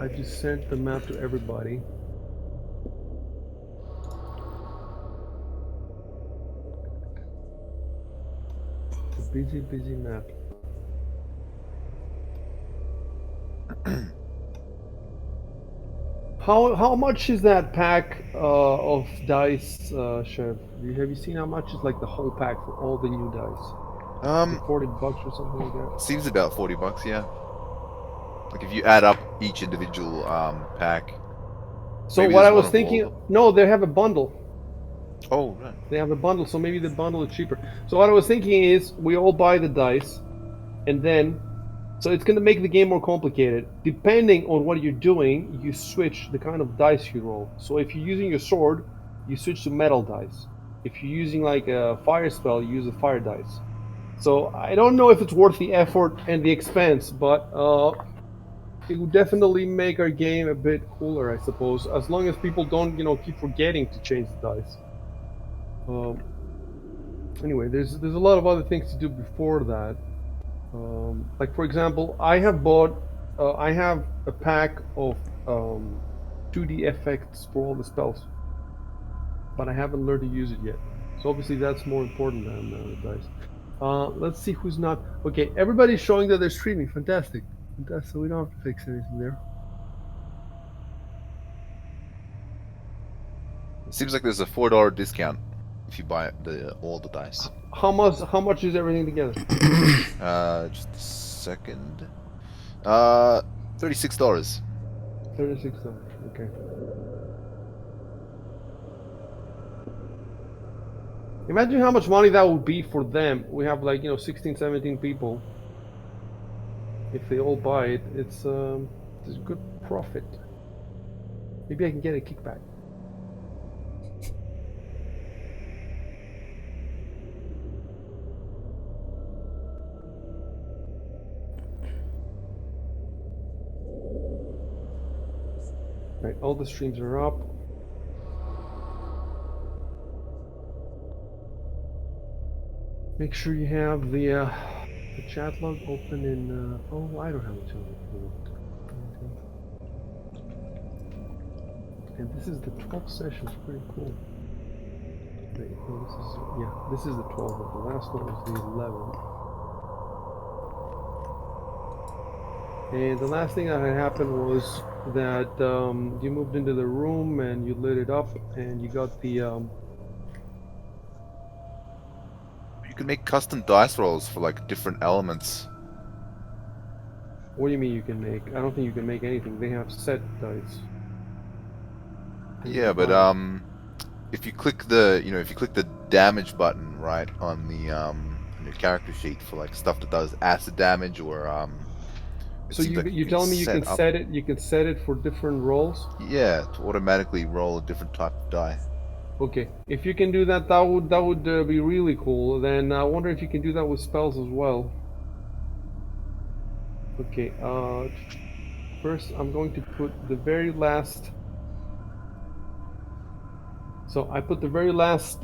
I just sent the map to everybody. It's a busy, busy map. How much is that pack of dice, Chef? Have you seen how much is like the whole pack for all the new dice? Like $40 or something like that. Seems about $40, yeah. Like if you add up each individual pack. So Maybe what there's I one was of all of thinking, them. no, they have a bundle. Oh, right. They have a bundle, so maybe the bundle is cheaper. So what I was thinking is we all buy the dice, and then, so it's going to make the game more complicated. Depending on what you're doing, you switch the kind of dice you roll. So if you're using your sword, you switch to metal dice. If you're using like a fire spell, you use the fire dice. So I don't know if it's worth the effort and the expense, but it would definitely make our game a bit cooler, I suppose, as long as people don't, keep forgetting to change the dice. Um, anyway, there's a lot of other things to do before that. Like for example, I have a pack of 2D effects for all the spells, but I haven't learned to use it yet. So obviously that's more important than the dice. Let's see who's not. Okay, everybody's showing that they're streaming. Fantastic, fantastic. So we don't have to fix anything there. It seems like there's a $4 discount if you buy all the dice. How much is everything together? Just a second. Uh, $36. $36. Okay. Imagine how much money that would be for them. We have like 16, 17 people. If they all buy it, it's a good profit. Maybe I can get a kickback. Right, all the streams are up. Make sure you have the chat log open in. Oh, I don't have a chat log. And this is the 12th session. It's pretty cool. Wait, no, this is the 12th. The last one was the 11th. And the last thing that had happened was that you moved into the room and you lit it up and you got the You can make custom dice rolls for like different elements. what do you mean you can make? I don't think you can make anything. They have set dice. And you Yeah, but buy. if you click the damage button right on the on your character sheet for like stuff that does acid damage or it So seems you like you you're can telling me you can set up, set it? You can set it for different rolls. yeah, to automatically roll a different type of die. Okay, if you can do that, that would be really cool. Then I wonder if you can do that with spells as well. Okay. First I'm going to put the very last. So I put the very last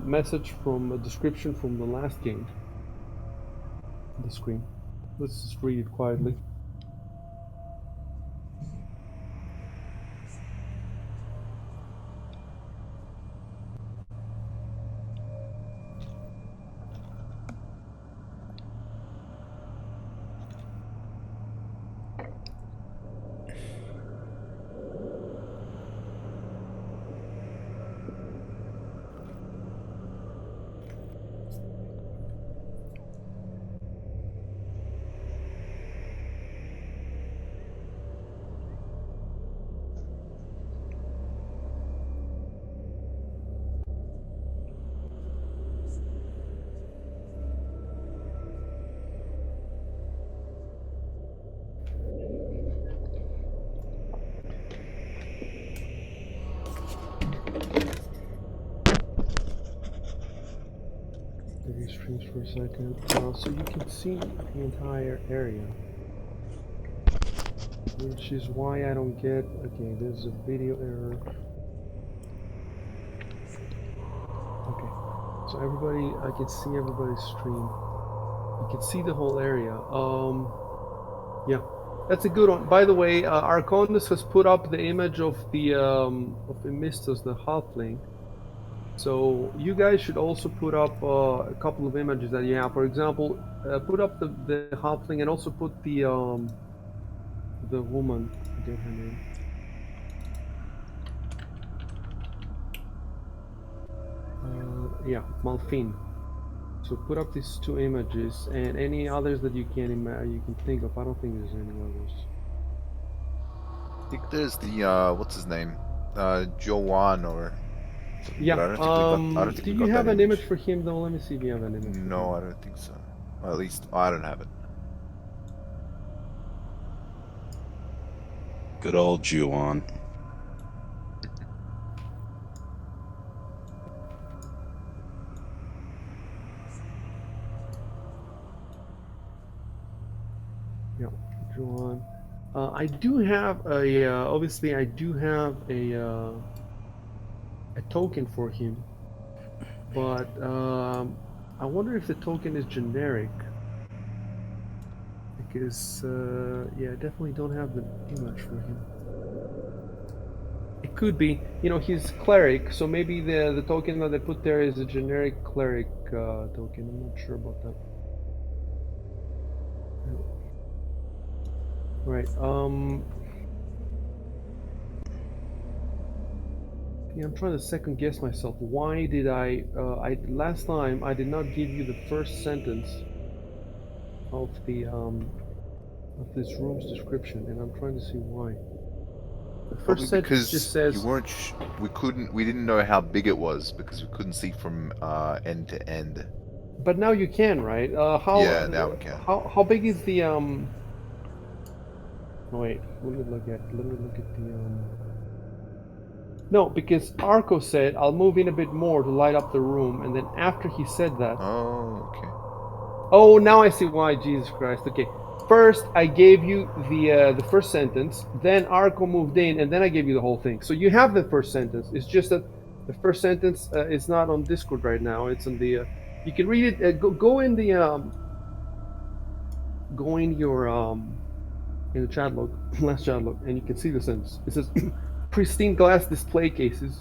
message from a description from the last game on the screen. Let's just read it quietly. Maybe streams for a second, so you can see the entire area, which is why I don't get. Okay, there's a video error. Okay, so everybody, I can see everybody's stream. You can see the whole area. Yeah. That's a good one. By the way, Arconus has put up the image of Emistus, the halfling. So you guys should also put up a couple of images that you have. For example, put up the halfling and also put the woman. I forget her name. Yeah, Malphine. So put up these two images and any others that you can think of. I don't think there's any others. I think there's the what's his name? Joan or something, but Yeah. I don't think Do we you got that have an image image. for him though? Let me see if you have an image for No, him. I don't think so. Or at least I don't have it. Good old Juan. Yeah, Joan. I do have a obviously I do have a token for him, but I wonder if the token is generic because yeah, I definitely don't have the image for him. It could be, he's cleric, so maybe the token that they put there is a generic cleric token. I'm not sure about that. Right. Yeah, I'm trying to second guess myself. Why did I last time I did not give you the first sentence of the of this room's description, and I'm trying to see why. The Probably first sentence just because you says, weren't. We didn't know how big it was because we couldn't see from end to end. but now you can, right? Yeah, now we can. How big is the no, wait, let me look at the no, because Arco said I'll move in a bit more to light up the room, and then after he said that, Oh, okay. oh, now I see why. Jesus Christ. Okay, first I gave you the first sentence, then Arco moved in, and then I gave you the whole thing. So you have the first sentence. It's just that the first sentence is not on Discord right now. It's on the. You can read it. Go in the go in your in the chat log, last chat log, and you can see the sentence. It says, "Pristine glass display cases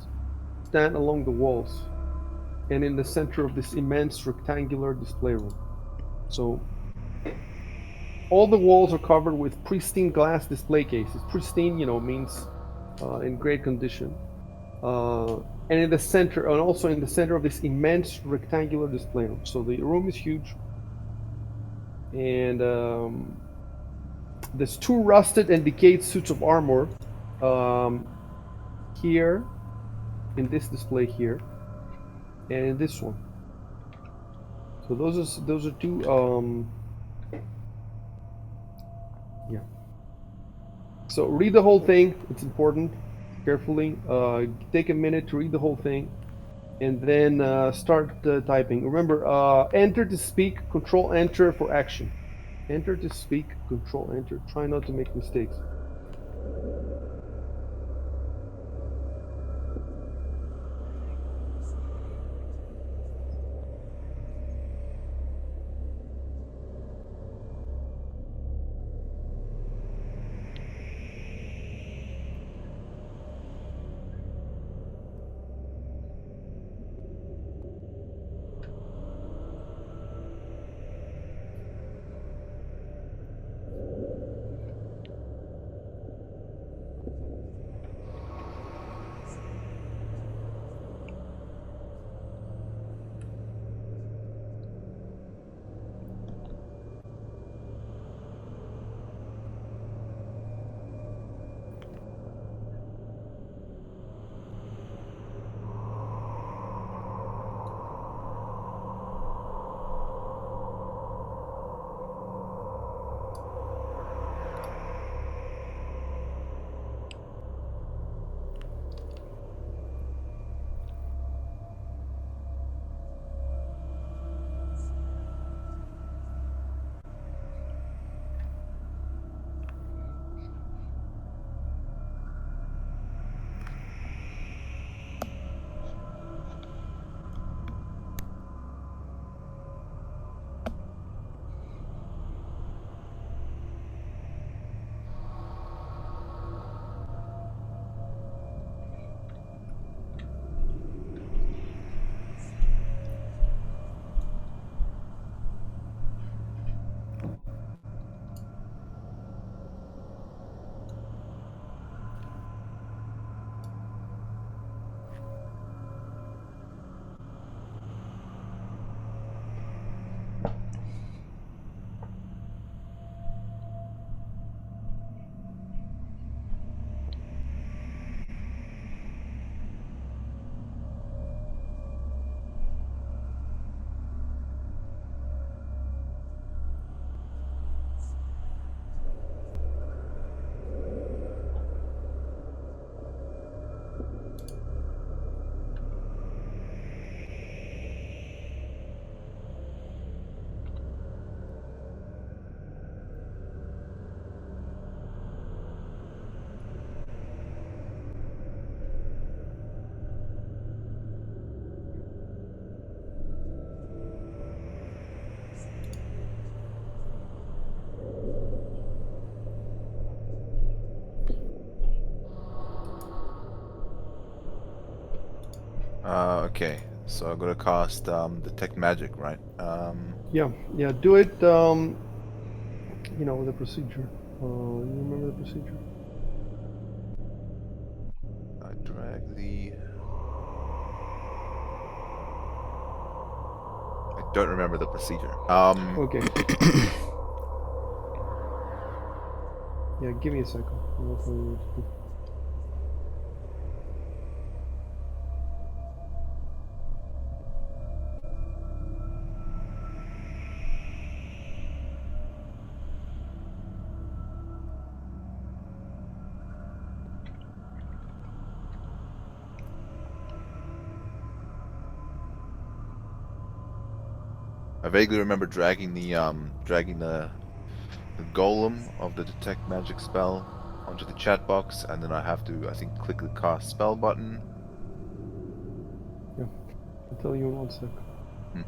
stand along the walls, and in the center of this immense rectangular display room." So all the walls are covered with pristine glass display cases. Pristine, means in great condition. And in the center, and also in the center of this immense rectangular display room. So the room is huge, and there's two rusted and decayed suits of armor um, here in this display here, and in this one. So those are two. Yeah. So read the whole thing. It's important. Carefully. Take a minute to read the whole thing, and then start typing. Remember, enter to speak. Control Enter for action. Enter to speak. Control Enter. Try not to make mistakes. Okay. So I'm gonna cast detect magic, right? Yeah, do it. You know the procedure. You remember the procedure? I drag the. I don't remember the procedure. Okay. Yeah, give me a second. I'll tell you what to do. I vaguely remember dragging the golem of the detect magic spell onto the chat box, and then I have to, I think, click the cast spell button. Yeah, I'll tell you in 1 sec. Mhm.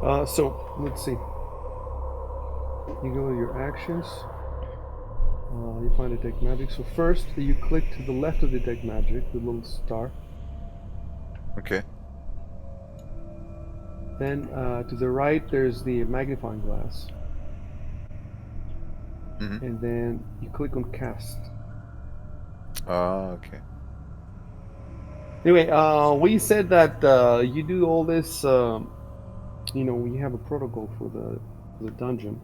Right. So let's see. You go to your actions. You find detect magic. So first, you click to the left of detect magic, the little star. Okay. Then to the right, there's the magnifying glass, Mm-hmm. and then you click on cast. Okay. Anyway, we said that you do all this. You know, we have a protocol for the dungeon,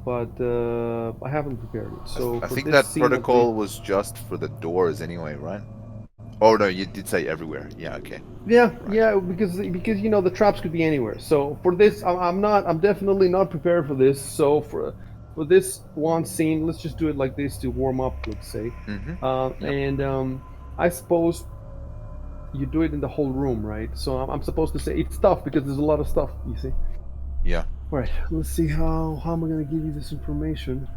but I haven't prepared it. So I for think this that scene at least, protocol was just for the doors anyway, right? Oh no, you did say everywhere. Yeah, okay. Right. yeah, because you know the traps could be anywhere. So for this, I'm definitely not prepared for this. So for this one scene, let's just do it like this to warm up, let's say. Mm-hmm. Yep. And I suppose you do it in the whole room, right? So I'm supposed to say it's tough because there's a lot of stuff. You see. Yeah. All right, let's see how am I gonna give you this information.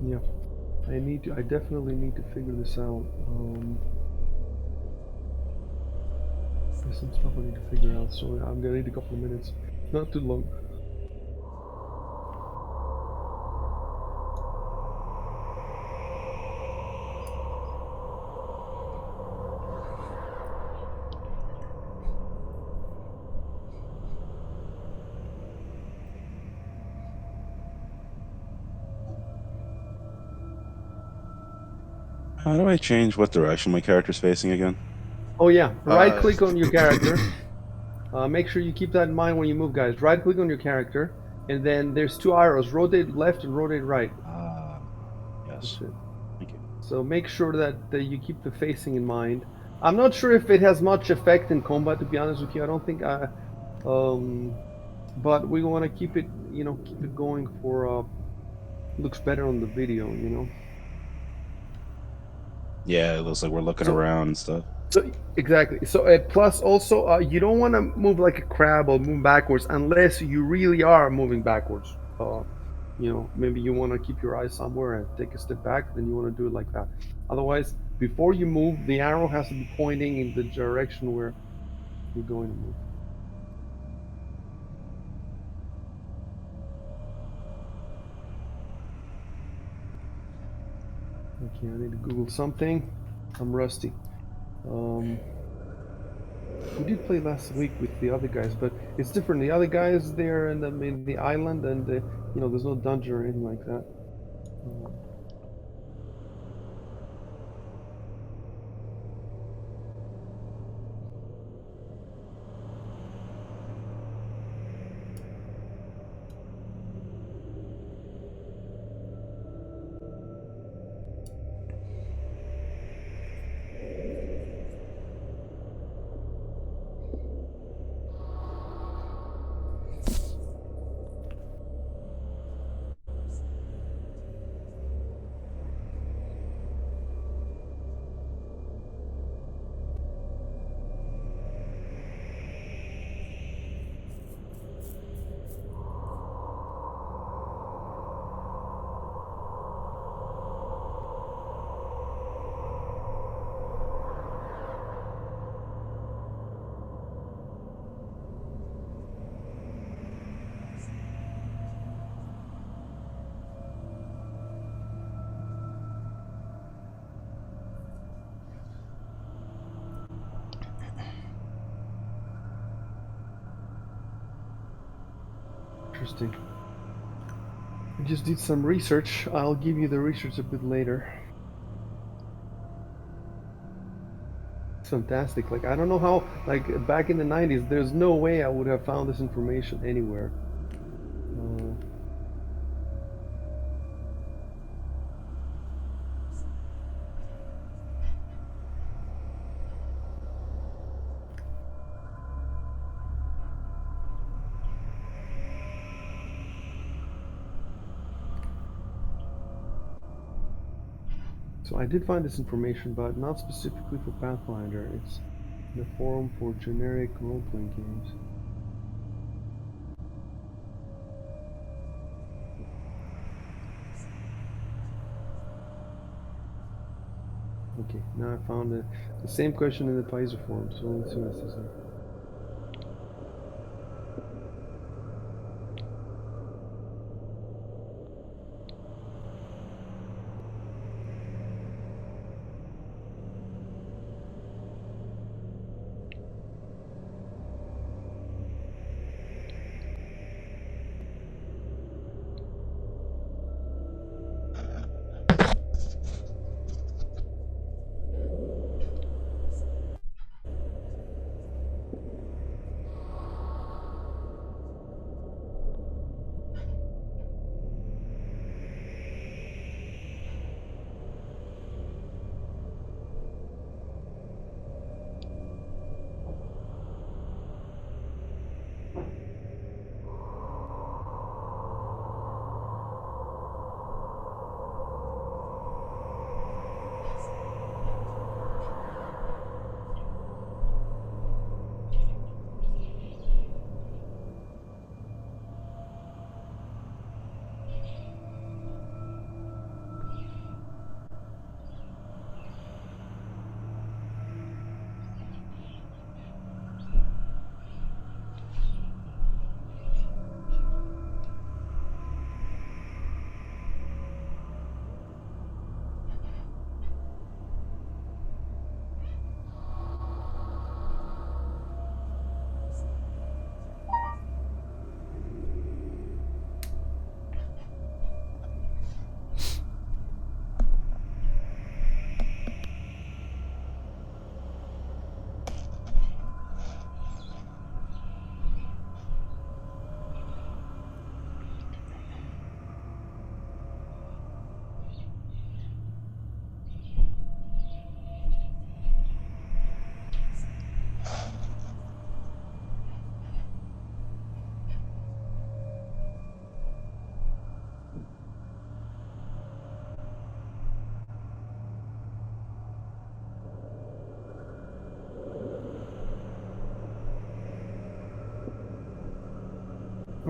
Yeah, I definitely need to figure this out. There's some stuff I need to figure out, so I'm gonna need a couple of minutes, not too long. How do I change what direction my character's facing again? Oh yeah, right Uh, click on your character. Make sure you keep that in mind when you move, guys. Right click on your character, and then there's two arrows: rotate left and rotate right. Ah, That's yes. it. Thank you. So make sure that you keep the facing in mind. I'm not sure if it has much effect in combat, to be honest with you. I don't think I, um, but we want to keep it, keep it going for looks better on the video, Yeah, it looks like we're looking So around and stuff. So exactly. So plus also you don't want to move like a crab or move backwards unless you really are moving backwards. Maybe you want to keep your eyes somewhere and take a step back. Then you want to do it like that. Otherwise, before you move, the arrow has to be pointing in the direction where you're going to move. Okay, I need to Google something. I'm rusty. Um, we did play last week with the other guys, but it's different. The other guys there in the island, and there's no dungeon or anything like that. Um, Interesting. I just did some research. I'll give you the research a bit later. It's fantastic. Like I don't know how. Like back in the '90s, there's no way I would have found this information anywhere. Uh, so I did find this information, but not specifically for Pathfinder. It's in a forum for generic role-playing games. Okay, now I found the same question in the Paizo forum. So let's see what it says there.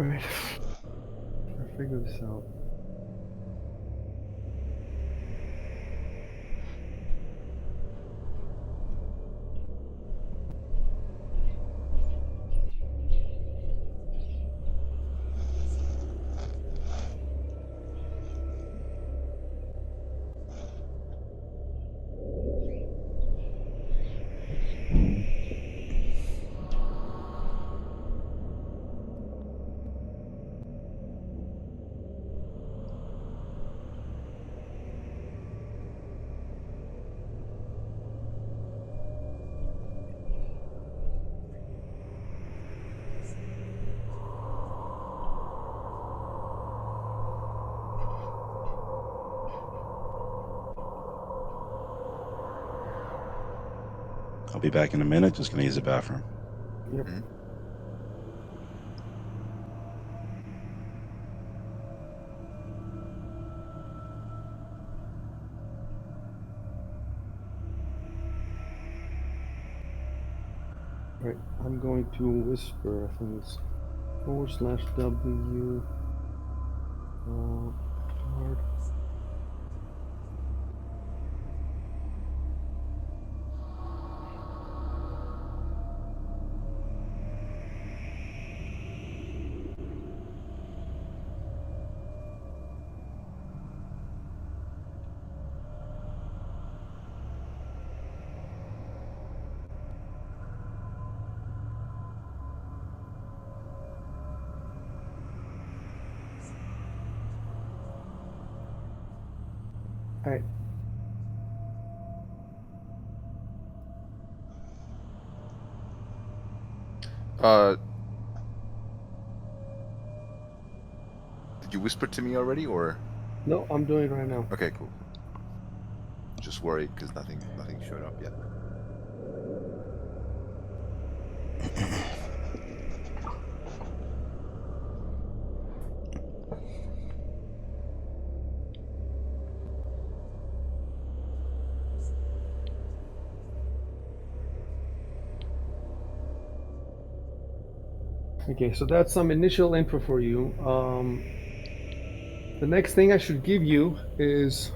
Alright. I'll figure this out. I'll be back in a minute. Just gonna use the bathroom. Yep. Mhm. Right, I'm going to whisper. I think it's /W. Hard. Alright, Uh, did you whisper to me already, or? no, I'm doing it right now. Okay, cool. Just worried because nothing showed up yet. Okay, so that's some initial info for you. The next thing I should give you is,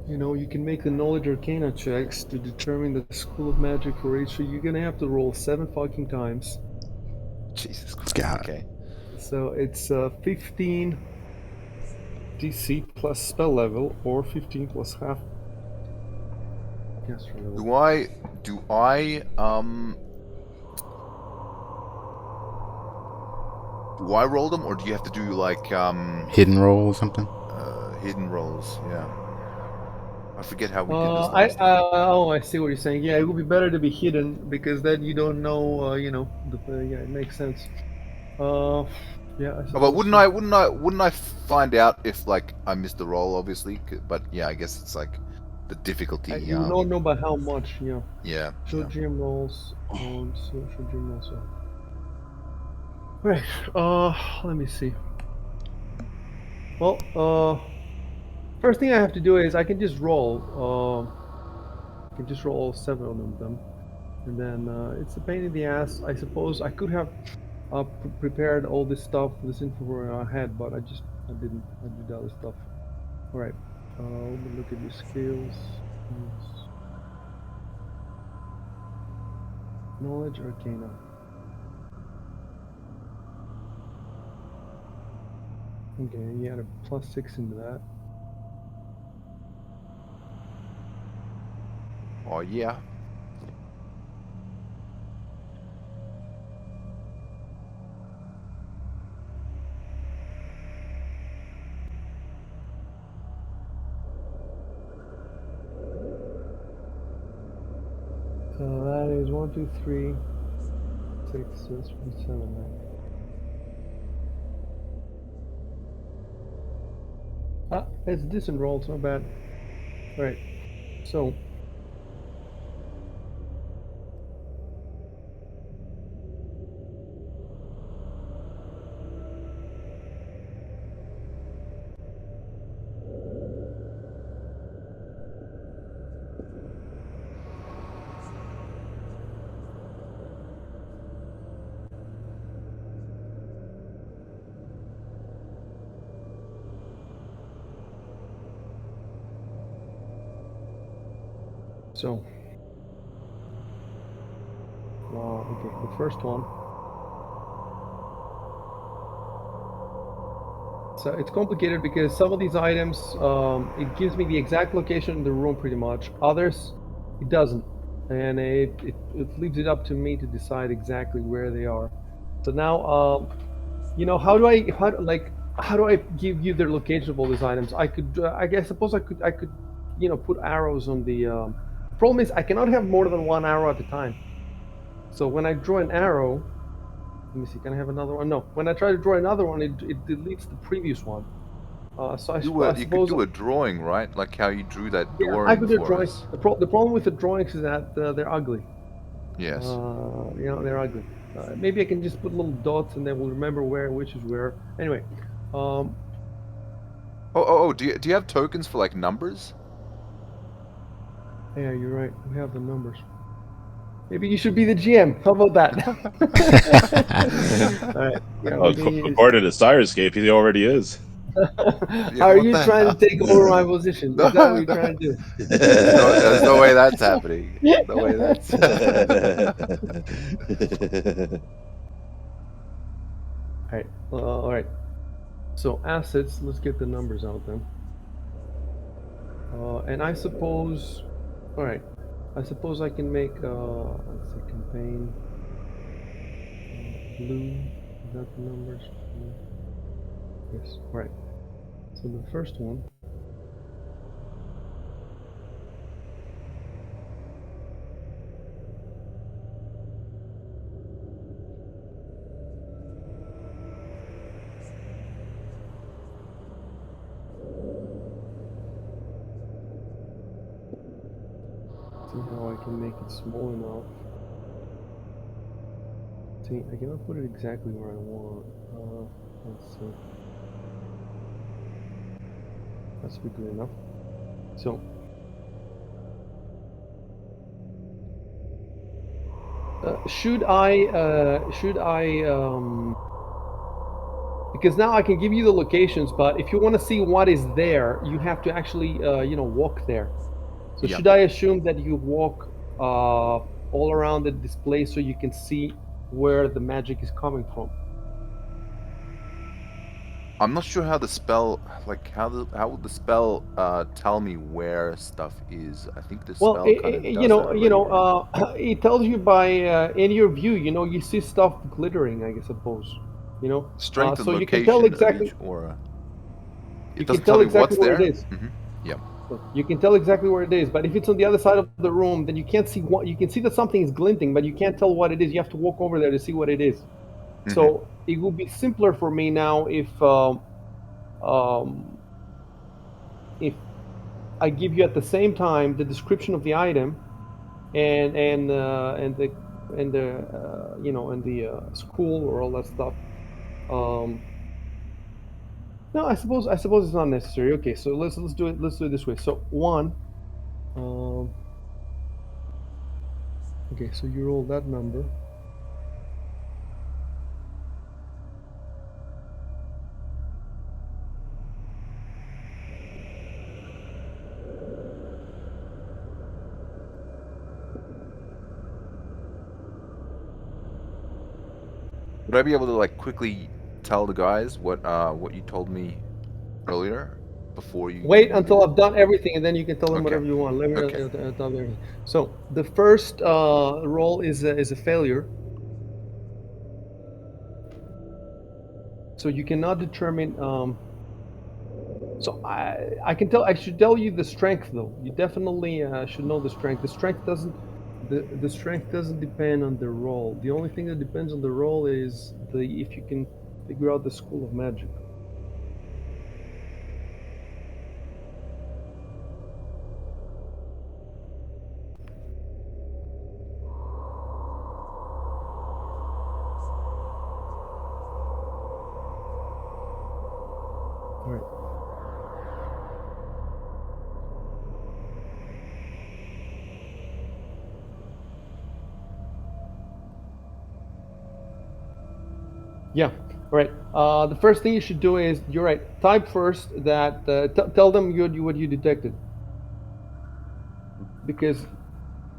you can make the knowledge arcana checks to determine the school of magic for each. So you're gonna have to roll 7 fucking times. Jesus Christ. God. Okay. So it's 15 DC plus spell level, or 15 plus half caster level. Do I roll them, or do you have to do like Hidden roll or something? hidden rolls? Yeah. I forget how we did this last time. I see what you're saying. Yeah, it would be better to be hidden because then you don't know. Yeah, it makes sense. Yeah, I Oh, but suppose. wouldn't I find out if like I missed the roll, obviously? But yeah, I guess it's like the difficulty. You would not know by how much. Yeah. Show Yeah. GM rolls on. So show GM rolls on. Right. Let me see. Well, first thing I have to do is I can just roll. I can just roll all 7 of them, and then it's a pain in the ass. I suppose I could have prepared all this stuff, this info ahead, but I didn't. I did other stuff. All right. Let me look at your skills. Yes. Knowledge Arcana. Okay, you had a +6 into that. Oh yeah. So that is 1, 2, 3, 6, so that's 7, right? Ah, it's a decent roll, it's not bad. Alright, so. So, okay, the first one. So it's complicated because some of these items, it gives me the exact location in the room pretty much. Others, it doesn't. And it leaves it up to me to decide exactly where they are. So now, how do I give you the location of all these items? I could, suppose I could, put arrows on the. The problem is I cannot have more than one arrow at a time. So when I draw an arrow, let me see, can I have another one? No. When I try to draw another one, it deletes the previous one. So I You could suppose, do a drawing, right? Like how you drew that yeah, door I in could do for drawings. us. The problem with the drawings is that they're ugly. Yes. They're ugly. Maybe I can just put little dots and then we'll remember which is where. Anyway, um, Do you have tokens for like numbers? yeah, you're right. We have the numbers. Maybe you should be the GM. How about that? All right. Yeah, Oh, according to Cyrescape, he already is. Yeah, Are what you the trying to hell? take over my position? Is that what you're trying to do? There's no way that's happening. No way that's. All right. So assets. Let's get the numbers out then. And I suppose. All right. I suppose I can make. Let's see. Campaign. Blue. Is that the numbers? Yes. All right. So the first one. See how I can make it small enough. See, I cannot put it exactly where I want. Let's see. That should be good enough. So, should I, because now I can give you the locations, but if you want to see what is there, you have to actually, walk there. So Yeah. should I assume that you walk all around the display so you can see where the magic is coming from? I'm not sure how the spell, like how would the spell tell me where stuff is. I think the Well, spell kind of does that already. it tells you by in your view. You see stuff glittering, I suppose. Strength and So you can tell location of exactly. each aura. You It can doesn't tell tell me exactly what's where it there. is. Yep. You can tell exactly where it is. But if it's on the other side of the room, then you can't see what. You can see that something is glinting, but you can't tell what it is. You have to walk over there to see what it is. So it would be simpler for me now um, if I give you at the same time the description of the item and the school or all that stuff. Um, no, I suppose it's not necessary. Okay, so let's do it. Let's do it this way. So one. Um, okay, so you roll that number. Would I be able to like quickly tell the guys what you told me earlier before Wait you until I've done everything, and then you can tell them Okay. whatever you want. Let me Okay. tell them everything. So the first roll is a failure. So you cannot determine. So I can tell. I should tell you the strength though. You definitely should know the strength. The strength doesn't depend on the roll. The only thing that depends on the roll is if you can figure out the school of magic. All right. Yeah. All right. The first thing you should do is you're right. Type first that tell them what you detected, because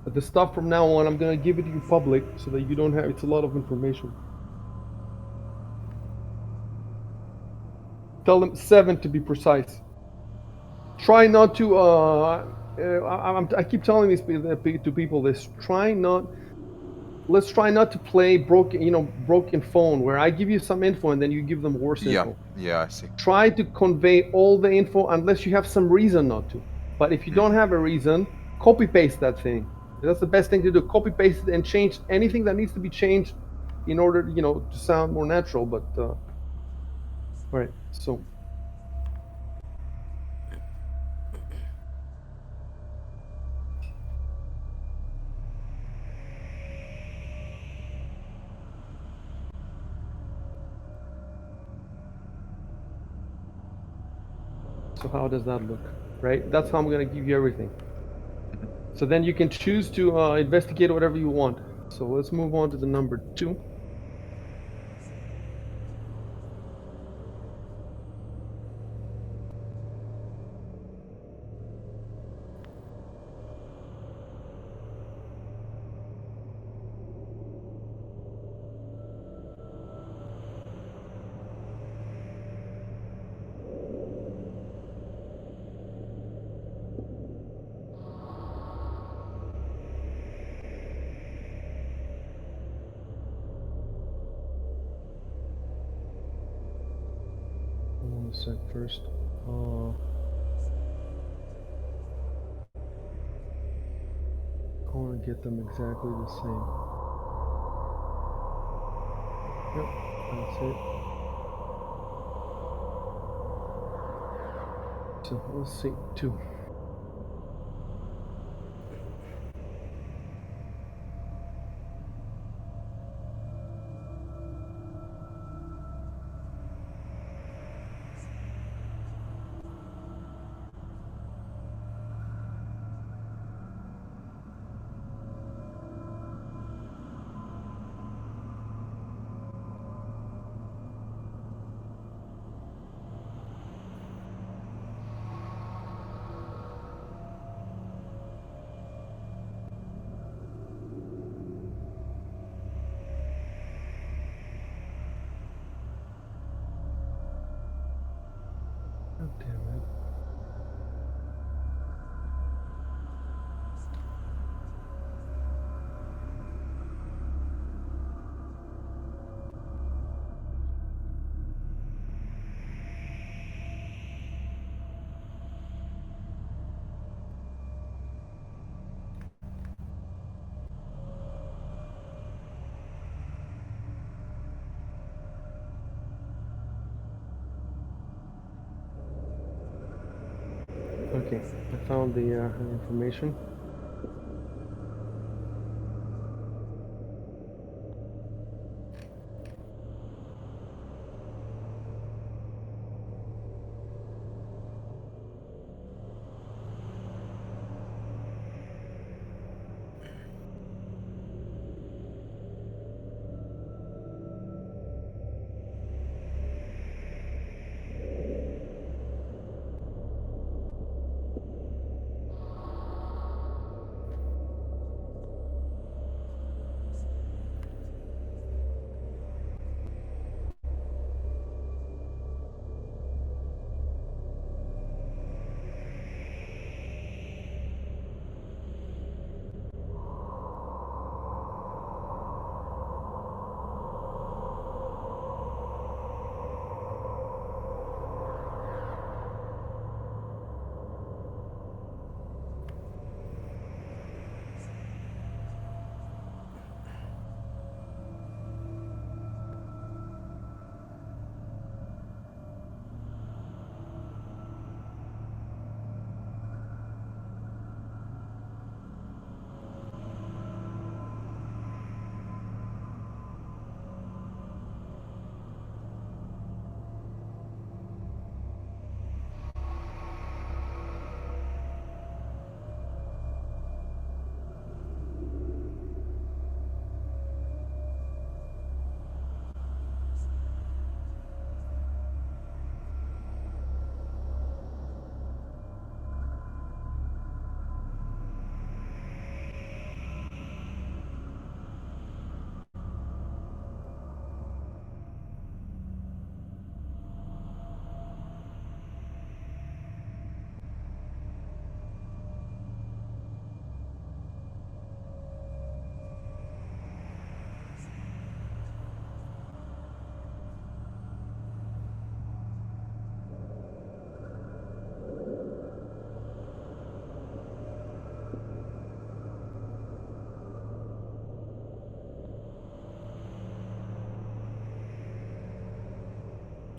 But the stuff from now on, I'm gonna give it to you public so that you don't have. It's a lot of information. Tell them 7 to be precise. Try not to. I keep telling these to people this. Let's try not to play broken phone where I give you some info and then you give them worse Yeah, info. yeah, I see. Try to convey all the info unless you have some reason not to. But if you don't have a reason, copy paste that thing. That's the best thing to do. Copy paste it and change anything that needs to be changed in order, to sound more natural. But all right, so how does that look? Right? That's how I'm gonna give you everything. So then you can choose to investigate whatever you want. So let's move on to the number 2. One sec first. I want to get them exactly the same. Yep, that's it. So let's see, 2. God damn it. Okay, I found the information.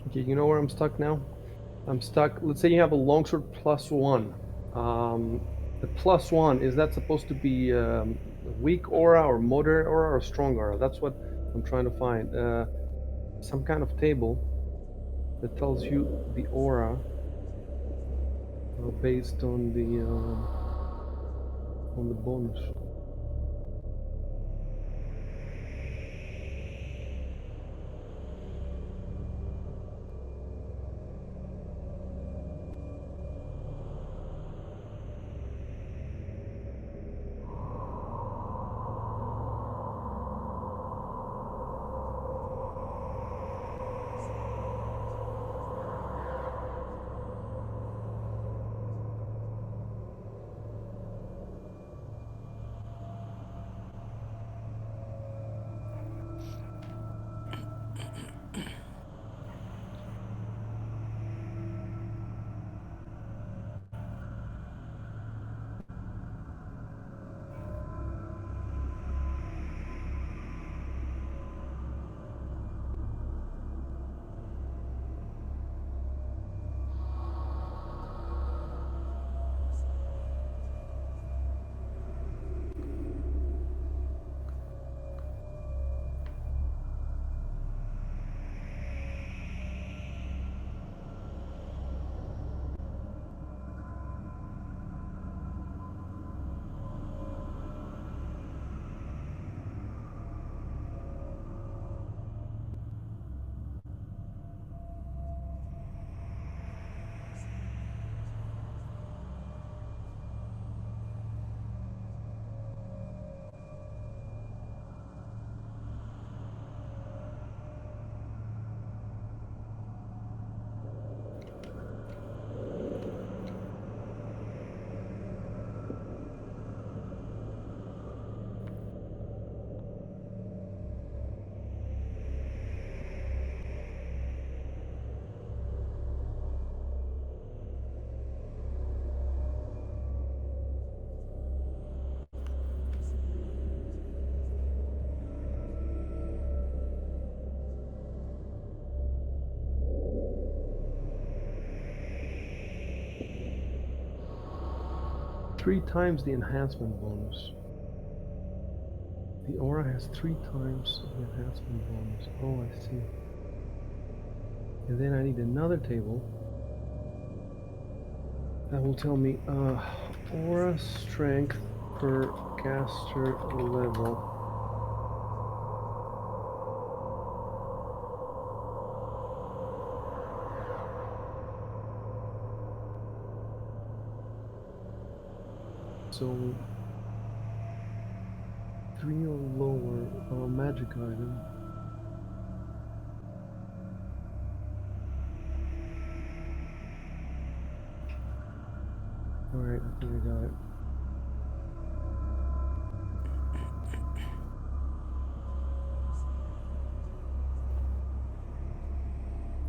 Okay, you know where I'm stuck now? I'm stuck. Let's say you have a longsword +1. The +1, is that supposed to be weak aura or moderate aura or strong aura? That's what I'm trying to find. Some kind of table that tells you the aura based on the bonus. Three times the enhancement bonus. The aura has 3 times the enhancement bonus. Oh, I see. And then I need another table that will tell me aura strength per caster level. So 3 or lower magic item. Alright, I think I got it.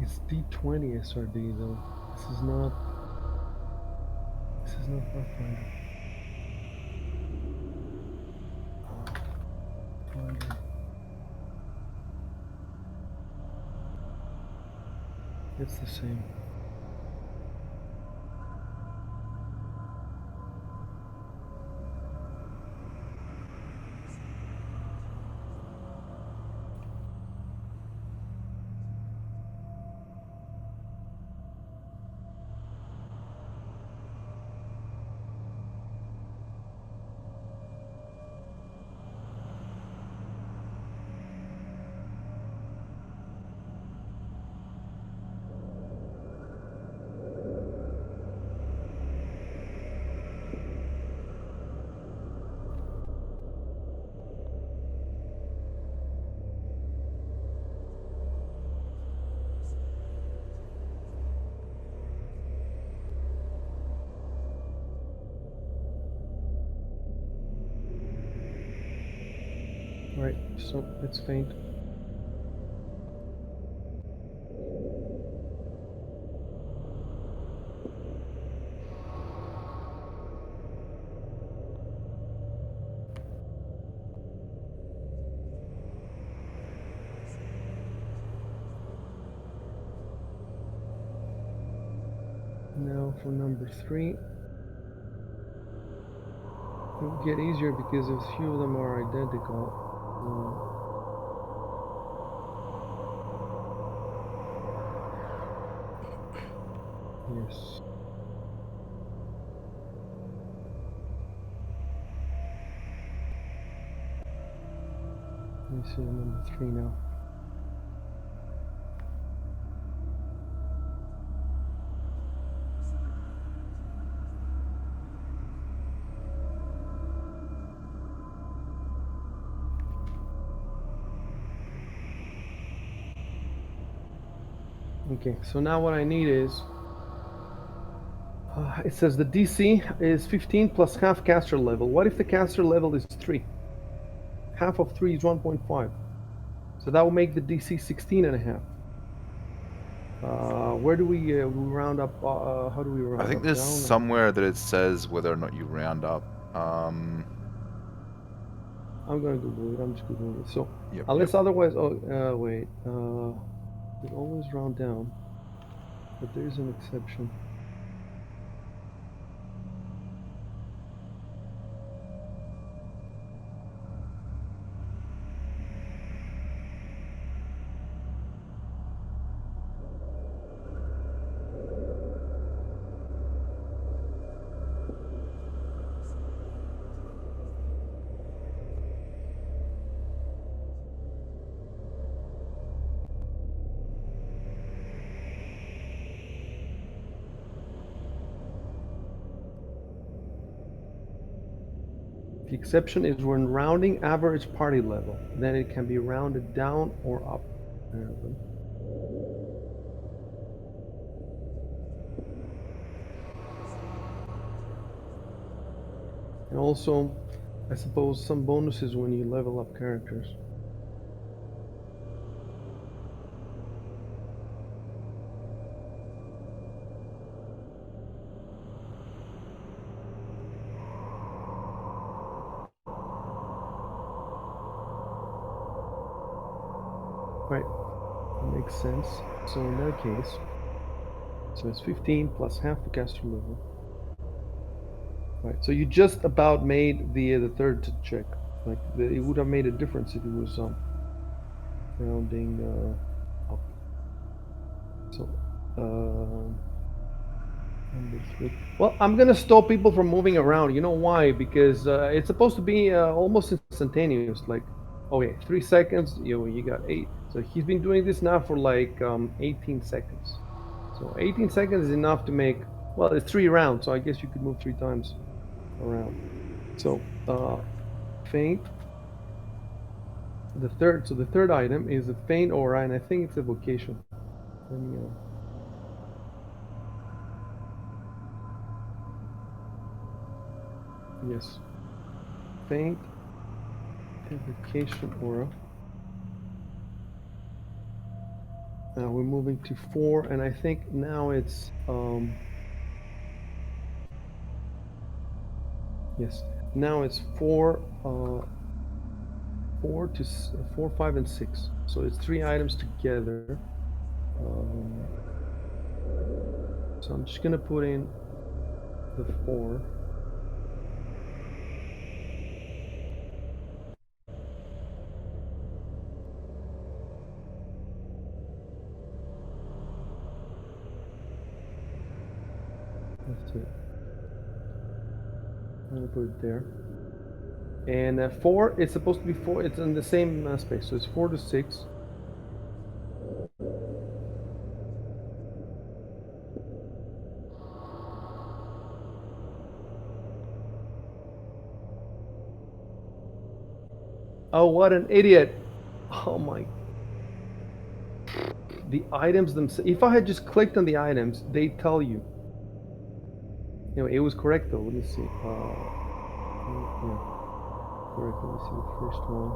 It's D20 SRD though. This is not Pathfinder. Pathfinder. It's the same. Right, so it's faint. for number 3. It will get easier because a few of them are identical. Yes. Let me see number 3 now. Okay, so now what I need is, it says the DC is 15 plus half caster level. What if the caster level is 3? Half of 3 is 1.5. So that will make the DC 16 and a half. Where do we round up? How do we round up? I think there's Down? somewhere that it says whether or not you round up. I'm gonna Google it. I'm just Googling it. So, Yep, unless otherwise, wait. We always round down, but there is an exception. The exception is when rounding average party level. Then it can be rounded down or up. Apparently. And also, I suppose some bonuses when you level up characters. Right, that makes sense. So in that case, so it's 15 plus half the caster level. Right, so you just about made the third check. Like it would have made a difference if it was rounding up. So number 3. Well, I'm gonna stop people from moving around. You know why? Because it's supposed to be almost instantaneous. Like, okay, 3 seconds. You got 8. So he's been doing this now for like 18 seconds. So 18 seconds is enough to make. Well, it's 3 rounds, so I guess you could move 3 times around. So feint. The third item is a feint aura, and I think it's a vocation. Let me yes, feint, vocation aura. Now we're moving to 4, and I think now it's yes. Now it's 4, 4, 5, and 6. So it's 3 items together. So I'm just gonna put in the 4. That's it. I'm gonna put it there. And 4, it's supposed to be 4. It's in the same space, so it's 4 to 6. Oh, what an idiot! Oh my. The items themselves. If I had just clicked on the items, they tell you. Anyway, it was correct though. Let me see. Yeah, correct. Let me see the first one.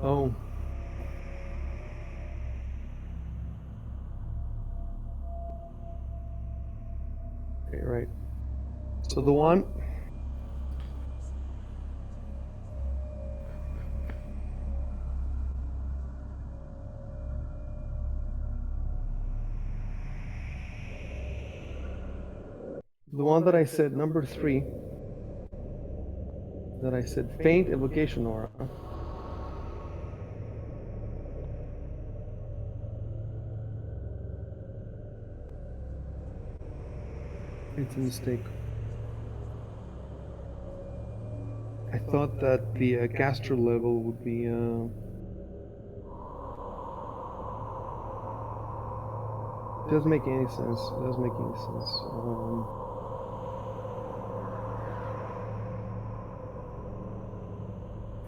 Oh. Okay, right. So the one. The one that I said, number 3, that I said faint evocation aura. It's a mistake. I thought that the caster level would be. It doesn't make any sense. It doesn't make any sense.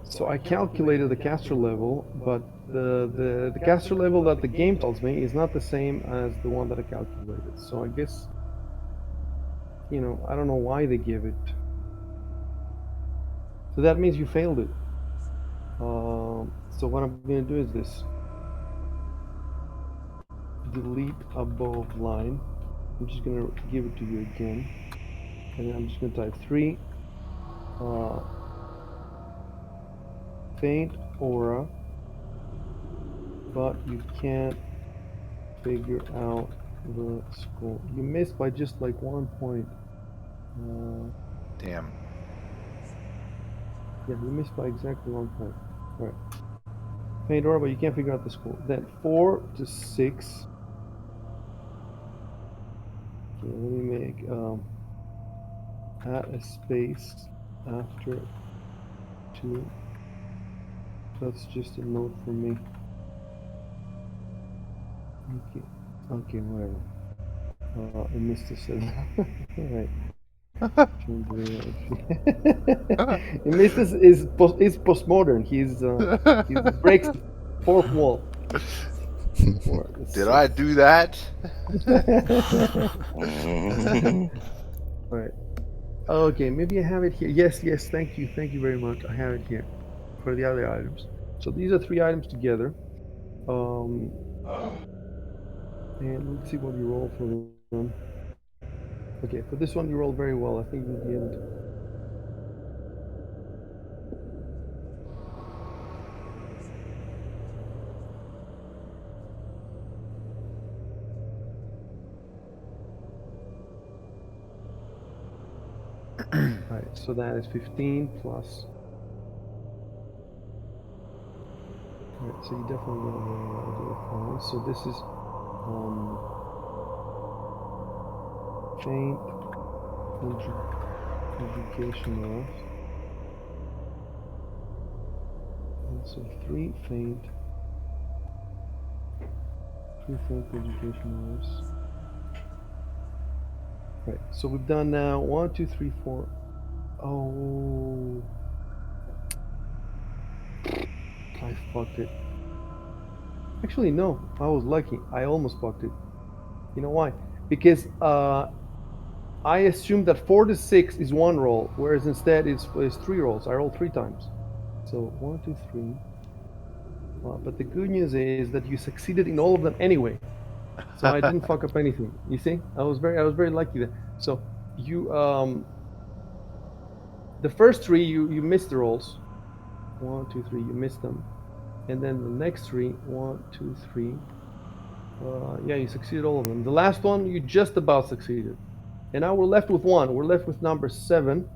So I calculated the caster level, but the caster level that the game tells me is not the same as the one that I calculated. So I guess, I don't know why they give it. So that means you failed it. So what I'm going to do is this. Delete above line. I'm just going to give it to you again. And then I'm just going to type 3. Faint aura, but you can't figure out the score. You missed by just like 1 point. Damn. Yeah, you missed by exactly 1 point. All right. Faint aura, but you can't figure out the score. Then 4 to 6. Okay, let me make add a space after 2. That's just a note for me. Okay, whatever. I missed a 7. All right. Mrs. is postmodern. He breaks the fourth wall. Did I do that? All right. Okay, maybe I have it here. Yes, thank you very much. I have it here for the other items. So these are 3 items together. And let's see what you roll for them. Okay, for this one you roll very well. I think you'll be able to. Alright, so that is 15 plus. Alright, so you definitely know the fine. So this is faint education off. And so 3 faint education offs. Right, so we've done now 1, 2, 3, 4. Oh, I fucked it. Actually, no, I was lucky. I almost fucked it. You know why? Because I assumed that 4 to 6 is 1 roll, whereas instead it's 3 rolls. I rolled 3 times. So 1, 2, 3. But the good news is that you succeeded in all of them anyway. So I didn't fuck up anything. You see, I was very lucky there. So you the first 3 you missed the rolls. 1, 2, 3, you missed them, and then the next 3, 1, 2, 3. Yeah, you succeeded all of them. The last one you just about succeeded, and now we're left with 1. We're left with number 7.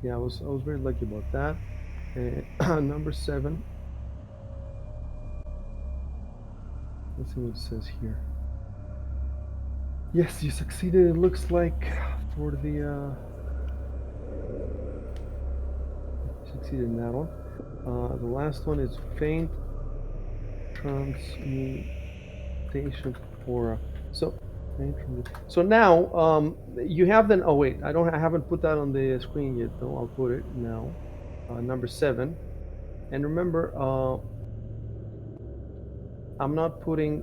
Yeah, I was very lucky about that. Number 7. Let's see what it says here. Yes, you succeeded. It looks like for the succeeded in that one. The last one is faint transmutation aura. So now you have then. Oh wait, I haven't put that on the screen yet. Though I'll put it now. Number 7, and remember, I'm not putting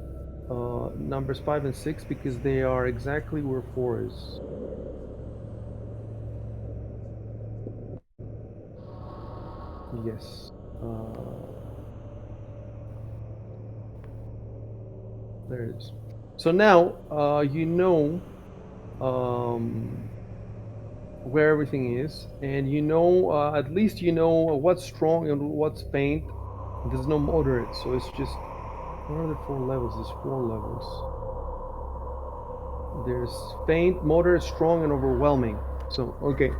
numbers 5 and 6 because they are exactly where 4 is. Yes. There it is. So now you know where everything is, and you know at least you know what's strong and what's faint. There's no moderate, so it's just what are the 4 levels? There's 4 levels. There's faint, moderate, strong, and overwhelming. So okay,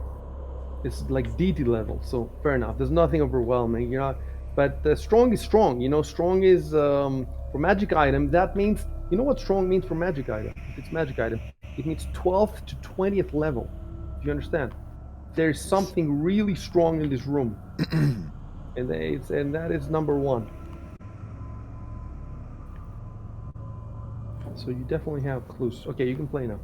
it's like DT level. So fair enough. There's nothing overwhelming. You're not, but strong is strong. You know, strong is for magic item. That means you know what strong means for magic item. If it's magic item, it means 12th to 20th level. Do you understand? There's something really strong in this room, and that is number one. So you definitely have clues. Okay, you can play now.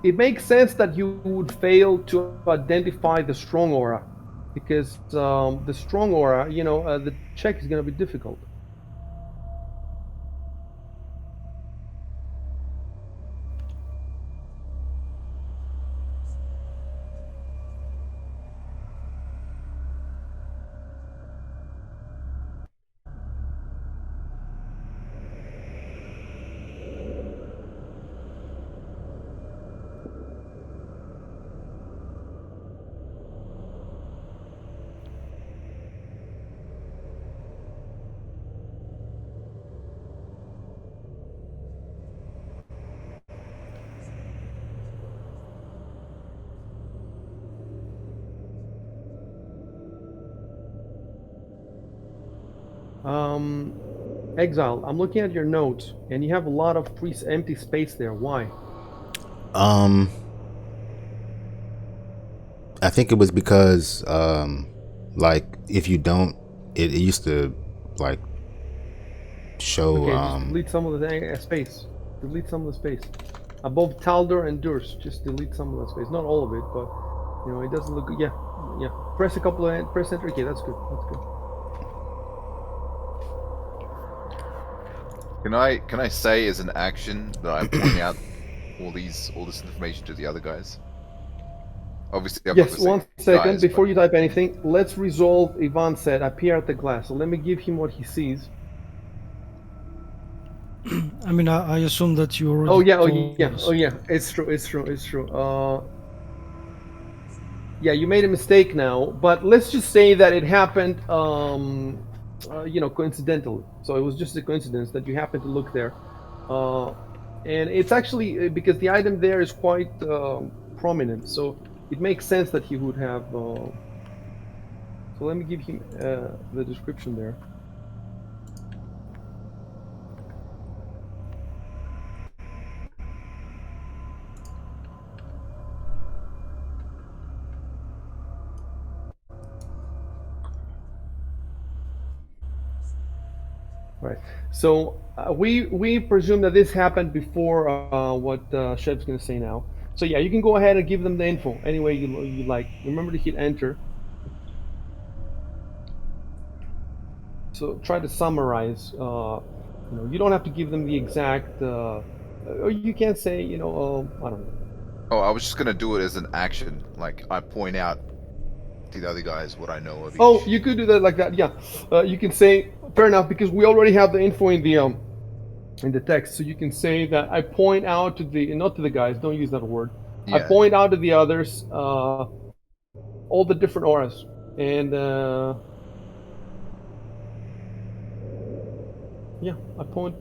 It makes sense that you would fail to identify the strong aura, because the strong aura, you know, the check is going to be difficult. Exile, I'm looking at your notes, and you have a lot of free empty space there. Why? Um, I think it was because like if you don't, it used to like show Okay, just delete some of the space. Delete some of the space. Above Taldor and Durs, just delete some of that space. Not all of it, but you know, it doesn't look good. Yeah, yeah. Press a couple of press enter. Okay, that's good. That's good. Can I say as an action that I point out all this information to the other guys? Obviously, I'm not Yes, gonna say 1 second guys, before but you type anything. Let's resolve. Ivan said, "Appear at the glass." So let me give him what he sees. I mean, I assume that you Oh already yeah, oh told yeah, oh us. yeah. It's true. It's true. It's true. Yeah, you made a mistake now, but let's just say that it happened, you know, coincidentally. So it was just a coincidence that you happened to look there, uh, and it's actually because the item there is quite prominent, so it makes sense that he would have. So let me give him the description there. Right. So we presume that this happened before what Shev's going to say now. So yeah, you can go ahead and give them the info any way you like. Remember to hit enter. So try to summarize. You know, you don't have to give them the exact, or you can say, you know, I don't know. oh, I was just gonna do it as an action. Like I point out to the other guys what I know of Oh, each. you could do that like that. Yeah, you can say fair enough because we already have the info in the text. So you can say that I point out to the not to the guys. Don't use that word. I Yeah. point out to the others all the different auras and yeah, I point.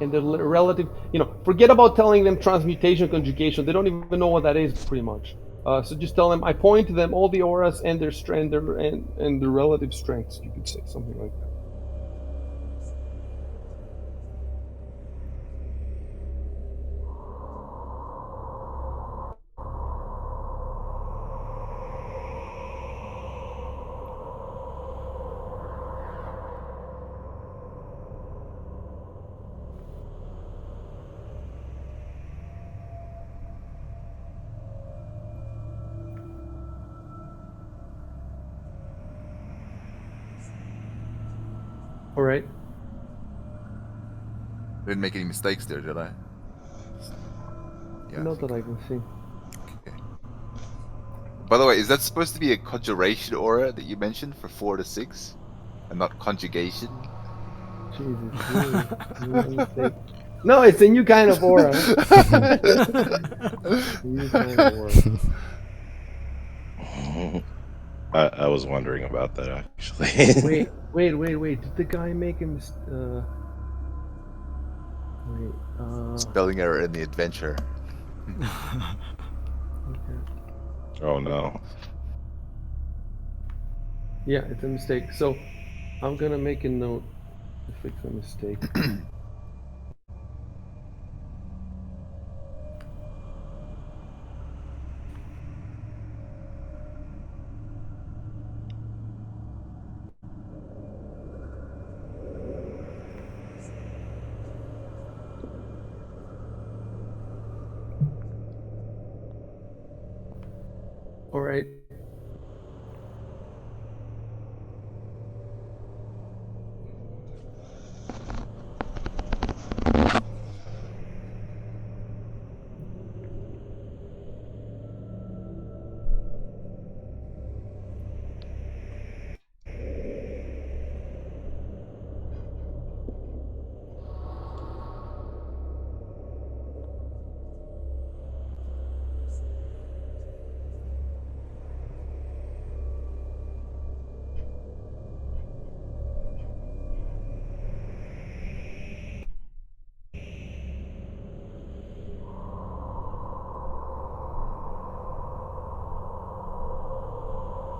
And the relative, you know, forget about telling them transmutation conjugation. They don't even know what that is pretty much. So just tell them I point to them all the auras and their strength and their relative strengths. You could say something like that. All right. I didn't make any mistakes there, did I? Yeah. Not that I can see. Okay. By the way, is that supposed to be a conjuration aura that you mentioned for 4 to 6, and not conjugation? Jesus, really? New mistake. No, it's a new kind of aura. New kind of aura. I was wondering about that actually. Wait. Did the guy make a wait. Spelling error in the adventure. Okay. Oh no. Yeah, it's a mistake. So I'm gonna make a note to fix a mistake. All right.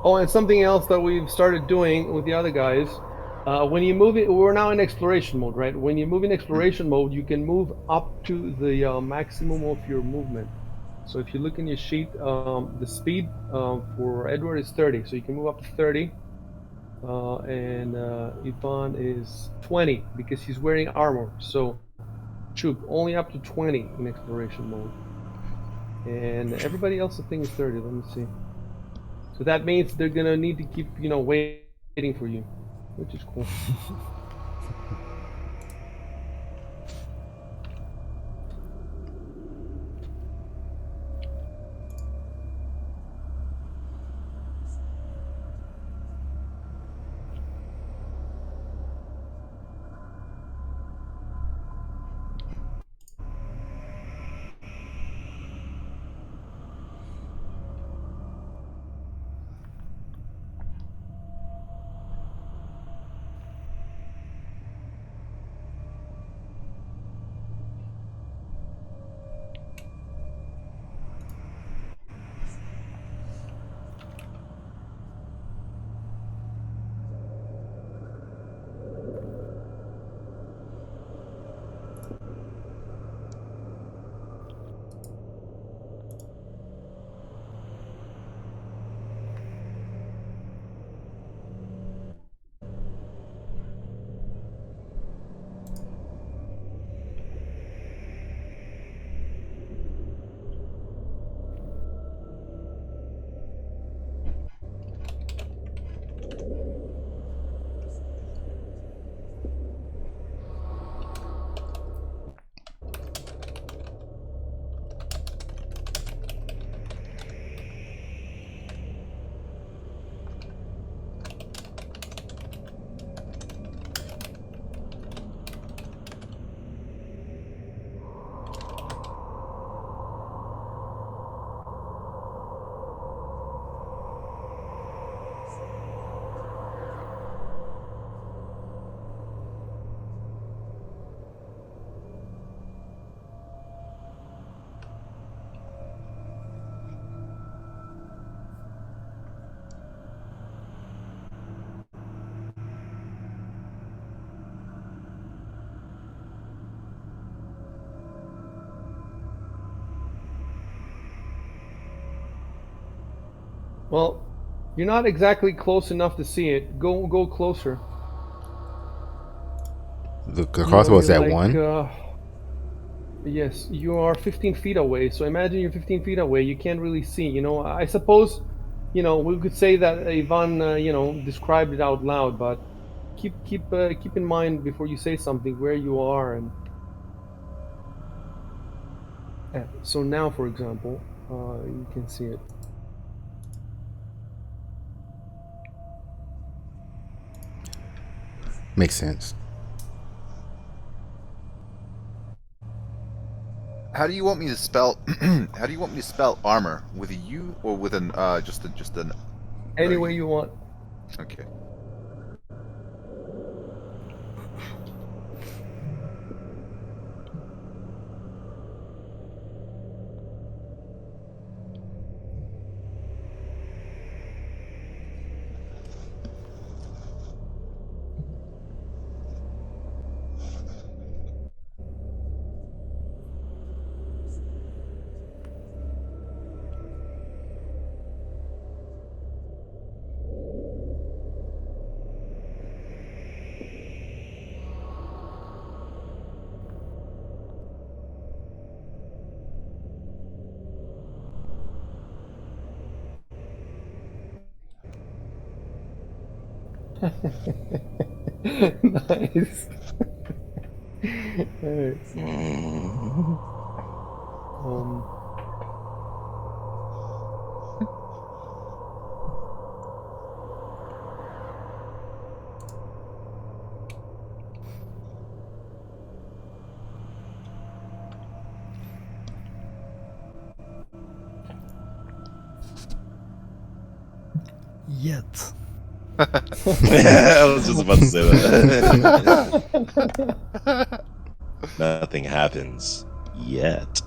Oh, and something else that we've started doing with the other guys, when you move it, we're now in exploration mode, right? When you move in exploration mode, you can move up to the maximum of your movement. So if you look in your sheet, the speed for Edward is 30, so you can move up to 30. And Ivan is 20 because he's wearing armor. So Choop, only up to 20 in exploration mode. And everybody else, I think, is 30. Let me see. So that means they're gonna need to keep, waiting for you, which is cool. Well, you're not exactly close enough to see it. Go closer. The crossbow is you're at like, 1. yes, you are 15 feet away. So imagine you're 15 feet away. You can't really see. I suppose, we could say that Ivan, described it out loud, but keep in mind before you say something where you are and. So now, for example, you can see it. Makes sense. How do you want me to spell? How do you want me to spell armor? With a U or with an just an? Any way you want. Okay. Nice. Alright. Um, Yet. I was just about to say that. Nothing happens yet.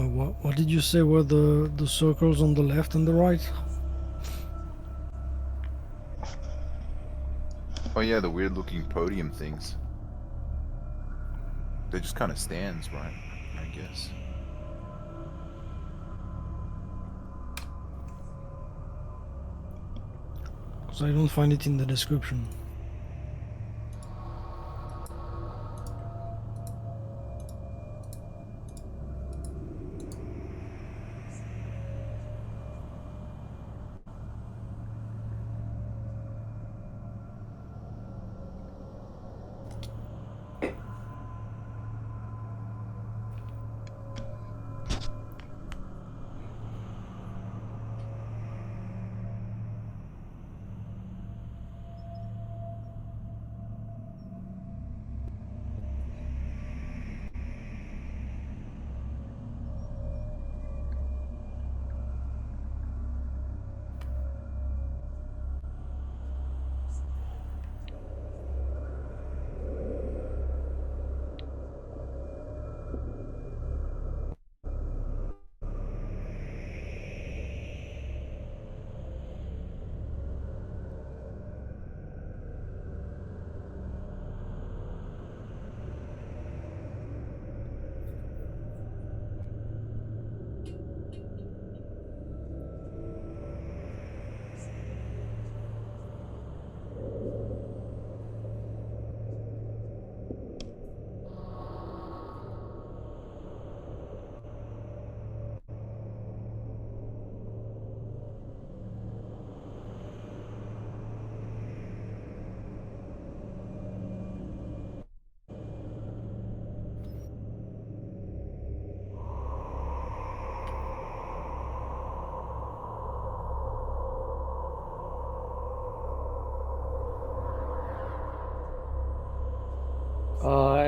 What did you say were the circles on the left and the right? Oh yeah, the weird looking podium things. They're just kind of stands, right? I guess. Because I don't find it in the description.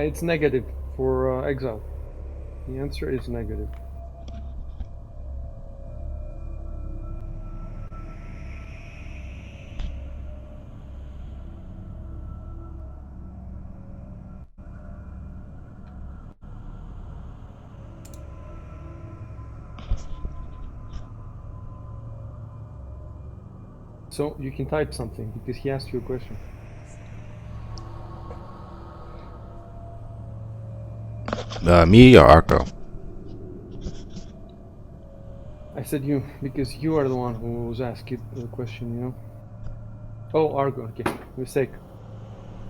It's negative for Exile. The answer is negative. So you can type something because he asked you a question. Me or Arco? I said you because you are the one who was asked the question, you know. Oh, Argo. Okay, mistake.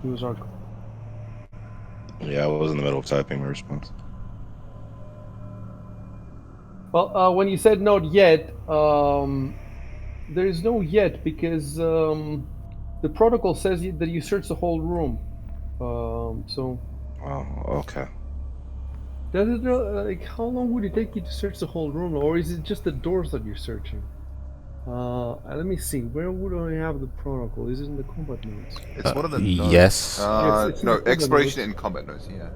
It was Argo. Yeah, I was in the middle of typing my response. Well, when you said not yet, there is no yet because the protocol says that you search the whole room. So Oh, okay. does it like how long would it take you to search the whole room, or is it just the doors that you're searching? Let me see. Where would I have the protocol? Is it in the combat notes? It's one of the Yes. notes. It's in No, the combat exploration notes. and combat notes. Yeah.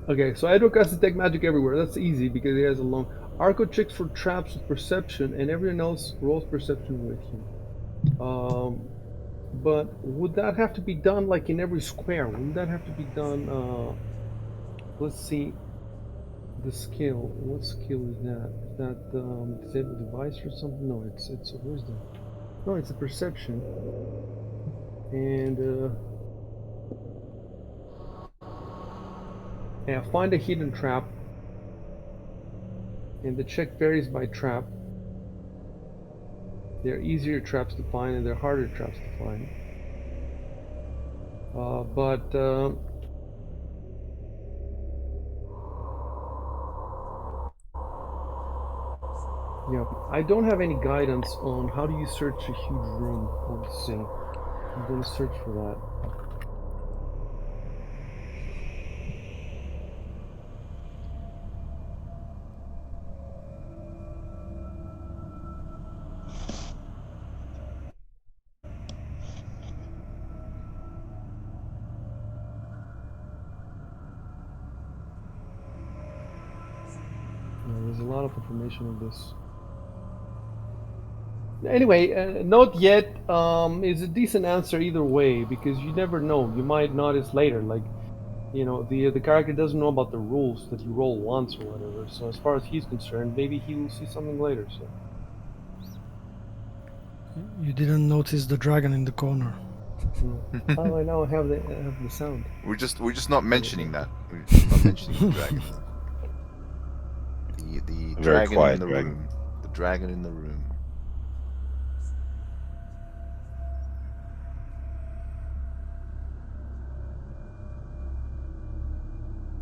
Okay, so Edward has detect magic everywhere. That's easy because he has a long. Arco checks for traps with perception, and everyone else rolls perception with him. But would that have to be done like in every square? Wouldn't that have to be done? Let's see. The skill. What skill is that? Is that disable device or something? No, it's a wisdom. No, it's a perception. And yeah, find a hidden trap. And the check varies by trap. They're easier traps to find and they're harder traps to find. But yeah, I don't have any guidance on how do you search a huge room. Let's see. I'm gonna search for that. Yeah, there's a lot of information on this. Anyway, not yet is a decent answer either way because you never know. You might notice later. Like you know, the character doesn't know about the rules that you roll once or whatever. So as far as he's concerned, maybe he will see something later. So You didn't notice the dragon in the corner. oh, I now have the sound. We're just not mentioning that. We're just not mentioning the dragon. The A very dragon quiet in the dragon. room. The dragon in the room.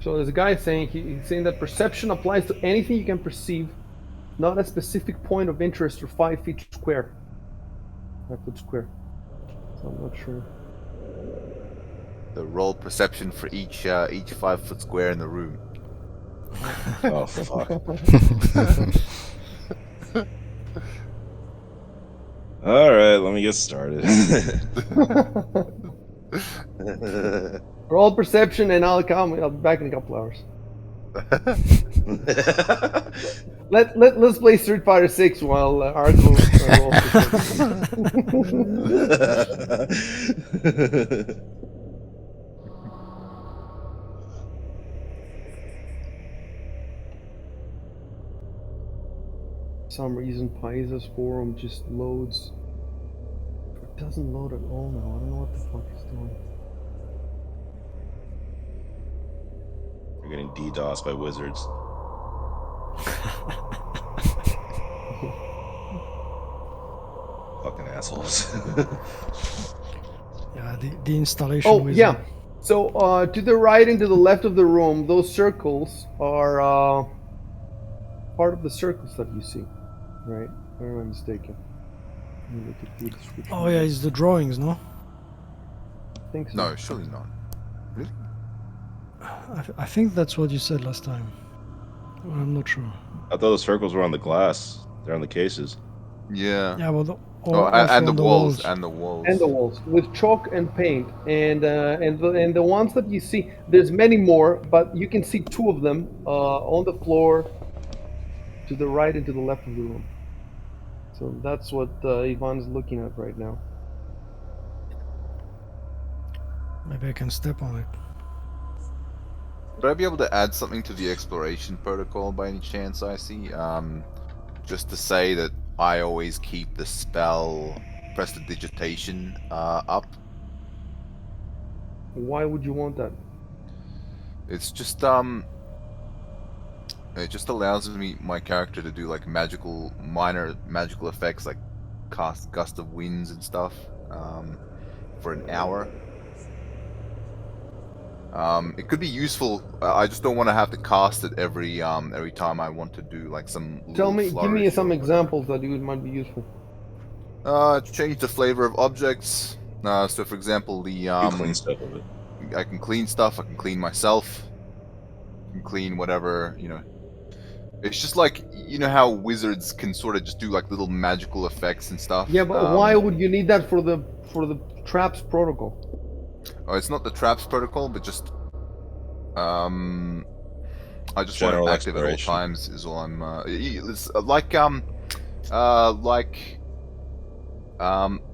So there's a guy saying he's saying that perception applies to anything you can perceive, not a specific point of interest or 5 feet square. 5 foot square. So I'm not sure. The roll perception for each 5 foot square in the room. Oh fuck! All right, let me get started. Roll perception, and I'll be back in a couple hours. Let's play Street Fighter 6 while Arco rolls perception. For some reason, Paisa's forum just loads. It doesn't load at all now. I don't know what the fuck it's doing. You're getting DDoS by wizards. Fucking assholes. Yeah, the installation. Oh wizard. yeah. So to the right and to the left of the room, those circles are part of the circles that you see, right? Or am I mistaken? Let me look at the description. Oh yeah, it's the drawings, no? I think so. No, surely not. I think that's what you said last time. Well, I'm not sure. I thought those circles were on the glass. They're on the cases. Yeah. Yeah, well, Oh, also and the on walls, and the walls. And the walls with chalk and paint, and the ones that you see, there's many more, but you can see two of them on the floor, to the right and to the left of the room. So that's what Ivan's looking at right now. Maybe I can step on it. Would I be able to add something to the exploration protocol by any chance, I see? Just to say that I always keep the spell prestidigitation up. Why would you want that? It's just it just allows my character to do like minor magical effects like cast gust of winds and stuff for an hour. It could be useful. I just don't want to have to cast it every time I want to do like some. Give me flourish some or examples that might be useful. change the flavor of objects. So for example, You can clean stuff of it. I can clean stuff. I can clean myself. I can clean whatever, you know. It's just like, you know how wizards can sort of just do like little magical effects and stuff. Yeah, but why would you need that for the traps protocol? Oh, it's not the traps protocol, but just I just General want it active at all exploration. times. Is all I'm. It's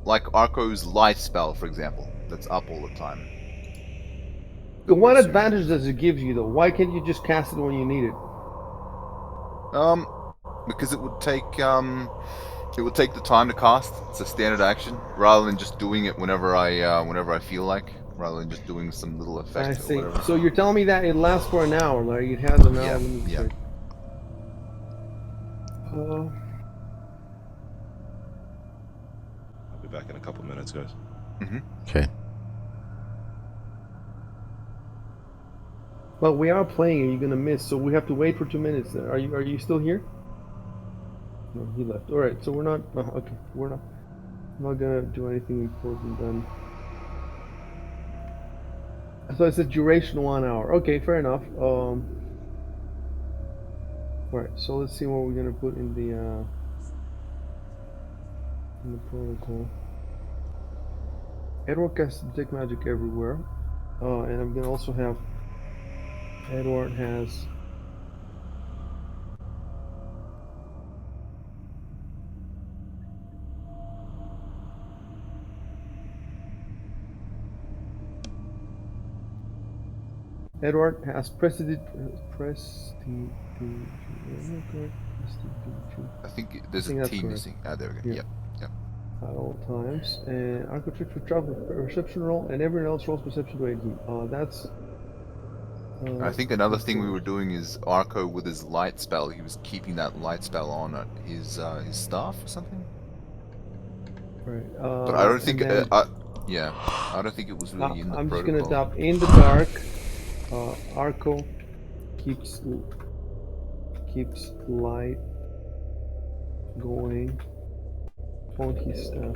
like Arco's light spell, for example. That's up all the time. What advantage does it give you though? Why can't you just cast it when you need it? Because it would take the time to cast. It's a standard action, rather than just doing it whenever I feel like, rather than just doing some little I effect or see. whatever. So you're telling me that it lasts for an hour, like it has an hour Yeah, limit. yeah. I'll be back in a couple minutes, guys. Okay. But we are playing and you're gonna miss, so we have to wait for 2 minutes. Are you still here? No, he left. All right, so we're not. Okay, we're not gonna do anything important then. So it says duration 1 hour. Okay, fair enough. All right, so let's see what we're gonna put in the protocol. Edward casts detect magic everywhere, and I'm gonna also have. Edward has. Edward has prestige. I think there's a think that's T correct. missing. Ah, there we go. Yeah. Yep. Yep. At all times. And architect for travel perception roll, and everyone else rolls perception to 18. That's. I think another thing we were doing is Arco with his light spell. He was keeping that light spell on at his staff or something. Right. But I don't think. Then, Yeah, I don't think it was really in the I'm just protocol. gonna tap in the dark. Arco keeps light going on his staff.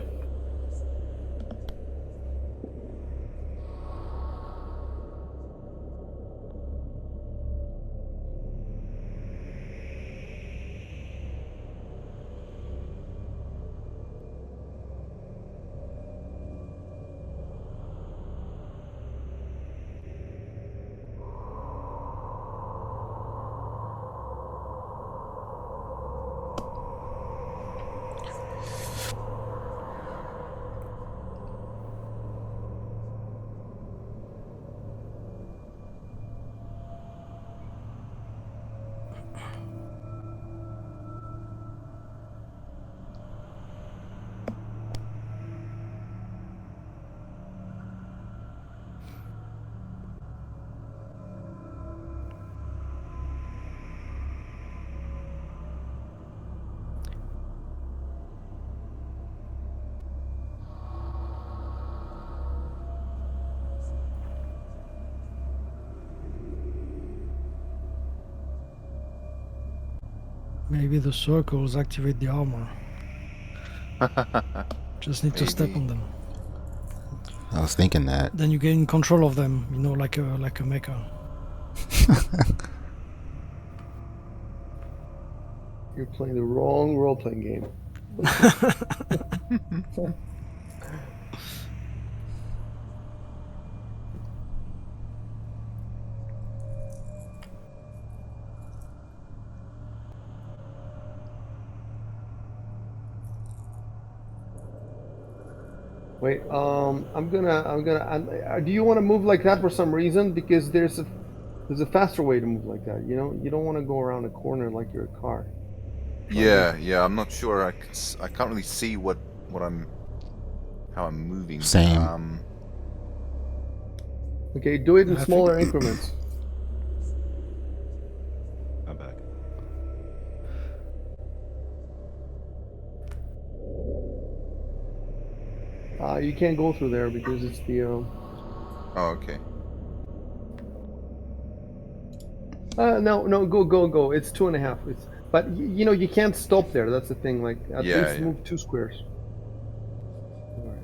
Maybe the circles activate the armor. Just need to step Maybe. on them. I was thinking that. Then you gain control of them, you know, like a mecha. You're playing the wrong role-playing game. Wait, do you want to move like that for some reason? Because there's a faster way to move like that. You know, you don't want to go around a corner like you're a car. Yeah, yeah. I'm not sure. I can't really see how I'm moving. Same. Okay, do it in I smaller think- increments. I'm back. You can't go through there because it's the. Oh, okay. No, go. It's 2.5. But you know you can't stop there. That's the thing. Like at Yeah, least yeah. move 2 squares. Alright.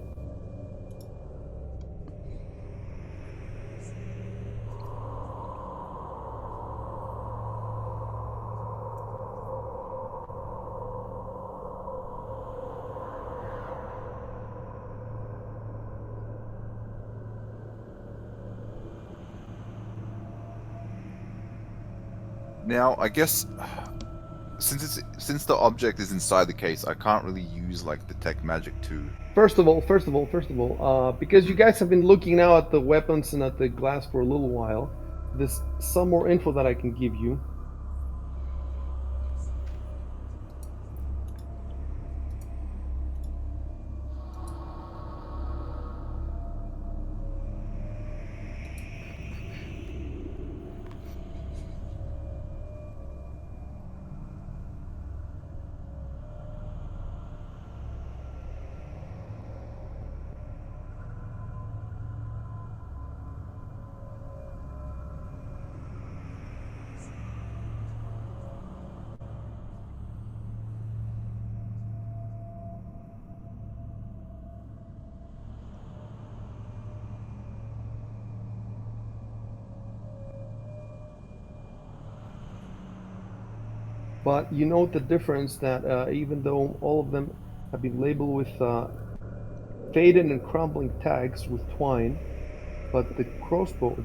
Now, I guess since the object is inside the case, I can't really use like detect magic too. First of all, because you guys have been looking now at the weapons and at the glass for a little while, there's some more info that I can give you. But you note the difference that even though all of them have been labeled with faded and crumbling tags with twine, but the crossbow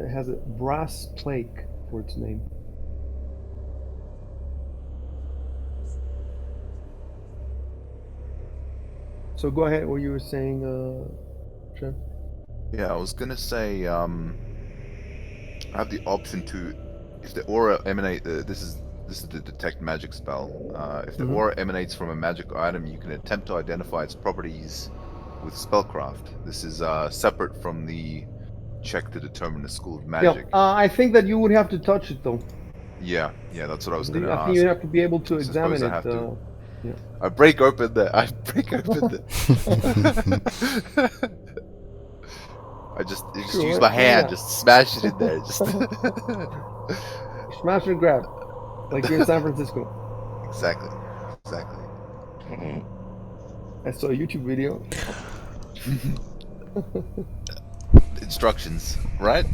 has a brass plaque for its name. So go ahead. What you were saying, Jen? Yeah, I was gonna say, I have the option to, if the aura emanate, this is the detect magic spell. If the Mhm. aura emanates from a magic item, you can attempt to identify its properties with spellcraft. This is separate from the check to determine the school of Yeah, magic. I think that you would have to touch it though. Yeah, that's what I was gonna I think ask. you have to be able to I suppose examine I it. have to. Yeah. I break open the. I break open the. I just use Sure, my why hand, not? just smash it in there, just. Smash and grab, like you're in San Francisco. Exactly. I saw a YouTube video. Instructions, right?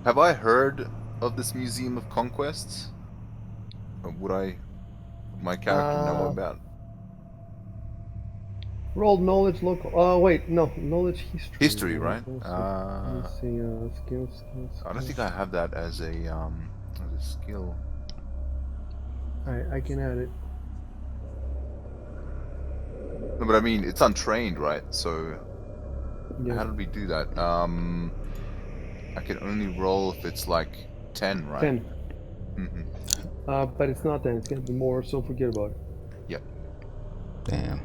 Have I heard of this Museum of Conquests? Or would my character know Uh, about Roll knowledge local. Oh wait, no, knowledge history. history, right? Let's see. Skills. I don't think I have that as a skill. I can add it. No, but I mean it's untrained, right? So Yeah, how did we do that? I can only roll if it's like 10, right? 10. Mm-hmm. But it's not 10. It's gonna be more. So forget about it. Yep. Damn.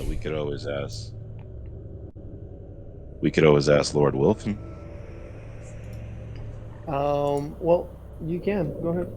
We could always ask. We could always ask Lord Wilfin. Well, you can go ahead.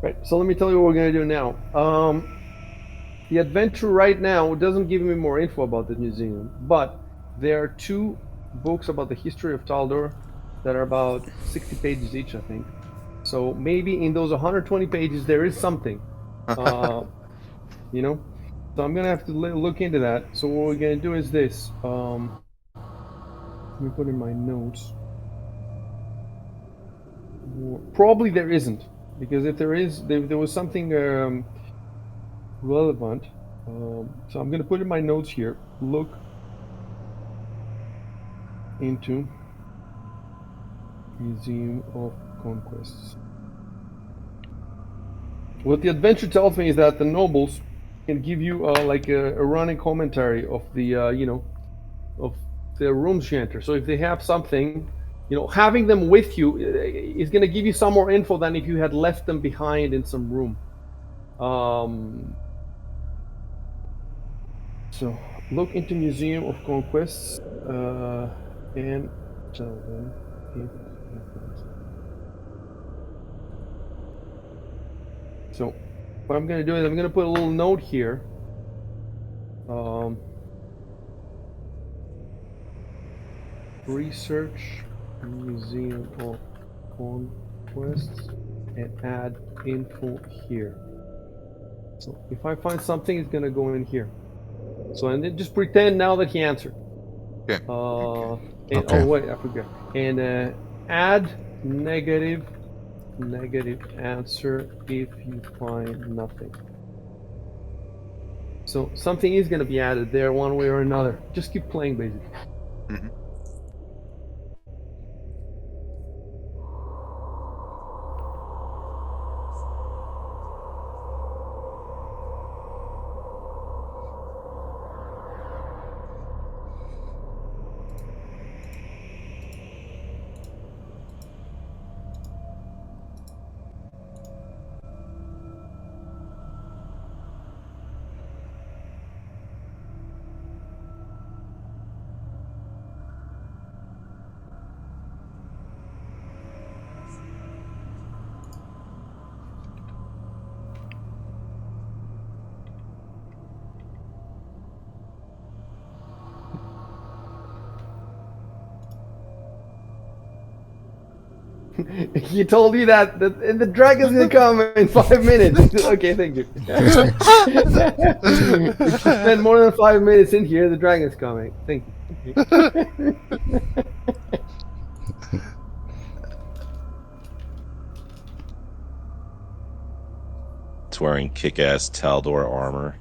Right. So let me tell you what we're gonna do now. The adventure right now doesn't give me more info about the museum, but there are two books about the history of Taldor that are about 60 pages each, I think. So maybe in those 120 pages there is something, uh, you know. So I'm gonna have to look into that. So what we're gonna do is this. Let me put in my notes. Probably there isn't, because if there is, there was something relevant. So I'm gonna put in my notes here. Look into Museum of Conquests. What the adventure tells me is that the nobles can give you like a running commentary of the of the rooms you enter. So if they have something, having them with you is going to give you some more info than if you had left them behind in some room. So look into Museum of Conquests and tell them it happens. So what I'm going to do is I'm going to put a little note here. Research Museum of Conquests and add info here. So if I find something, it's going to go in here. So and then just pretend now that he answered. Okay. And, Okay. oh wait, I forgot. And add negative answer if you find nothing. So something is going to be added there one way or another. Just keep playing, basically. Mm-hmm. He told you that and the dragon's gonna come in 5 minutes. Okay, thank you. If you spend more than 5 minutes in here, the dragon's coming. Thank you. It's wearing kick-ass Taldor armor,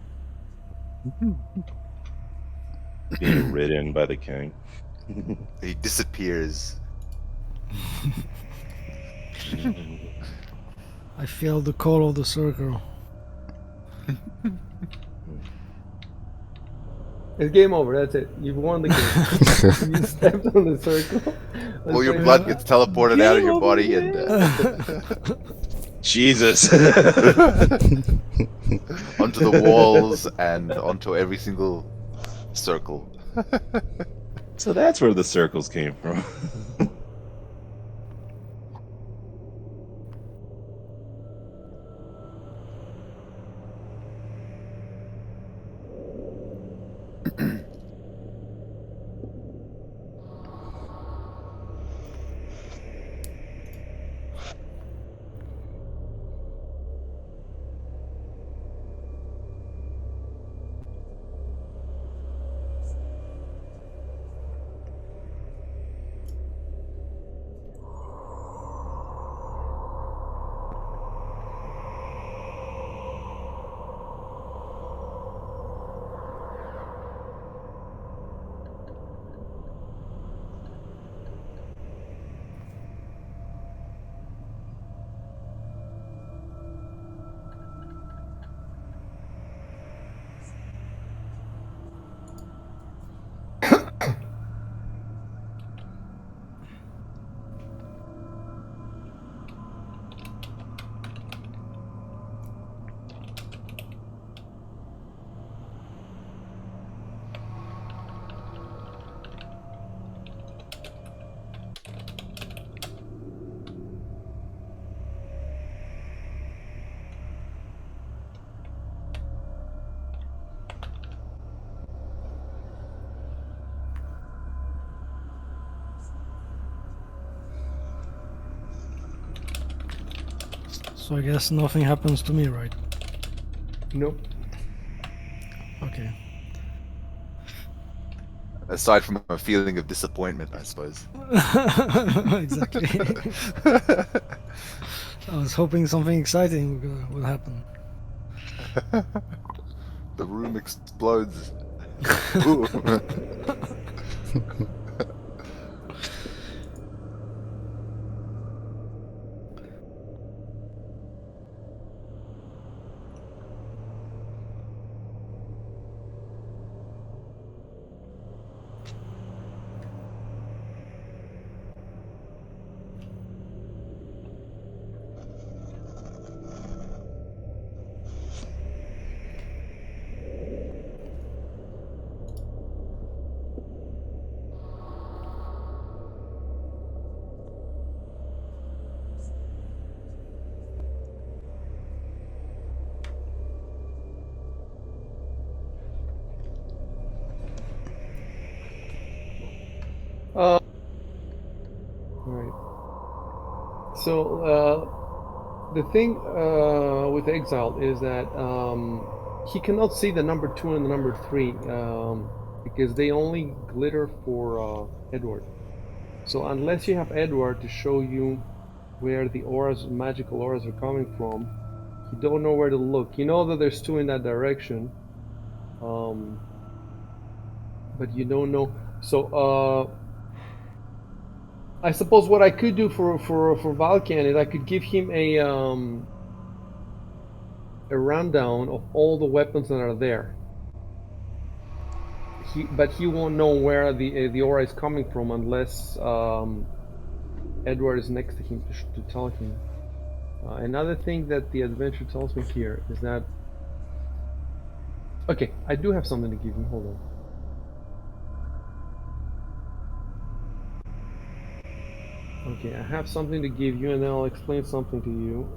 being ridden by the king. He disappears. I feel the call of the circle. It's game over. That's it. You've won the game. You stepped on the circle. Well, your blood gets teleported out of your body and Jesus. onto the walls and onto every single circle. So that's where the circles came from. So I guess nothing happens to me, right? Nope. Okay. Aside from a feeling of disappointment, I suppose. Exactly. I was hoping something exciting would happen. The room explodes. Ooh. All right. So the thing with Exile is that he cannot see the number 2 and the number 3 because they only glitter for Edward. So unless you have Edward to show you where the auras, magical auras, are coming from, you don't know where to look. You know that there's 2 in that direction, but you don't know. So I suppose what I could do for Valkan is I could give him a rundown of all the weapons that are there. But he won't know where the aura is coming from unless Edward is next to him to tell him. Another thing that the adventure tells me here is that okay, I do have something to give you. Hold on. Okay, I have something to give you, and then I'll explain something to you.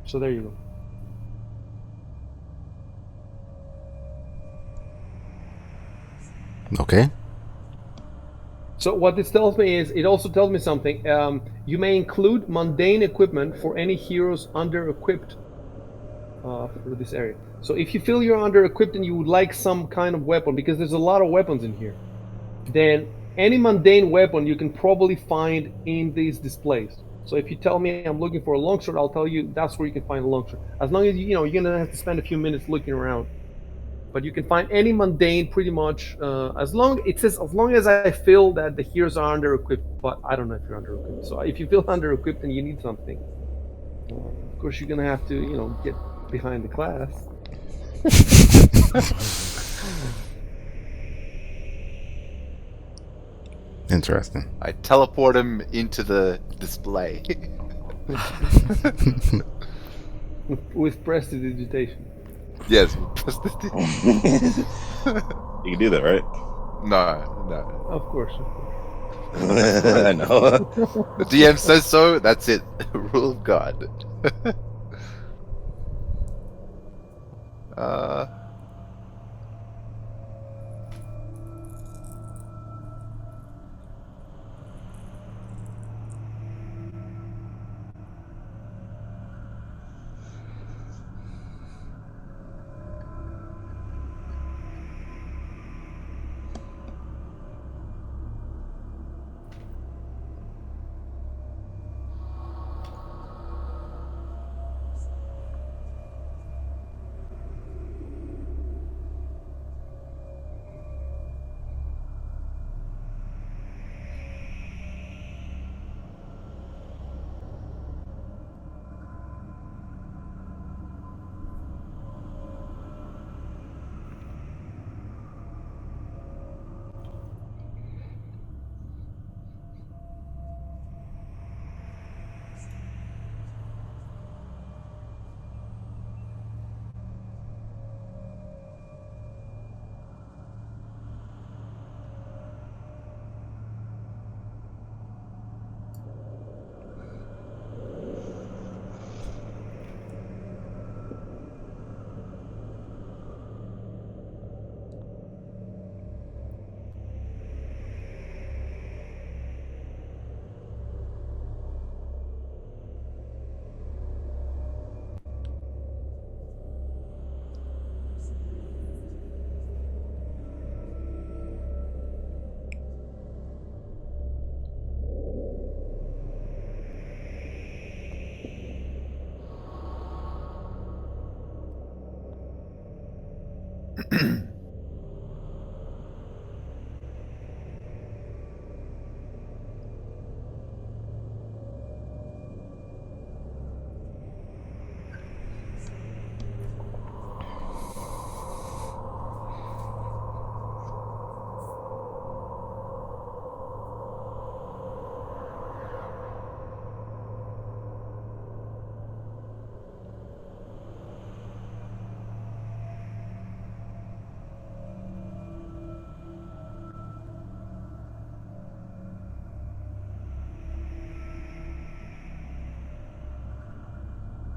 So there you go. Okay. So what this tells me is, it also tells me something. You may include mundane equipment for any heroes under-equipped for this area. So if you feel you're under-equipped and you would like some kind of weapon, because there's a lot of weapons in here, then any mundane weapon you can probably find in these displays. So if you tell me I'm looking for a longsword, I'll tell you that's where you can find a longsword. As long as you're gonna have to spend a few minutes looking around. But you can find any mundane pretty much as long as I feel that the heroes are under equipped. But I don't know if you're under equipped. So if you feel under equipped and you need something, of course you're gonna have to get behind the class. Interesting. I teleport him into the display. with prestidigitation. Yes. You can do that, right? No. Of course. I know. The DM says so. That's it. Rule of God. uh.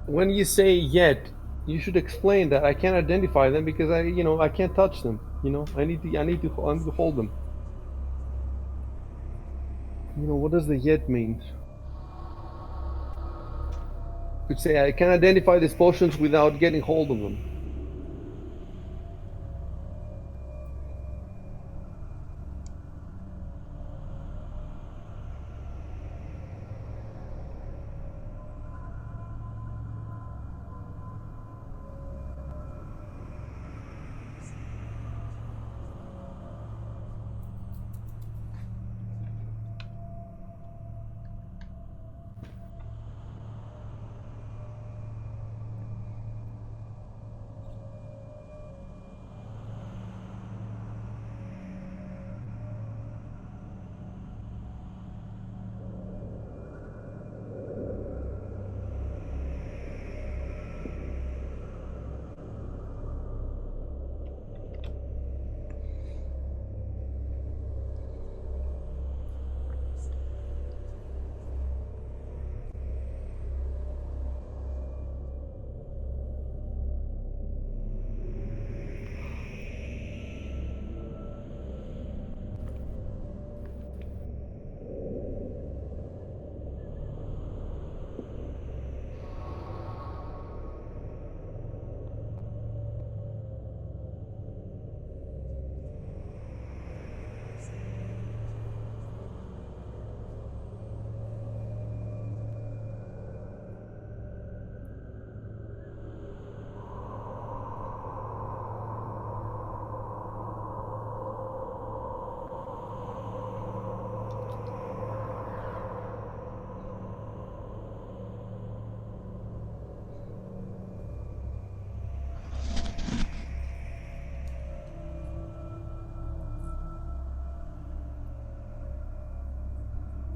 When you say yet, you should explain that I can't identify them because I can't touch them. I need to hold them. What does the yet mean? You could say I can identify these potions without getting hold of them.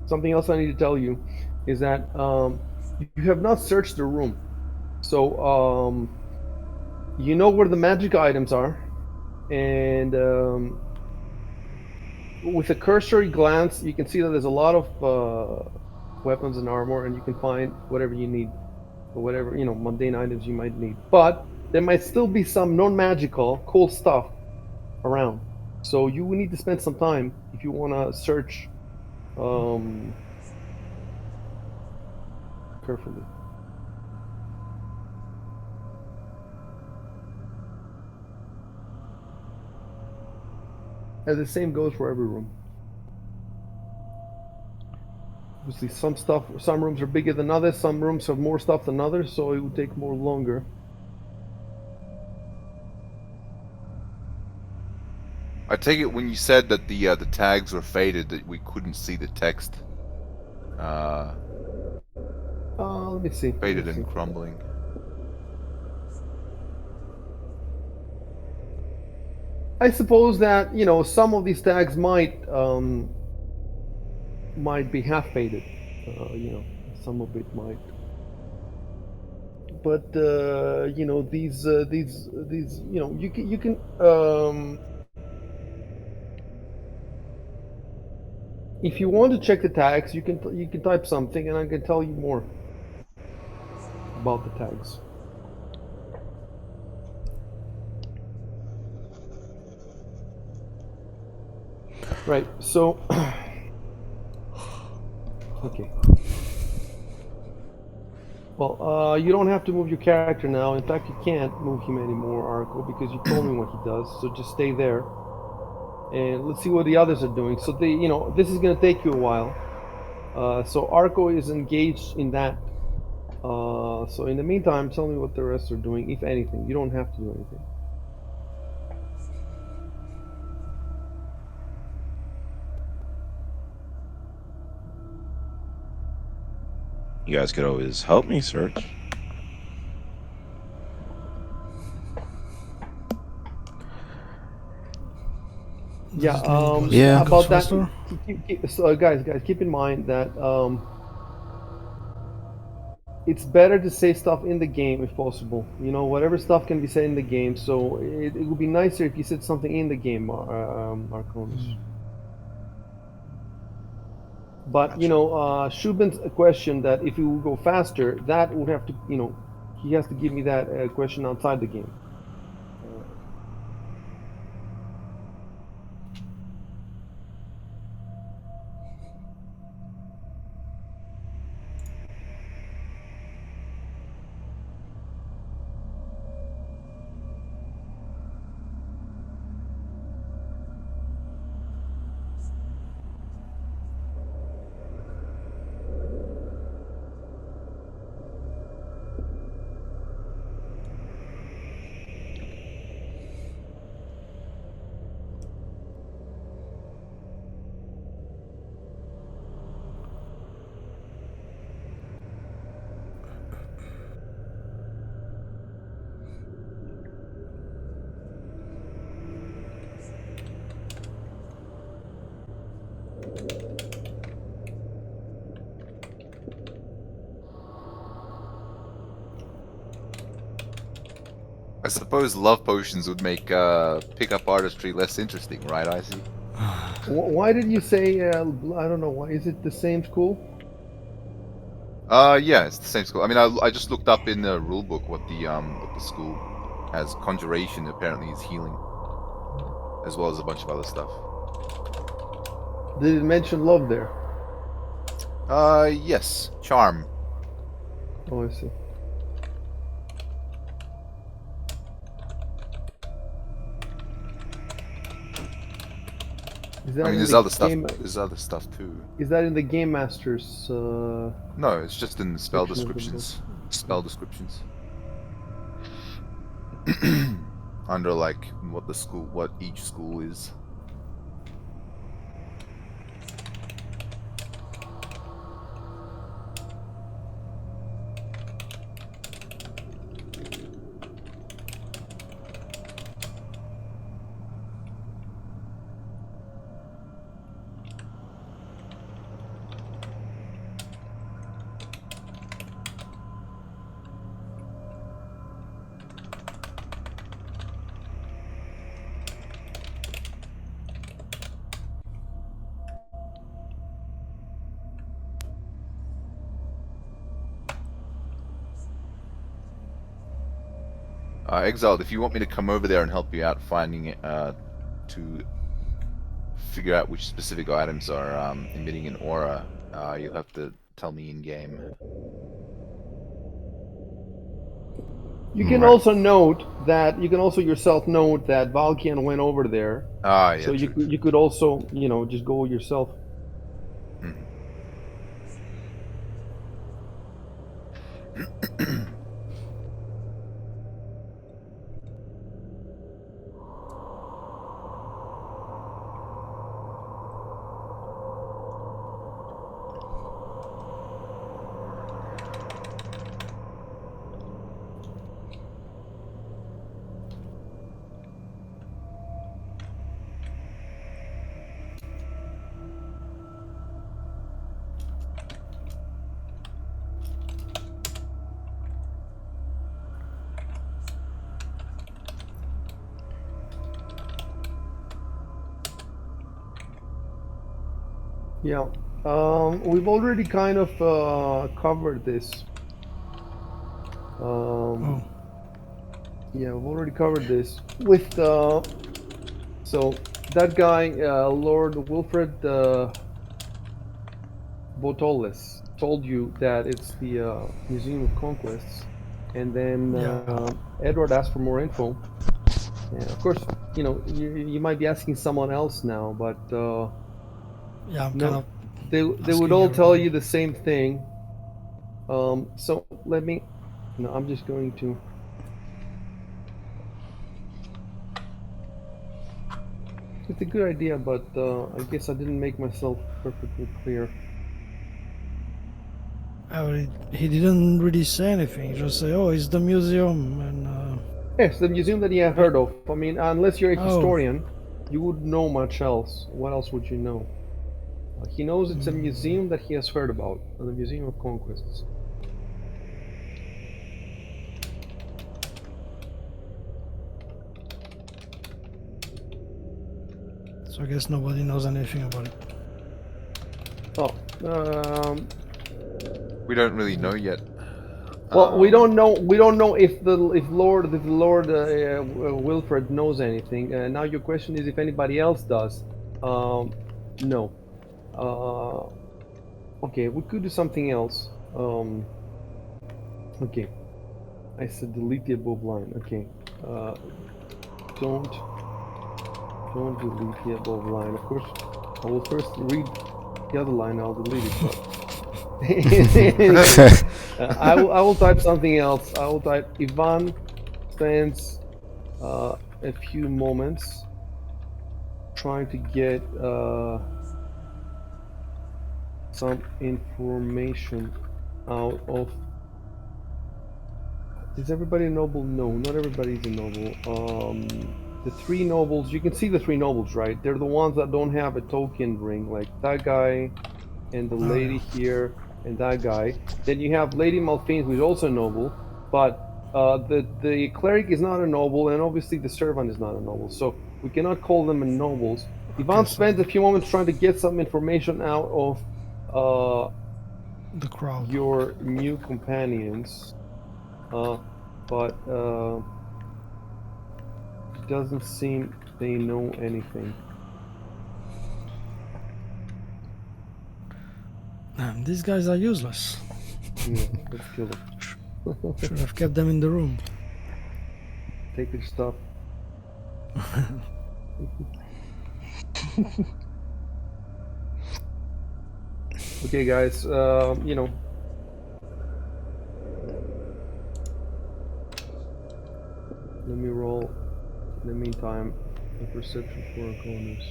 Something else I need to tell you is that you have not searched the room. So you know where the magic items are, and with a cursory glance, you can see that there's a lot of weapons and armor, and you can find whatever you need, or whatever mundane items you might need. But there might still be some non-magical, cool stuff around. So you will need to spend some time if you want to search carefully. And the same goes for every room. Obviously, some rooms are bigger than others, some rooms have more stuff than others, so it would take more longer. I take it when you said that the tags were faded that we couldn't see the text. Let me see. Faded and crumbling. I suppose that some of these tags might be half faded. Some of it might. But these you can if you want to check the tags, you can type something, and I can tell you more about the tags. Right. So okay. Well, you don't have to move your character now. In fact, you can't move him anymore, Arco, because you told me what he does. So just stay there, and let's see what the others are doing. So this is going to take you a while. So Arco is engaged in that. So in the meantime, tell me what the rest are doing, if anything. You don't have to do anything. You guys could always help me search. Does Yeah. it mean it goes, Yeah. it goes About that. faster? So guys, keep in mind that it's better to say stuff in the game if possible. You know, whatever stuff can be said in the game. So it would be nicer if you said something in the game, Arconis. But you Gotcha. know, Shubin's question that if he will go faster, that would have to, you know, he has to give me that question outside the game. I suppose love potions would make pickup artistry less interesting, right, Icy? Why did you say? I don't know. Why is it the same school? Yeah, it's the same school. I mean, I just looked up in the rulebook what the school has. Conjuration apparently is healing, as well as a bunch of other stuff. Did it mention love there? Yes, charm. Oh, I see. Is that I mean, in there's the other stuff. game? There's other stuff too. Is that in the game master's? No, it's just in the spell Section of the book. descriptions. Spell descriptions. Under like what each school is. Exiled, if you want me to come over there and help you out finding it, to figure out which specific items are emitting an aura, you'll have to tell me in game. You can Right. also note that you can also yourself note that Valkian went over there. Ah, yeah, So true. you could also, you know, just go yourself. Mhm. Yeah. We've already kind of covered this. Oh, Yeah, we've already covered this with so that guy, Lord Wilfred Botolis, told you that it's the Museum of Conquests, and then yeah. Edward asked for more info. And of course, you know, you might be asking someone else now, but Yeah, I'm kind no, of they would asking all tell everybody. you the same thing. So let me. No, I'm just going to. It's a good idea, but I guess I didn't make myself perfectly clear. He didn't really say anything. He just say, "Oh, it's the museum," and Yes, the museum that you have heard of. I mean, unless you're a Oh. historian, you wouldn't know much else. What else would you know? He knows it's a museum that he has heard about, the Museum of Conquests. so I guess nobody knows anything about it. Oh, We don't really know yet. well, we Um, don't know. We don't know if Lord Wilfred knows anything. Now your question is if anybody else does. No. Okay, we could do something else. Okay, I said delete the above line. Okay, uh, don't delete the above line. Of course, I will first read the other line. I'll delete it. But I will type something else. I will type Ivan spends a few moments trying to get some information out of. Is everybody a noble? No, not everybody's a noble. The three nobles, you can see the three nobles, right? They're the ones that don't have a token ring, like that guy and the lady here and that guy. Then you have Lady Malphine, who's also a noble, but the cleric is not a noble, and obviously the servant is not a noble, so we cannot call them nobles. Ivan so spends a few moments trying to get some information out of the crowd. your new companions, but it doesn't seem they know anything. Man, these guys are useless. Yeah, let's kill them. Should have kept them in the room. Take their stuff. Okay, guys, you know. Let me roll, in the meantime, a perception for Arconus.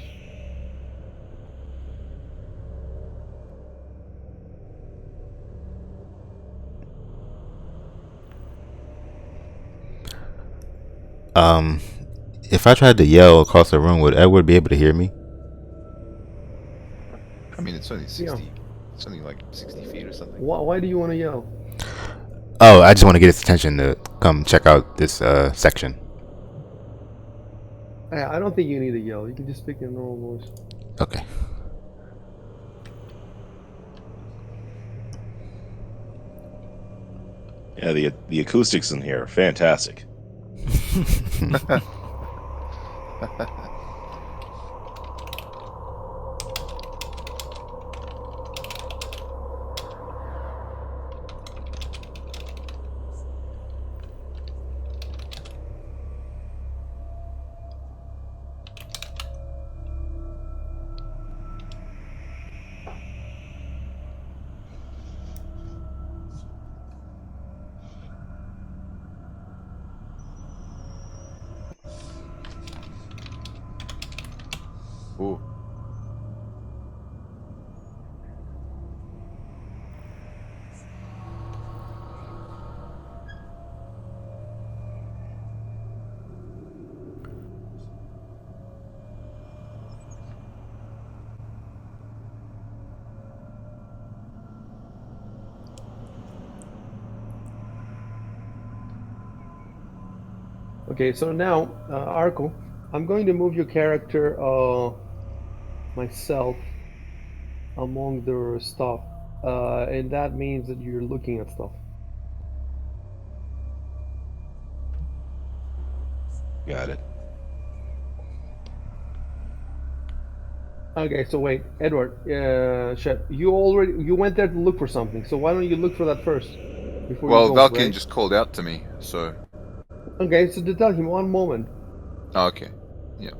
If I tried to yell across the room, would Edward be able to hear me? I mean, it's only 60. Yeah. It's only like 60 feet or something. Why do you want to yell? Oh, I just want to get his attention to come check out this section. I don't think you need to yell. You can just speak in a normal voice. Okay. Yeah, the acoustics in here are fantastic. Ooh. Okay, so now, Arco, I'm going to move your character, myself, among the stuff, and that means that you're looking at stuff. Got it. Okay, so wait, Edward, Shep, you went there to look for something, so why don't you look for that first before Well, you go, Valkyne right? just called out to me, so. Okay, so to tell him one moment. Oh, okay. Yeah.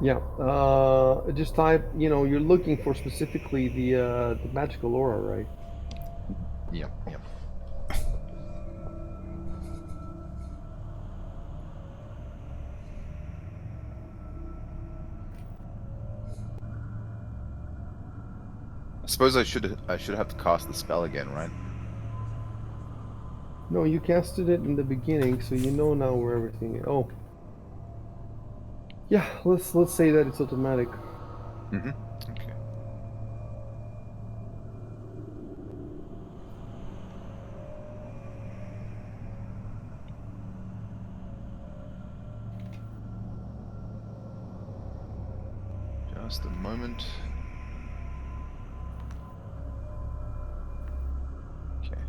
Yeah. Just type. You're looking for specifically the magical aura, right? Yep, yep. I suppose I should have to cast the spell again, right? No, you casted it in the beginning, so you know now where everything is. Oh. Yeah. Let's say that it's automatic. Mm-hmm. Okay. Just a moment. Okay.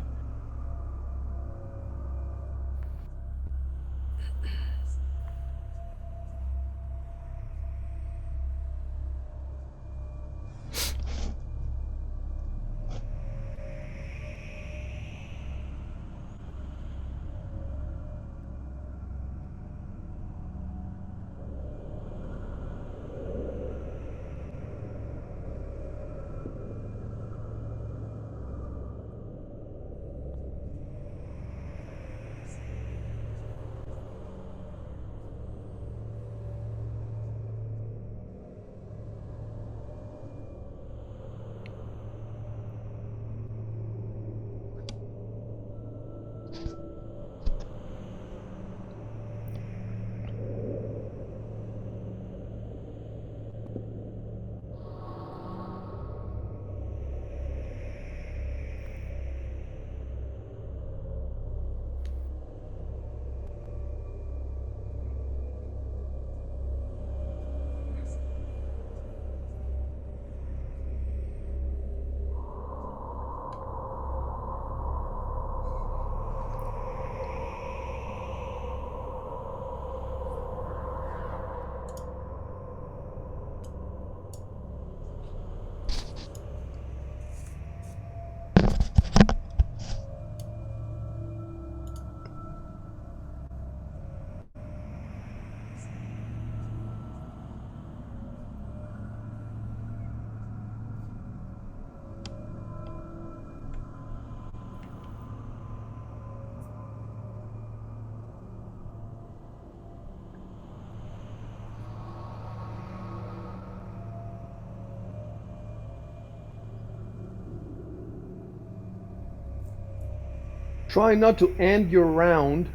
Try not to end your round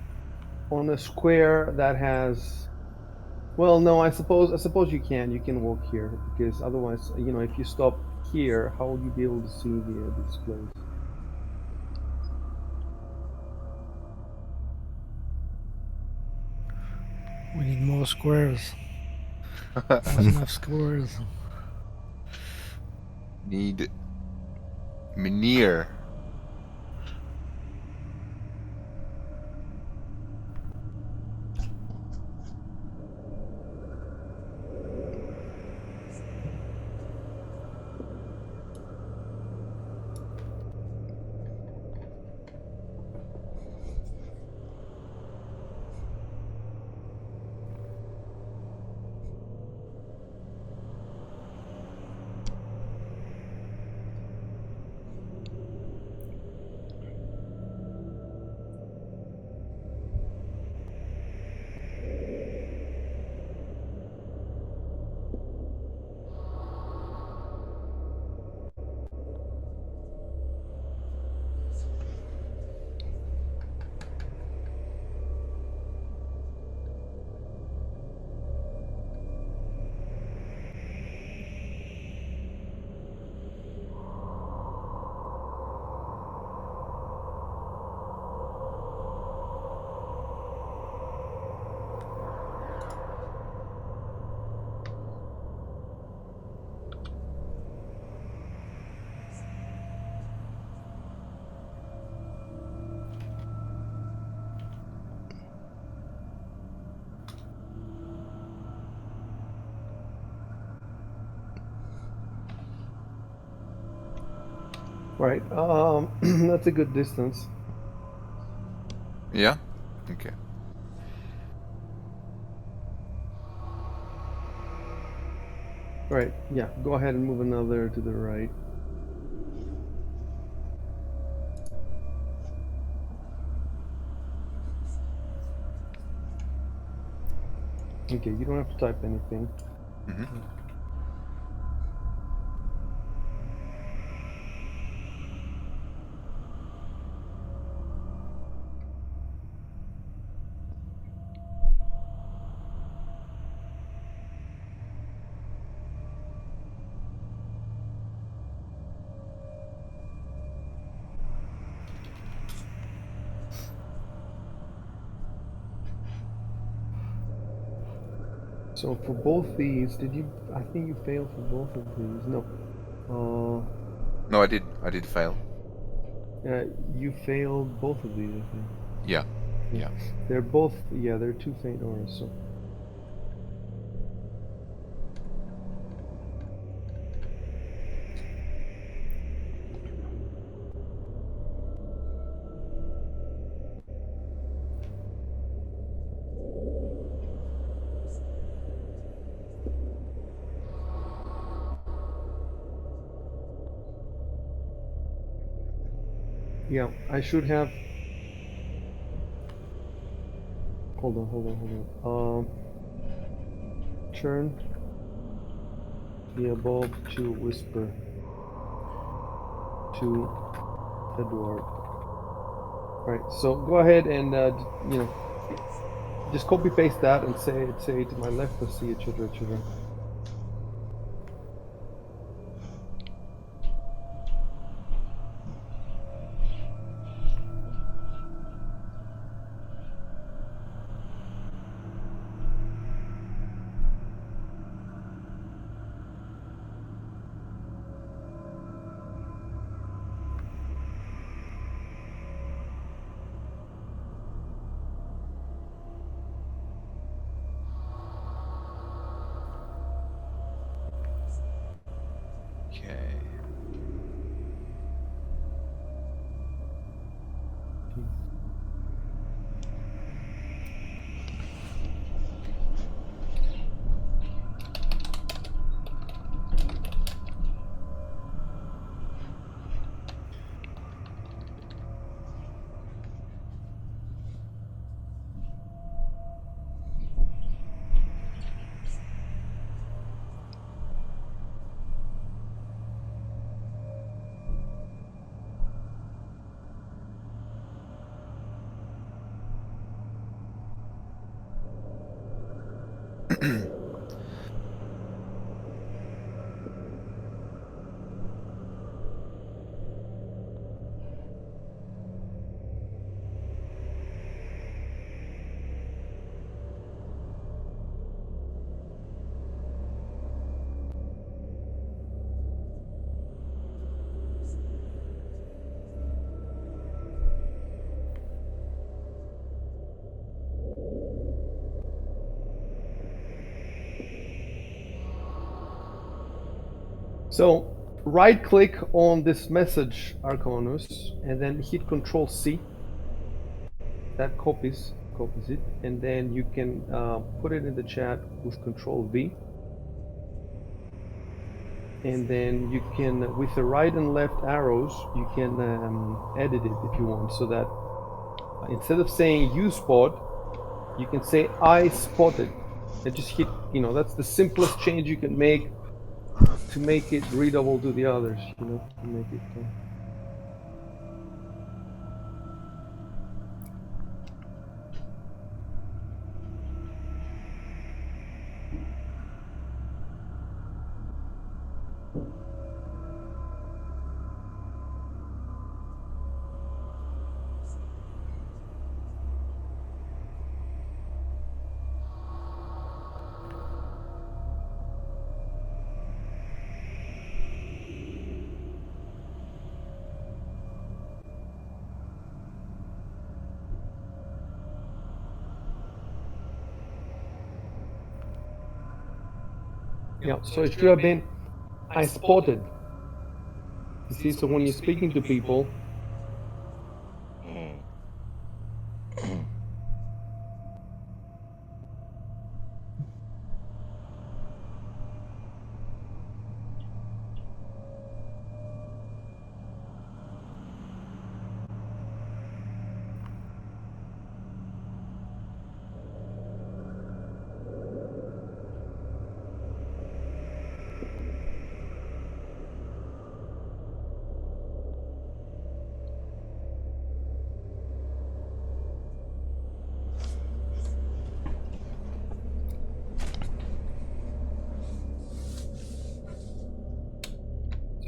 on a square that has. Well, no, I suppose you can. You can walk here because otherwise, if you stop here, how will you be able to see the displays? We need more squares. Not enough squares. Need Minier. Right. That's a good distance. Yeah? Okay. All right, yeah, go ahead and move another to the right. Okay, you don't have to type anything. Hmm. So for both these, did you? I think you failed for both of these. No. No, I did fail. You failed both of these, I think. Yeah. Yeah. They're both, yeah, they're two faint auras, so. Yeah, I should have. Hold on. Turn the above to whisper to Edward. Right, so go ahead and, just copy paste that and say to my left, let's see, etc., etc. Okay. So right click on this message Arcanus and then hit Control C. That copies it, and then you can put it in the chat with Control V. And then you can, with the right and left arrows, you can edit it if you want, so that instead of saying you spot, you can say I spotted, and just hit, that's the simplest change you can make to make it readable to the others, to make it. Yeah, so it should have been I spotted. You see, so when you're speaking to people, Mm.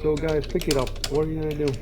So guys, pick it up. What are you gonna do?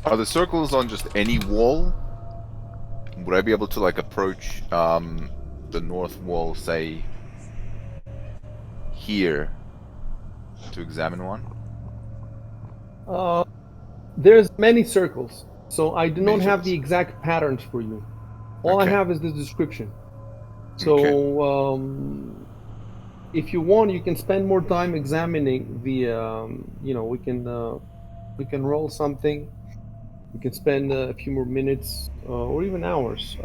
Are the circles on just any wall? Would I be able to like approach the north wall, say here, to examine one? There's many circles, so I do Many not have the circles. exact patterns for you. All I Okay. have is the description. So, if you want, you can spend more time examining the. We can roll something. We can spend a few more minutes or even hours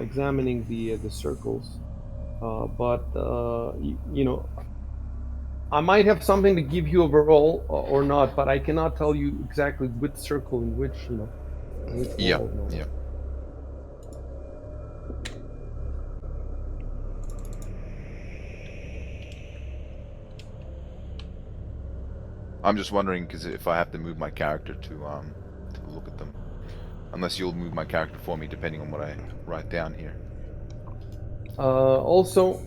examining the circles. But I might have something to give you overall or not, but I cannot tell you exactly which circle in which in which Yeah, wall. No. yeah. I'm just wondering because if I have to move my character to look at them, unless you'll move my character for me, depending on what I write down here. Also,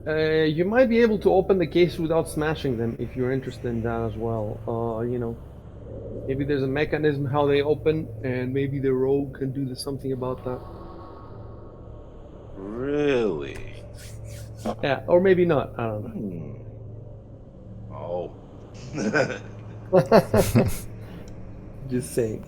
you might be able to open the case without smashing them if you're interested in that as well. Maybe there's a mechanism how they open, and maybe the rogue can do something about that. Really? Yeah, or maybe not. I don't Hmm. Oh. know. Just saying.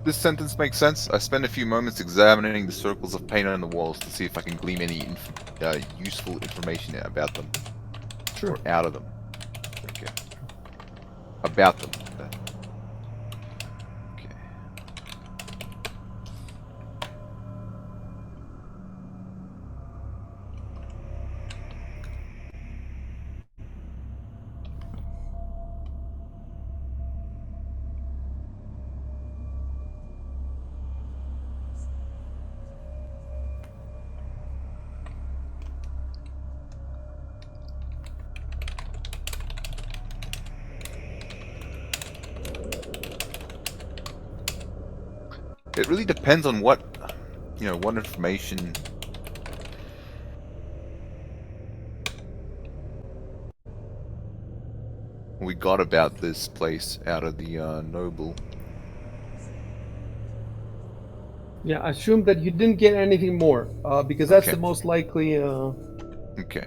this sentence makes sense. I spend a few moments examining the circles of paint on the walls to see if I can glean any useful information about them. Sure. Or out of them. Okay. About them. Okay. It really depends on what information we got about this place out of the noble. Yeah, I assume that you didn't get anything more, because that's Okay. the most likely. Okay.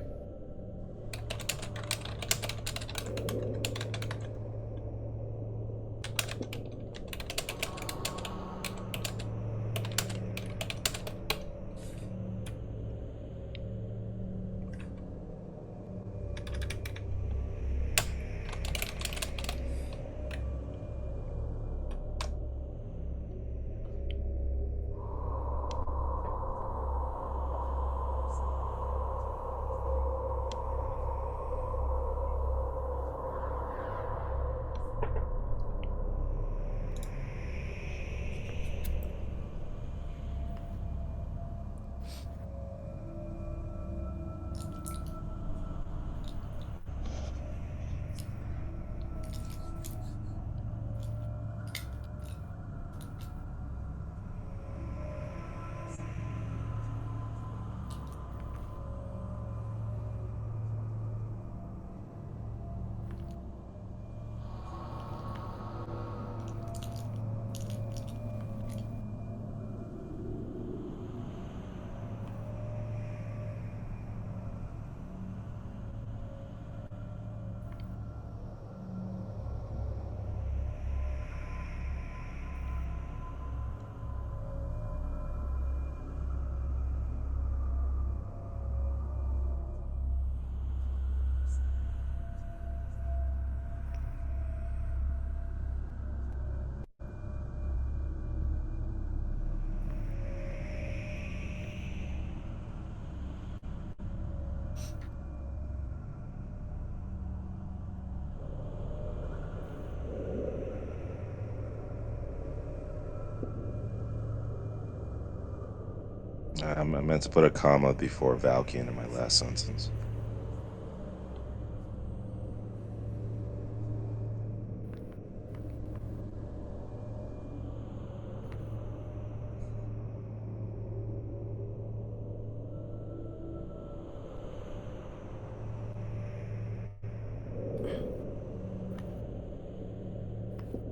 I meant to put a comma before Valkyne in my last sentence.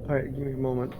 All right, give me a moment.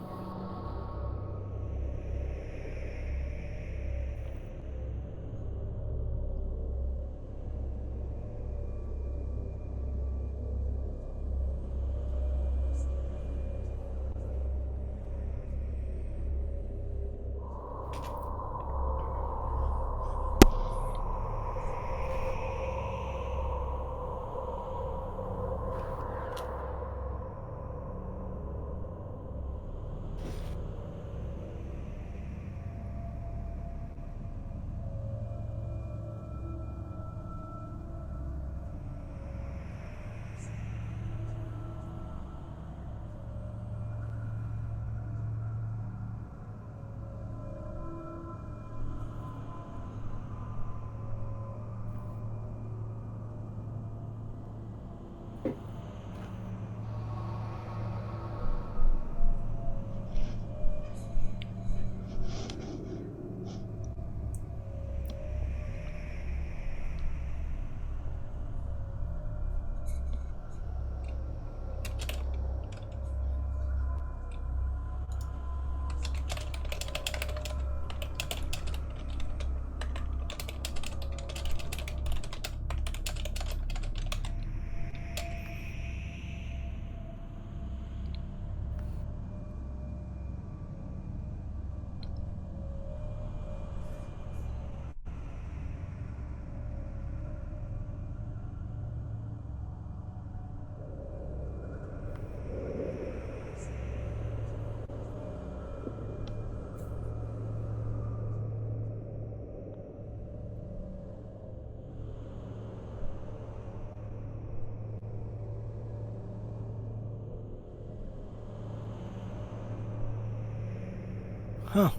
Huh.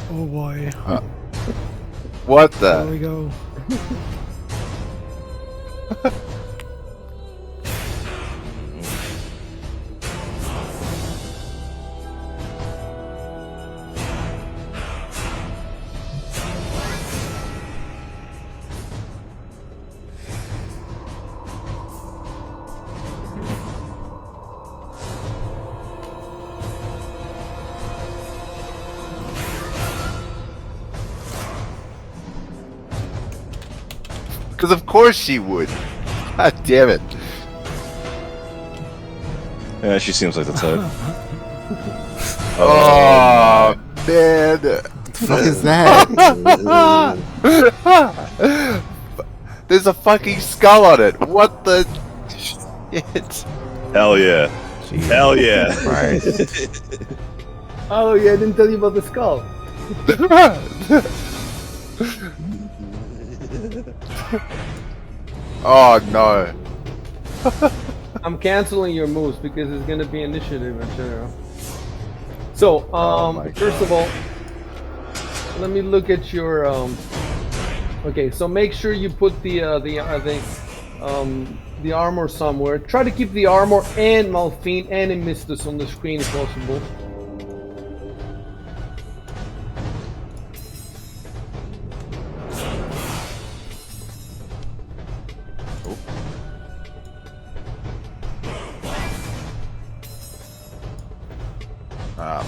Oh boy. What Here the? we go. Because of course she would. God damn it. Yeah, she seems like the type. Oh, man. The fuck is that? There's a fucking skull on it. What the shit? Hell yeah. Jesus Hell yeah. Christ. Oh yeah, I didn't tell you about the skull. Oh no. I'm canceling your moves because it's gonna be initiative in general. So, my first of all, let me look at your. Okay, so make sure you put the armor somewhere. Try to keep the armor and Malphine and Emistus on the screen if possible.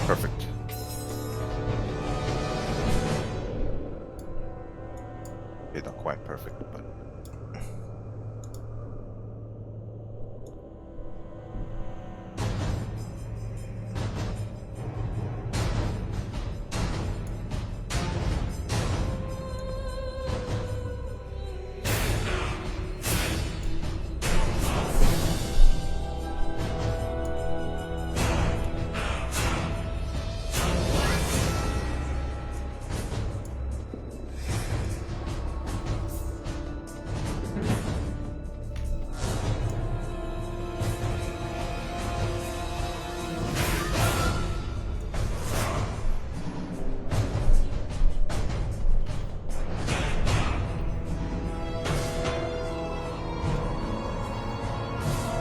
Perfect. Okay, not quite perfect, but.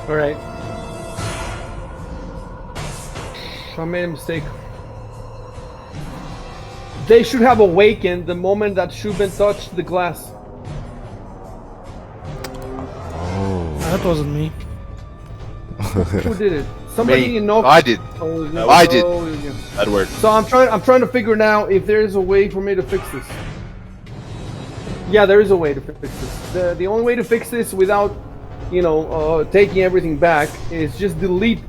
Alright. I made a mistake. They should have awakened the moment that Shubin touched the glass. That wasn't me. Who did it? Somebody Me. in Nook. I did. Oh, I did. yeah. That'd work. So I'm trying to figure now if there is a way for me to fix this. Yeah, there is a way to fix this. The only way to fix this without, taking everything back is just delete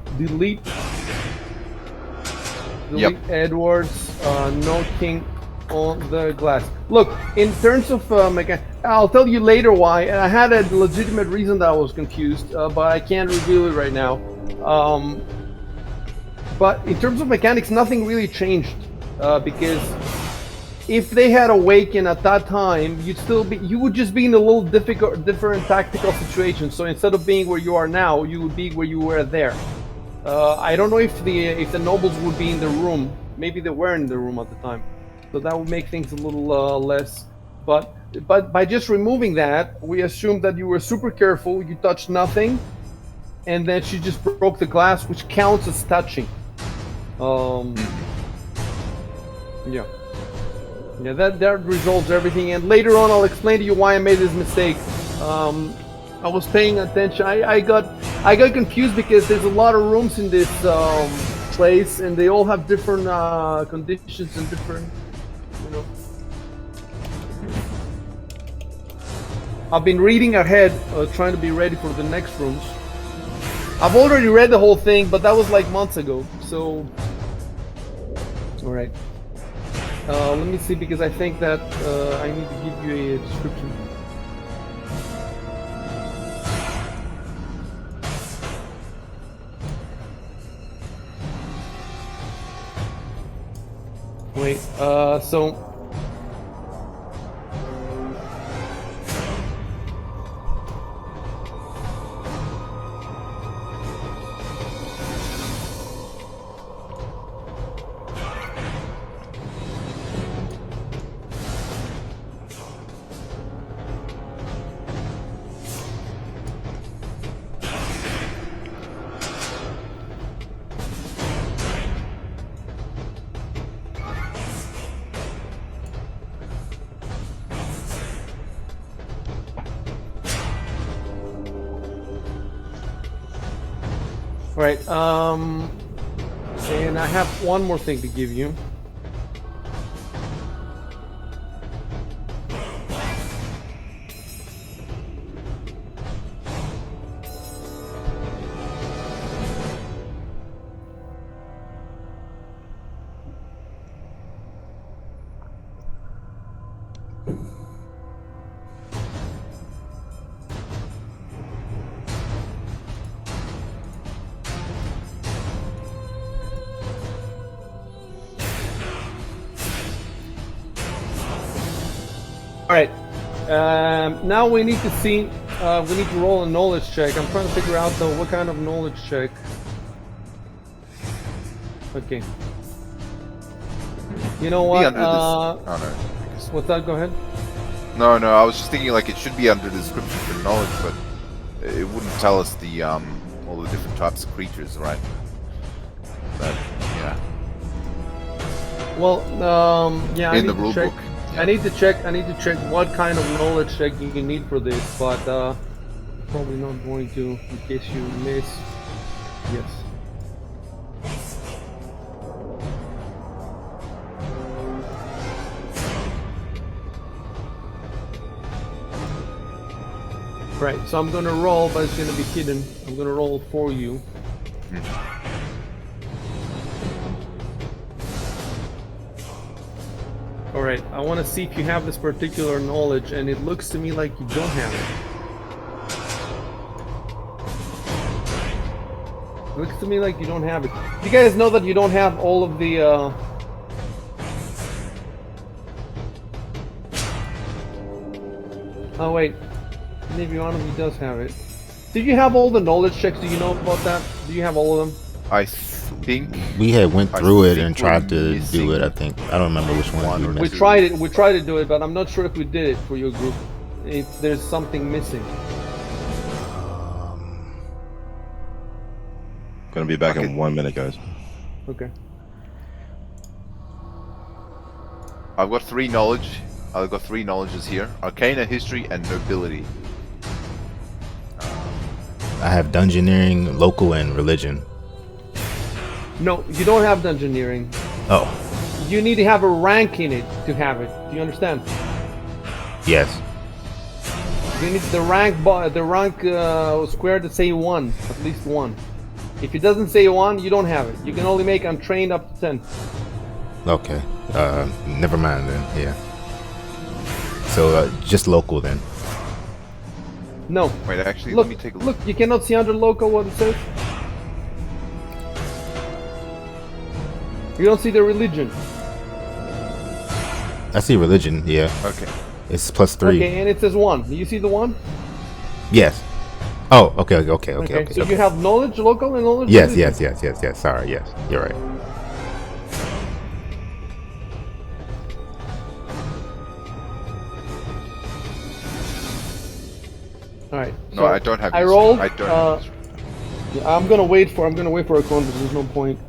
Edward's knocking on the glass. Look, in terms of I'll tell you later why, and I had a legitimate reason that I was confused, but I can't reveal it right now. But in terms of mechanics, nothing really changed, because if they had awakened at that time, you would just be in a little different tactical situation. So instead of being where you are now, you would be where you were there. I don't know if the nobles would be in the room. Maybe they weren't in the room at the time, so that would make things a little less. But by just removing that, we assumed that you were super careful. You touched nothing, and then she just broke the glass, which counts as touching. Yeah. Yeah, that resolves everything, and later on I'll explain to you why I made this mistake. I was paying attention. I got confused because there's a lot of rooms in this place, and they all have different conditions and different, I've been reading ahead, trying to be ready for the next rooms. I've already read the whole thing, but that was like months ago. So, all right. Let me see, because I think that I need to give you a description. Wait, so... Right. And I have one more thing to give you. All right. Now we need to see. We need to roll a knowledge check. I'm trying to figure out though what kind of knowledge check. Okay. You know what? Be under this. Oh no. I guess- What's that? Go ahead. No, I was just thinking like it should be under the description for knowledge, but it wouldn't tell us the all the different types of creatures, right? But yeah. Well, yeah. I In need the to rule check. book. I need to check. I need to check what kind of knowledge check you can need for this, but probably not going to in case you miss. Yes. Right, so I'm gonna roll, but it's gonna be hidden. I'm gonna roll for you. Alright, I wanna see if you have this particular knowledge, and it looks to me like you don't have it. It looks to me like you don't have it. You guys know that you don't have all of the Oh wait, maybe one of you does have it. Did you have all the knowledge checks? Do you know about that? Do you have all of them? I think We had went through it and think tried we're to missing do it. I think I don't remember which one you one or We missed. tried it. We tried to do it, but I'm not sure if we did it for your group. If there's something missing. Gonna be back Okay. in 1 minute, guys. Okay. I've got 3 knowledge. I've got 3 knowledges here: Arcana, History, and Nobility. I have dungeoneering, local, and religion. No, you don't have dungeoneering. Oh, You need to have a rank in it to have it. Do you understand? yes. You need the rank square to say 1, at least 1. If it doesn't say 1, you don't have it. You can only make untrained up to 10. Okay. Never mind then. Yeah. So just local then. No. Wait, actually, Look, let me take a look. look, you cannot see under local what it says. You don't see the religion. I see religion. Yeah. Okay. It's +3. Okay, and it says 1. Do you see the 1? Yes. Oh, okay. So you have knowledge local and knowledge Yes. religion. Yes. Sorry. Yes. You're right. Alright. No, I don't have. I history. rolled. I don't. Have history. Yeah, I'm gonna wait for a clone because there's no point.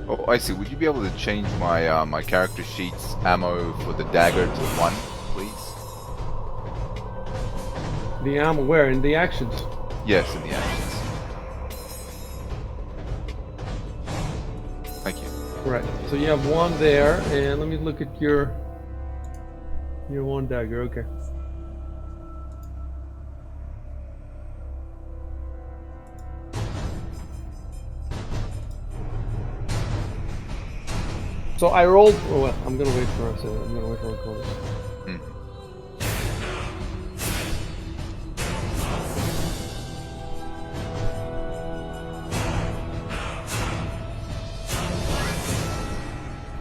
Oh, I see. Would you be able to change my my character sheet's ammo for the dagger to 1, please? The ammo where? In the actions. Yes, in the actions. Thank you. Right. So you have 1 there, and let me look at your 1 dagger. Okay. So I rolled. Oh well, I'm gonna wait for us. I'm gonna wait for a call. Hmm.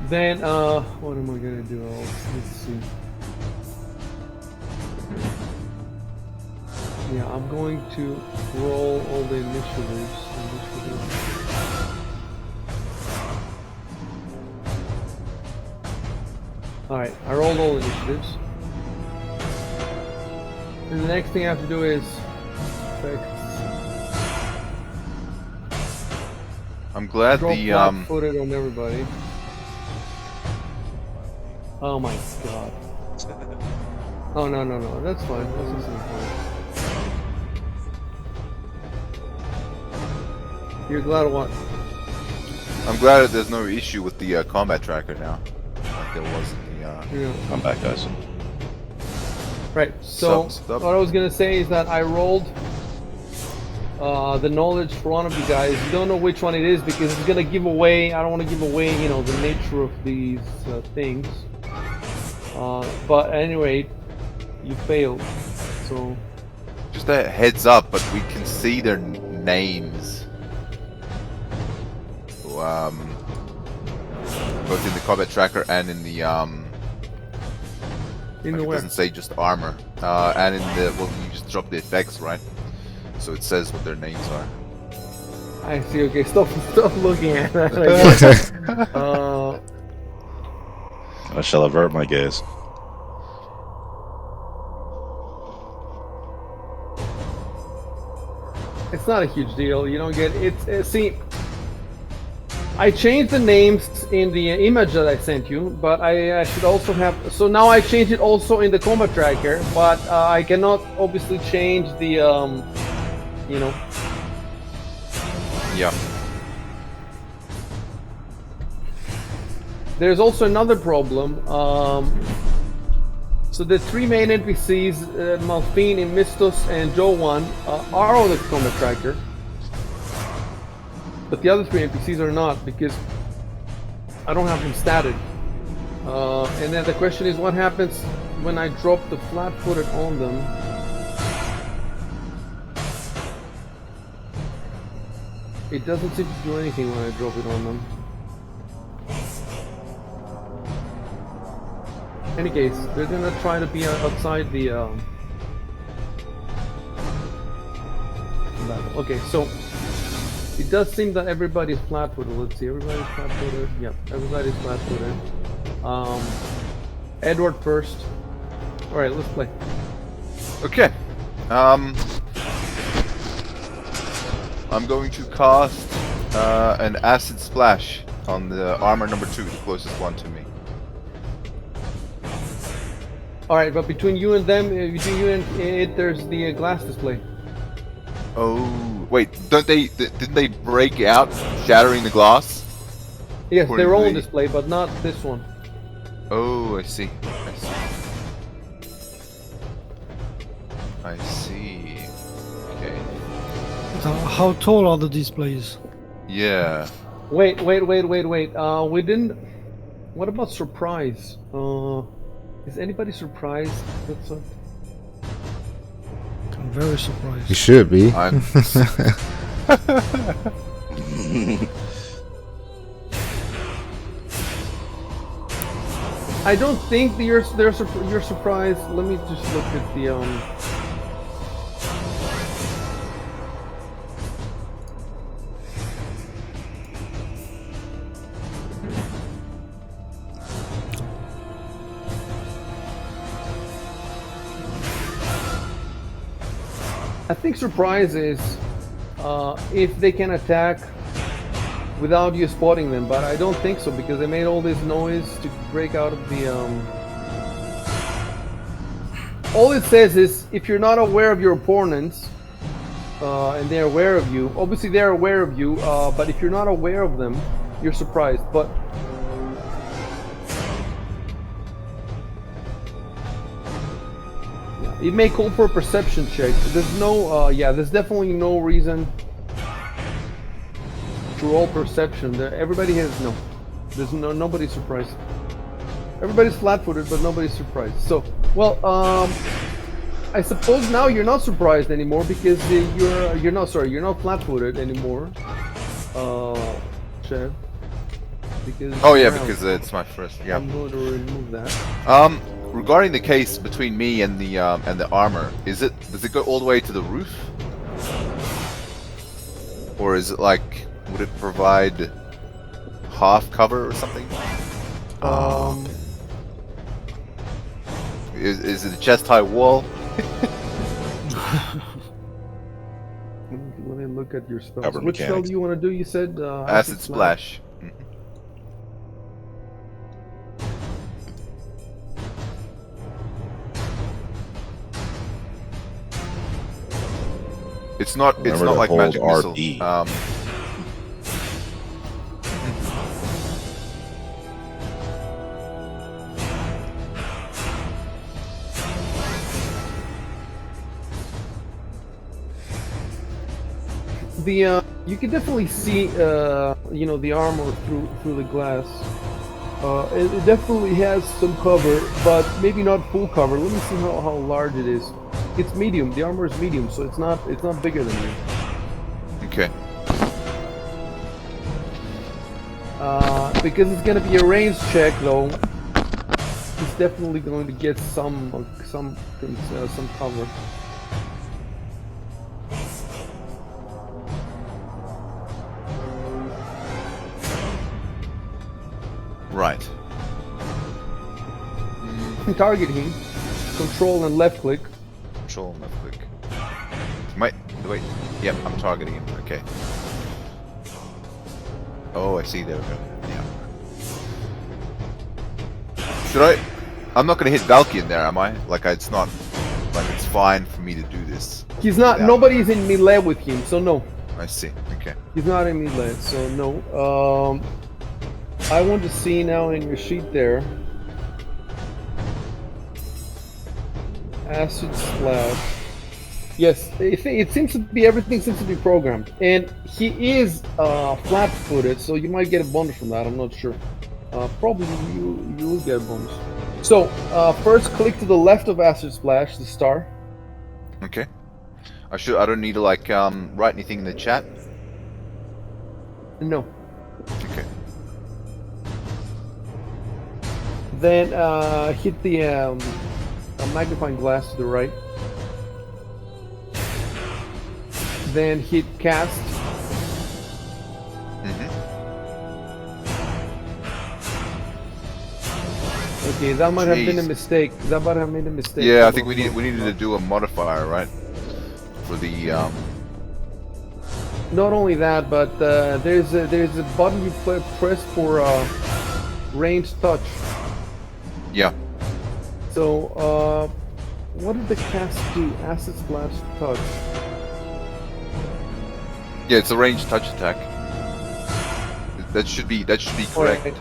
Then what am I gonna do? Let's see. Yeah, I'm going to roll all the initiatives. Alright, I rolled all initiatives. And the next thing I have to do is effects. I'm glad Drop the flat-footed on everybody. Oh my god. Oh no, that's fine. That's just fine. You're glad what? I'm glad that there's no issue with the combat tracker now, like there was in the. Yeah. I'm back, guys. Right. So Stop. what I was gonna say is that I rolled the knowledge for one of you guys. You don't know which one it is because it's gonna give away. I don't want to give away, you know, the nature of these things. But anyway, you failed. So Just a heads up, but we can see their names. So, both in the combat tracker and in the in like the it where? doesn't say just armor, and in the well, you just drop the effects, right? So it says what their names are. I see. Okay, stop looking at that. I guess. I shall avert my gaze. It's not a huge deal. You don't get it. See, I changed the names in the image that I sent you, but I should also have. So now I changed it also in the combat tracker, but I cannot obviously change the you know. Yeah. There's also another problem. So the three main NPCs, Malphine, Mistos, and Jowan, are on the combat tracker. But the other three NPCs are not because I don't have them statted. And then the question is what happens when I drop the flat-footed on them? It doesn't seem to do anything when I drop it on them. In any case, they're gonna try to be outside the battle. Okay, so it does seem that everybody's flat-footed. Let's see, everybody's flat-footed. Yep, everybody's flat-footed. Edward first. All right, let's play. Okay. I'm going to cast an acid splash on the armor number 2, the closest one to me. All right, but between you and them, between you and it, there's the glass display. Oh, wait, didn't they break out, shattering the glass? Yes, According they're to all on the- display, but not this one. Oh, I see. I see. Okay. How tall are the displays? Yeah. Wait. We didn't. What about surprise? Is anybody surprised? That's a... I'm very surprised. You should be. I'm. I don't think that you're surprised. Let me just look at the I think surprise is if they can attack without you spotting them, but I don't think so because they made all this noise to break out of the all it says is if you're not aware of your opponents and they're aware of you, obviously they're aware of you, but if you're not aware of them, you're surprised. But it may call for a perception check. There's no, there's definitely no reason to roll perception. Everybody has there's nobody's surprised. Everybody's flat-footed, but nobody's surprised. So, well, I suppose now you're not surprised anymore because you're not flat-footed anymore, Chad. Because Oh yeah, because it's my first. Yeah. I'm going to remove that. Regarding the case between me and the armor, does it go all the way to the roof, or is it like, would it provide half cover or something? Is it a chest high wall? Let me look at your spells. Cover Which spell mechanics. do you want to do? You said Acid Splash. It's not Remember to like hold Magic Missile. RB. The you can definitely see you know, the armor through the glass. It definitely has some cover, but maybe not full cover. Let me see how large it is. It's medium. The armor is medium, so it's not bigger than you. Okay. Because it's gonna be a range check, though. He's definitely going to get some cover. Right. Target him. Control and left click. Control and left click. Wait. Yep, I'm targeting him. Okay. Oh, I see. There we go. Yeah. Should I? I'm not gonna hit Valkyrie in there, am I? Like it's not. Like it's fine for me to do this. He's not. Yeah. Nobody's in melee with him, so no. I see. Okay. He's not in melee, so no. I want to see now in your sheet there. Acid Splash. Yes, it seems to be, everything seems to be programmed. And he is flat-footed, so you might get a bonus from that, I'm not sure. Probably you will get a bonus. So, first click to the left of Acid Splash, the star. Okay. I don't need to like write anything in the chat. No. Okay. Then hit the magnifying glass to the right. Then hit cast. Okay, that might have been a Jeez. mistake. That might have made a mistake. Yeah, I think we needed to do a modifier, right? For the Not only that, but there's a button you press for ranged touch. yeah. So what did the cast do? Acid Splash touch. Yeah, it's a ranged touch attack. That should be correct. Alright.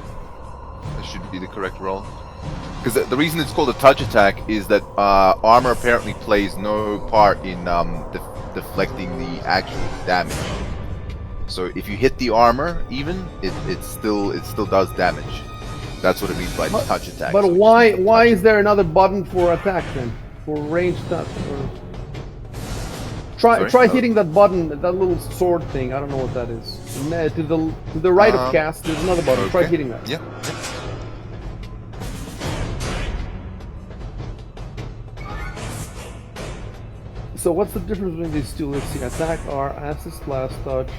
That should be the correct roll. Because the reason it's called a touch attack is that armor apparently plays no part in deflecting the actual damage. So if you hit the armor, even it still does damage. That's what it means by touch attack. But So why is there another button for attack then? For ranged touch? Try Sorry? hitting that button, that little sword thing. I don't know what that is. To the right of cast, there's another button. Try Okay. hitting that. Yeah. So what's the difference between these two? Let's see. Attack R, Acid Splash, touch.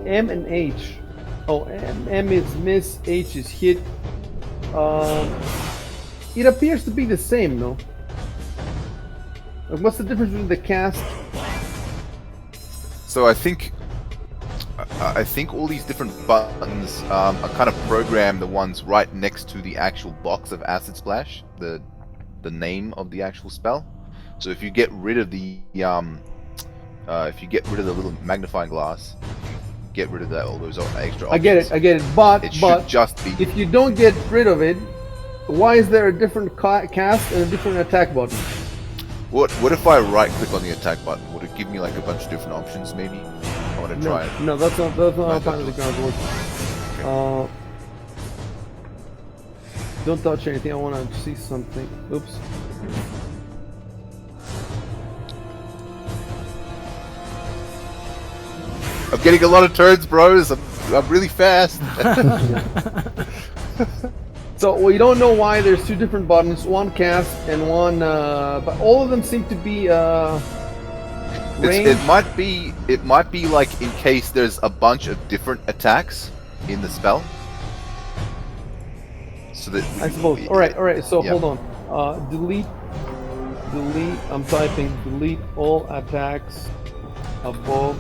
M and H. Oh, M is miss, H is hit. It appears to be the same, no? What's the difference between the cast? So I think all these different buttons are kind of programmed the ones right next to the actual box of Acid Splash, the name of the actual spell. So if you get rid of the little magnifying glass, get rid of all those extra options. I get it. But It should just be. if you don't get rid of it, why is there a different cast and a different attack button? What if I right click on the attack button? Would it give me like a bunch of different options maybe? I want to try it. No, that's not how Might Pathfinder have to- cards work. Don't touch anything. I want to see something. Oops. I'm getting a lot of turns, bros. I'm really fast. So we don't know why there's two different buttons, one cast and one, but all of them seem to be range. It might be like in case there's a bunch of different attacks in the spell. So that I suppose. All right. So yeah. hold on. Delete delete. I'm typing delete all attacks above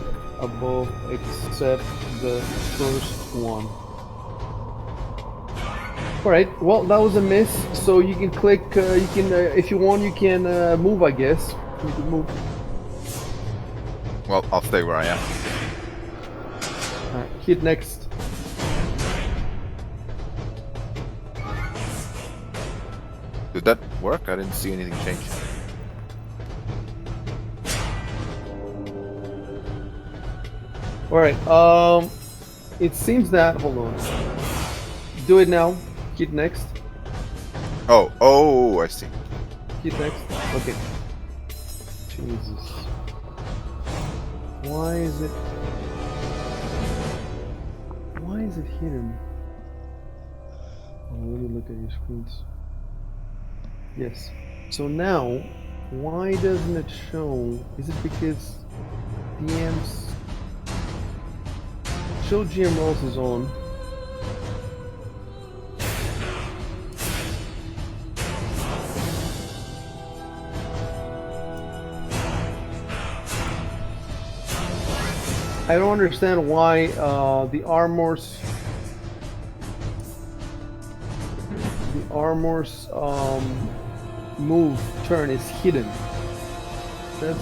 except the first one. All right. Well, that was a miss. So you can click. You can, if you want, you can move. I guess you can move. Well, I'll stay where I am. Hit next. Did that work? I didn't see anything change. All right. It seems that. Hold on. Do it now. Hit next. Oh, I see. Hit next. Okay. Jesus. Why is it hidden? Oh, let me look at your screens. Yes. So now, why doesn't it show? Is it because DM's show GM roles is on? I don't understand why the armor's move turn is hidden. That's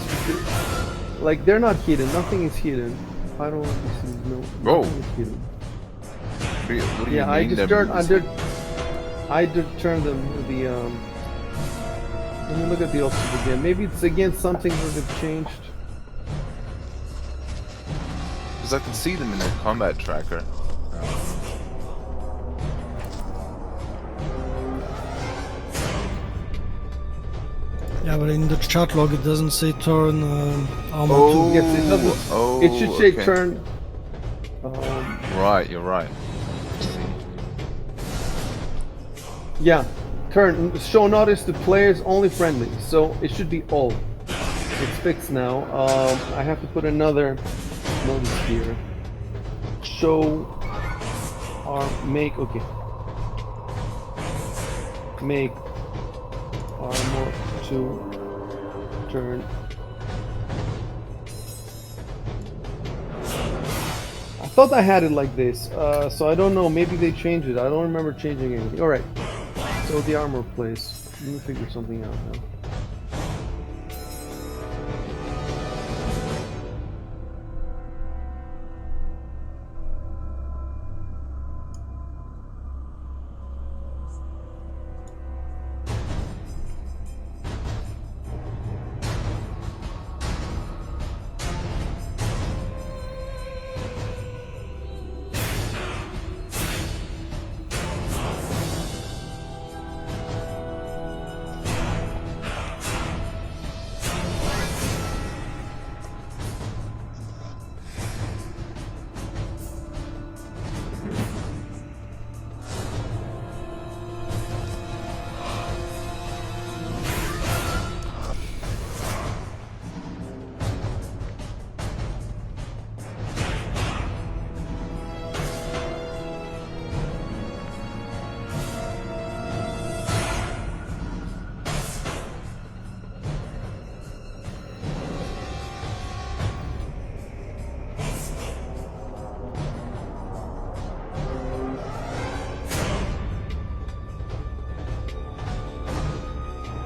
like they're not hidden. Nothing is hidden. I don't see no. Whoa. Nothing is hidden. What do you Yeah, I mean just that turned. move I is did turn them the. Let me look at the options again. Maybe it's again something that they've changed. Because I can see them in the combat tracker. Yeah, but in the chat log it doesn't say turn armor Oh, 2. Yes, it doesn't. oh, It should say okay. turn. Right, you're right. I see. Yeah, turn. Show notice to players only friendly. So it should be all. It's fixed now. I have to put another notice here. Show make okay. Make armor to turn. I thought I had it like this, so I don't know. Maybe they changed it. I don't remember changing anything. All right. So the armor place. Let me figure something out now.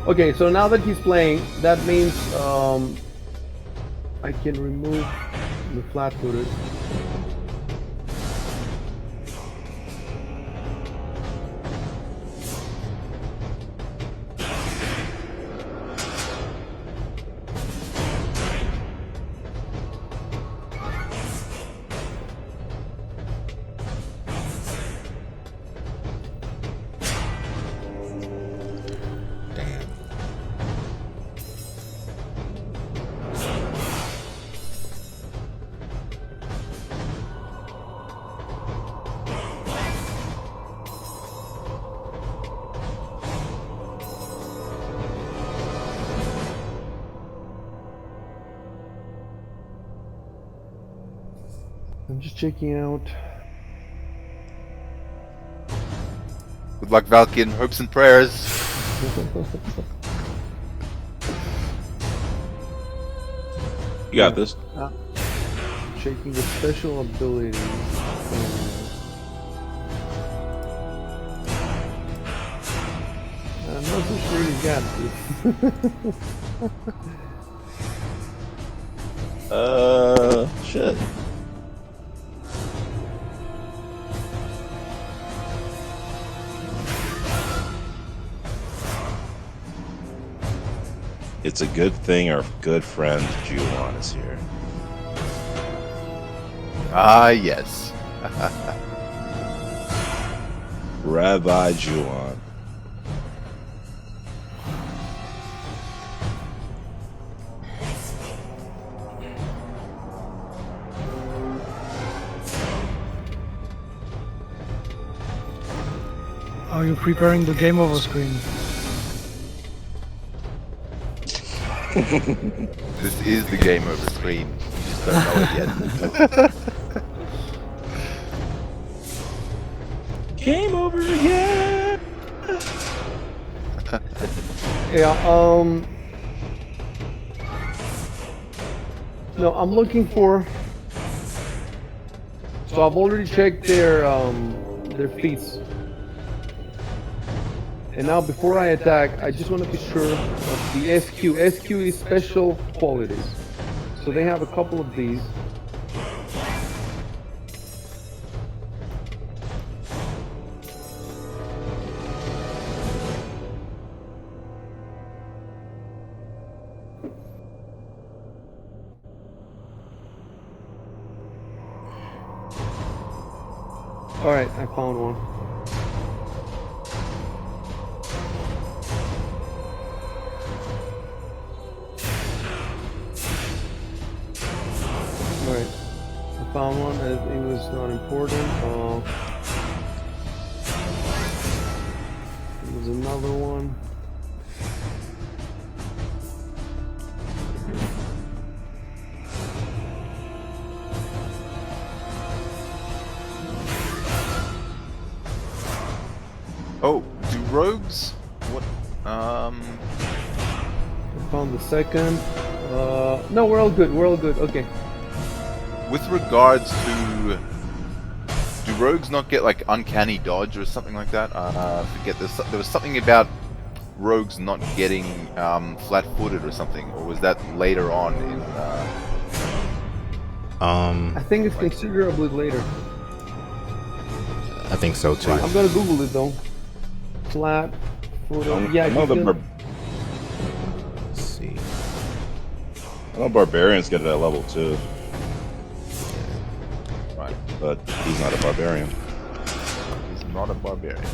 Okay, so now that he's playing, that means I can remove the flat-footed. Damn. I'm just checking out. Good luck, Valkyrie. Hopes and prayers. You got this. Checking the special abilities. I'm not so sure you got this. Shit. It's a good thing our good friend Juwan is here. Ah, yes. Rabbi Juwan. Are you preparing the game over screen? This is the game over screen. You just don't know it yet. Game over again. Yeah, no, I'm looking for. So I've already checked their feats. And now before I attack, I just want to be sure of the SQ. SQ is special qualities. So they have a couple of these. Alright, I found one. Alright, I found one. It was not important. There's another one. Oh, do rogues? What? I found the second. No, we're all good. We're all good. Okay. With regards to, do rogues not get like uncanny dodge or something like that? I forget. There was something about rogues not getting flat-footed or something, or was that later on in? I think it's considerably later. I think so too. I'm gonna Google it though. Flat footed. Yeah, I know you can- Let's see. I know barbarians get it at level 2, Right, but he's not a barbarian. he's not a barbarian.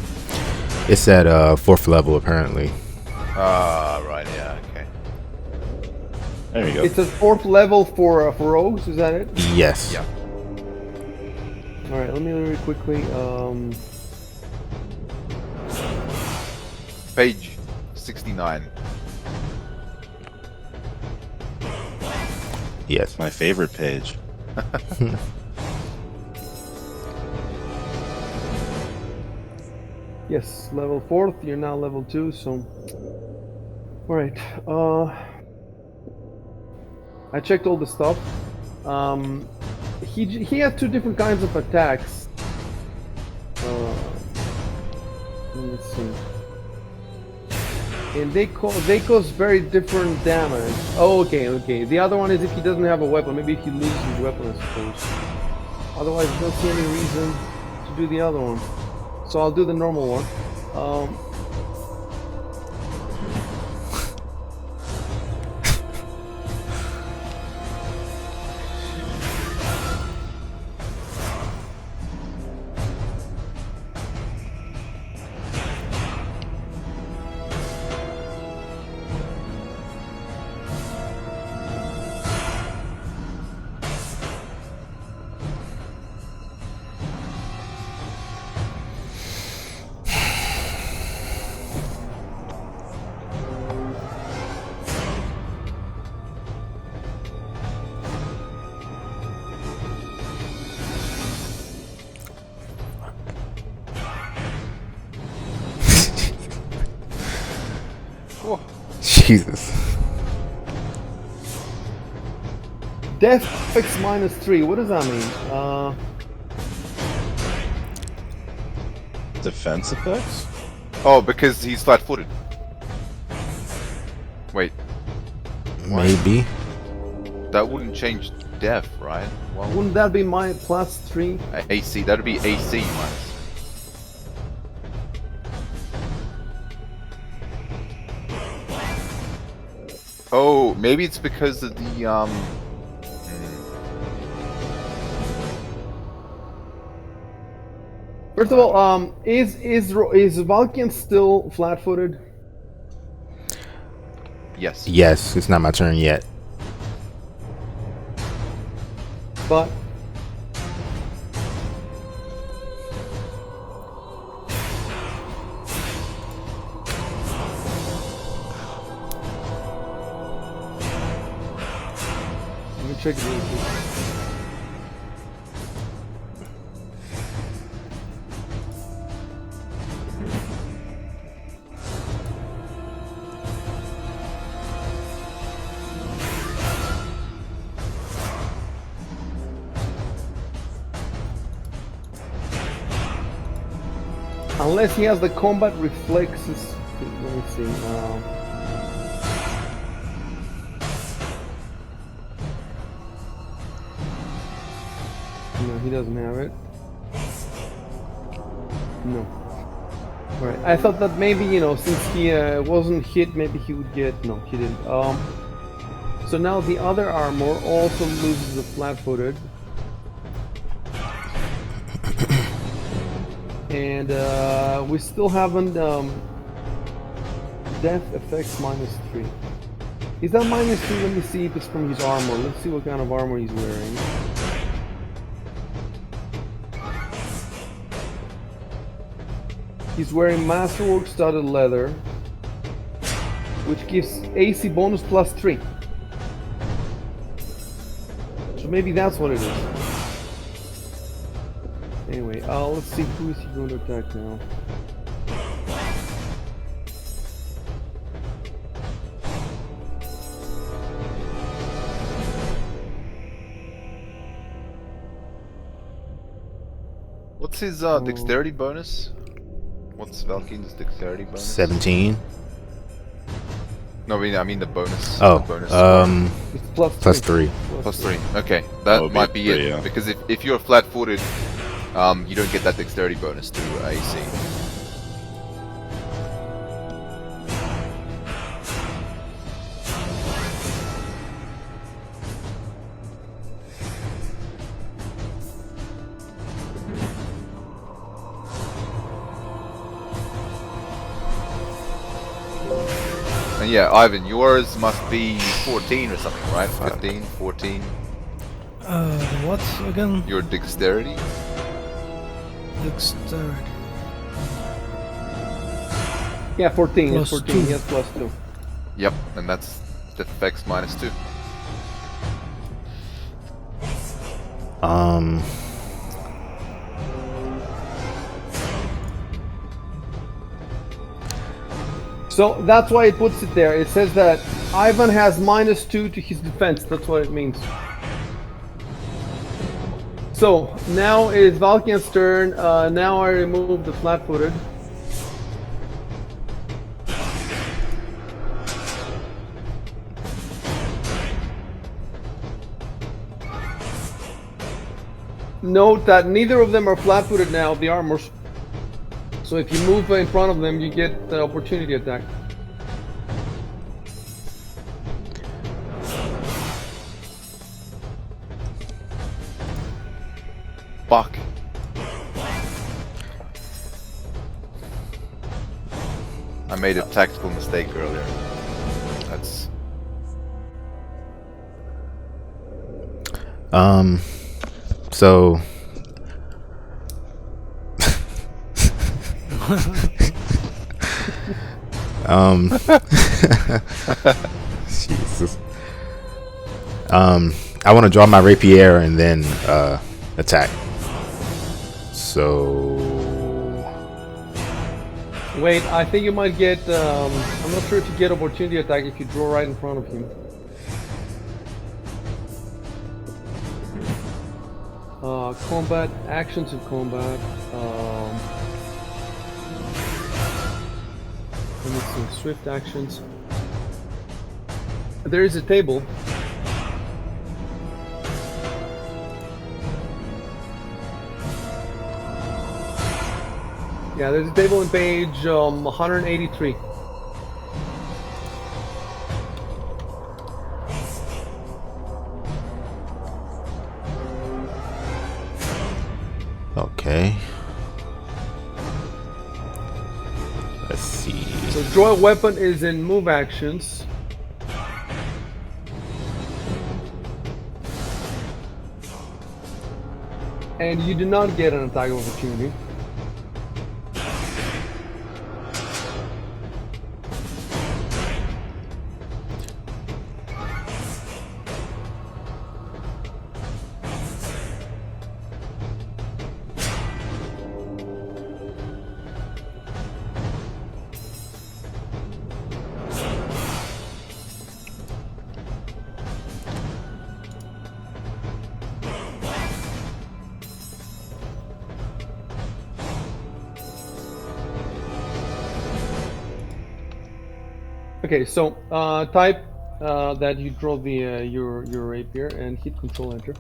It's at 4th level apparently. Right, yeah, okay. There you go. It's a 4th level for rogues. Is that it? Yes. Yeah. All right. Let me read quickly. Page 69. Yes. My favorite page. Yes, level 4th. You're now level 2. So, all right. I checked all the stuff. He has 2 different kinds of attacks. Let's see. And they cause very different damage. Oh, okay. The other one is if he doesn't have a weapon. Maybe if he loses his weapon, I suppose. Otherwise, I don't see any reason to do the other one. So I'll do the normal one. Jesus. Death affects -3. What does that mean? Defense effects? Oh, because he's flat-footed. Wait, Maybe. that wouldn't change def, right? Well, Wouldn't that be my +3? AC, that'd be AC minus. Oh, maybe it's because of the First of all, is Valkian still flat-footed? yes. Yes, it's not my turn yet. But let me check it. Unless he has the combat reflexes. Let me see. No, he doesn't have it. No. Alright, I thought that maybe, since he wasn't hit, maybe he would get... No, he didn't. So now the other armor also loses the flat-footed. And we still haven't death effects -3. Is that -3? Let me see if it's from his armor. Let's see what kind of armor he's wearing. He's wearing Masterwork studded leather, which gives AC bonus +3. So maybe that's what it is. Anyway, let's see who is he going to attack now. What's his dexterity bonus? What's Valkyne's dexterity bonus? 17. No, I mean the bonus. Oh, the bonus It's +3. +3. Okay, that would might be be it. three, yeah. Because if you're flat-footed, you don't get that dexterity bonus to AC. And yeah, Ivan, yours must be 14 or something, right? 15, 14. What again? Your dexterity? Dexterity. Yeah, 14. It's Plus 14. two. He has +2. Yep, and that's defects -2. So that's why it puts it there. It says that Ivan has -2 to his defense. That's what it means. So now it's Valkian's turn. Now I remove the flat-footed. Note that neither of them are flat-footed now, the armors. So if you move in front of them, you get the opportunity attack. Fuck. I made a tactical mistake earlier. That's... So Jesus. I want to draw my rapier and then attack. So Wait, I think you might get, I'm not sure if you get opportunity attack if you draw right in front of him. Combat, actions of combat. Let me see, swift actions. There is a table. Yeah, there's a table on page 183. Okay. Let's see. So draw a weapon is in move actions. And you do not get an attack of opportunity. Okay, so type that you draw the your rapier and hit Control Enter.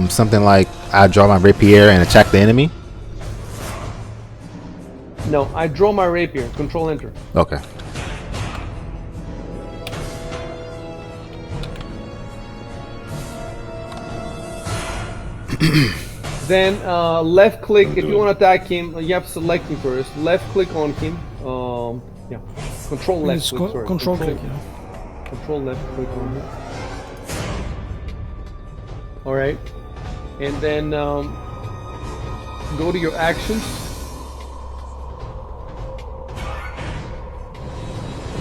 Something like I draw my rapier and attack the enemy. No, I draw my rapier. Control Enter. Okay. Then left click if you want to attack him. You have to select him first. Left click on him. Yeah. Control left It's click. Sorry. control click, yeah. Control left click on him. All right, and then go to your actions.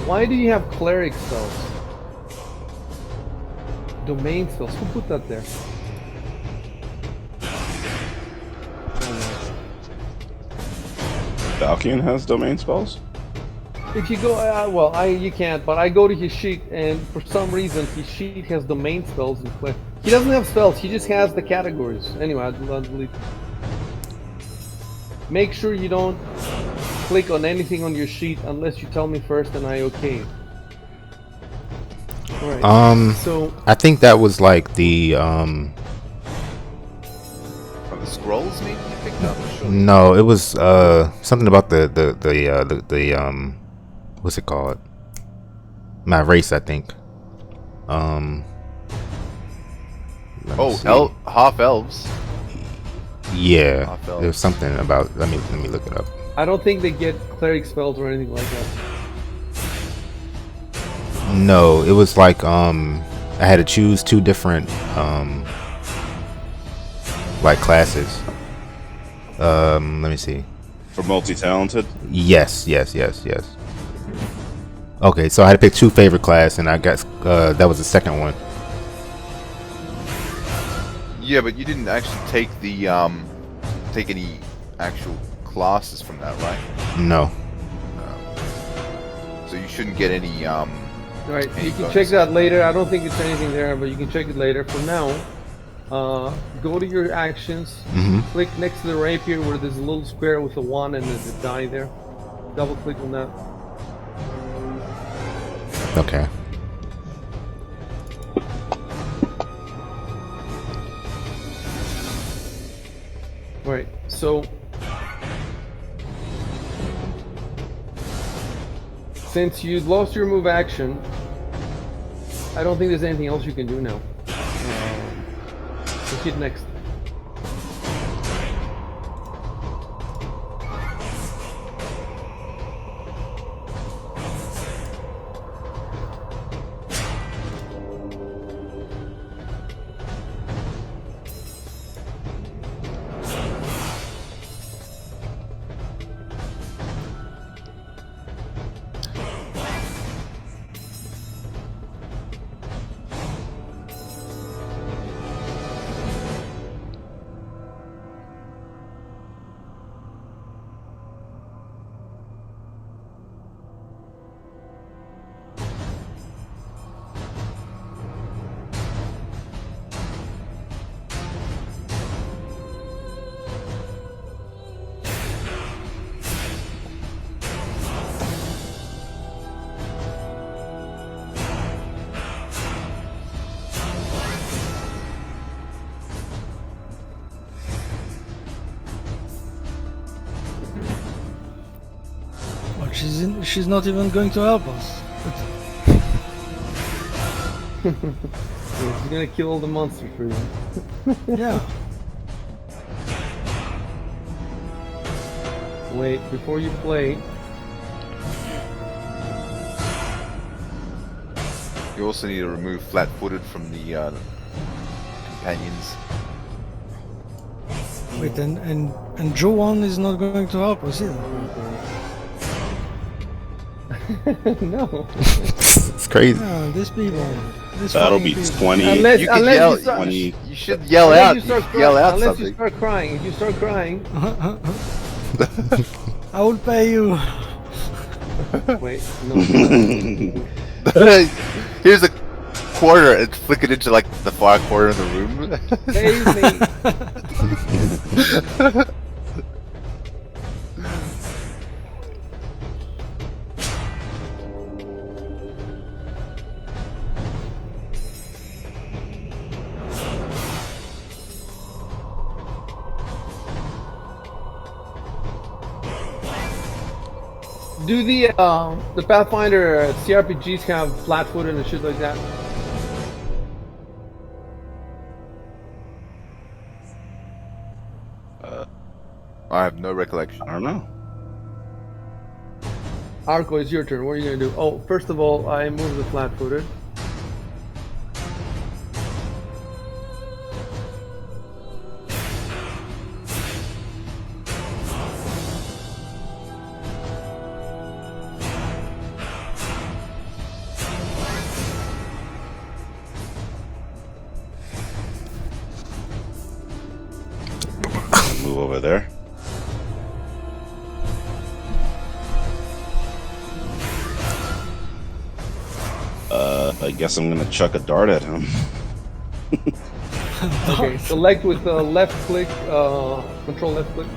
Why do you have cleric spells? Domain spells. Who put that there? Valkian has domain spells? If you go, well, you can't, but I go to his sheet, and for some reason, his sheet has domain spells and cleric. He doesn't have spells, he just has the categories. Anyway, I'll delete. Make sure you don't click on anything on your sheet unless you tell me first and I okay. Alright, so I think that was like the From the scrolls, maybe you picked up. Sure. no, it was something about the what's it called? My race, I think. Half elves. Yeah, Half there was elves. something about. Let me look it up. I don't think they get cleric spells or anything like that. No, it was like I had to choose two different like classes. Let me see. For multi-talented? Yes. Okay, so I had to pick two favorite class, and I got that was the second one. Yeah, but you didn't actually take the take any actual classes from that, right? No. So you shouldn't get any Alright, any you can bonus. check that later. I don't think it's anything there, but you can check it later. For now, go to your actions, click next to the rapier where there's a little square with a 1 and there's a die there. Double click on that. Okay. Alright, so since you lost your move action, I don't think there's anything else you can do now. So hit next. She's not even going to help us. Yeah, she's gonna kill all the monsters for you. Yeah. Wait, before you play, You also need to remove flat-footed from the companions. Wait, and Joan is not going to help us either. no. It's crazy. Yeah, these people. These That'll fucking be people. 20. Unless, You could unless yell. you start, 20. You should yell unless out. you start should yell crying, out unless something. you start crying. If you start crying, I will pay you. wait, no. Here's a quarter and flick it into like the far corner of the room. Save me. Do the Pathfinder CRPGs have flat-footed and shit like that? I have no recollection. I don't know. Arco, it's your turn. What are you gonna do? Oh, first of all, I move the flat-footed. Move over there. I guess I'm gonna chuck a dart at him. Okay, select with the left click, control left click.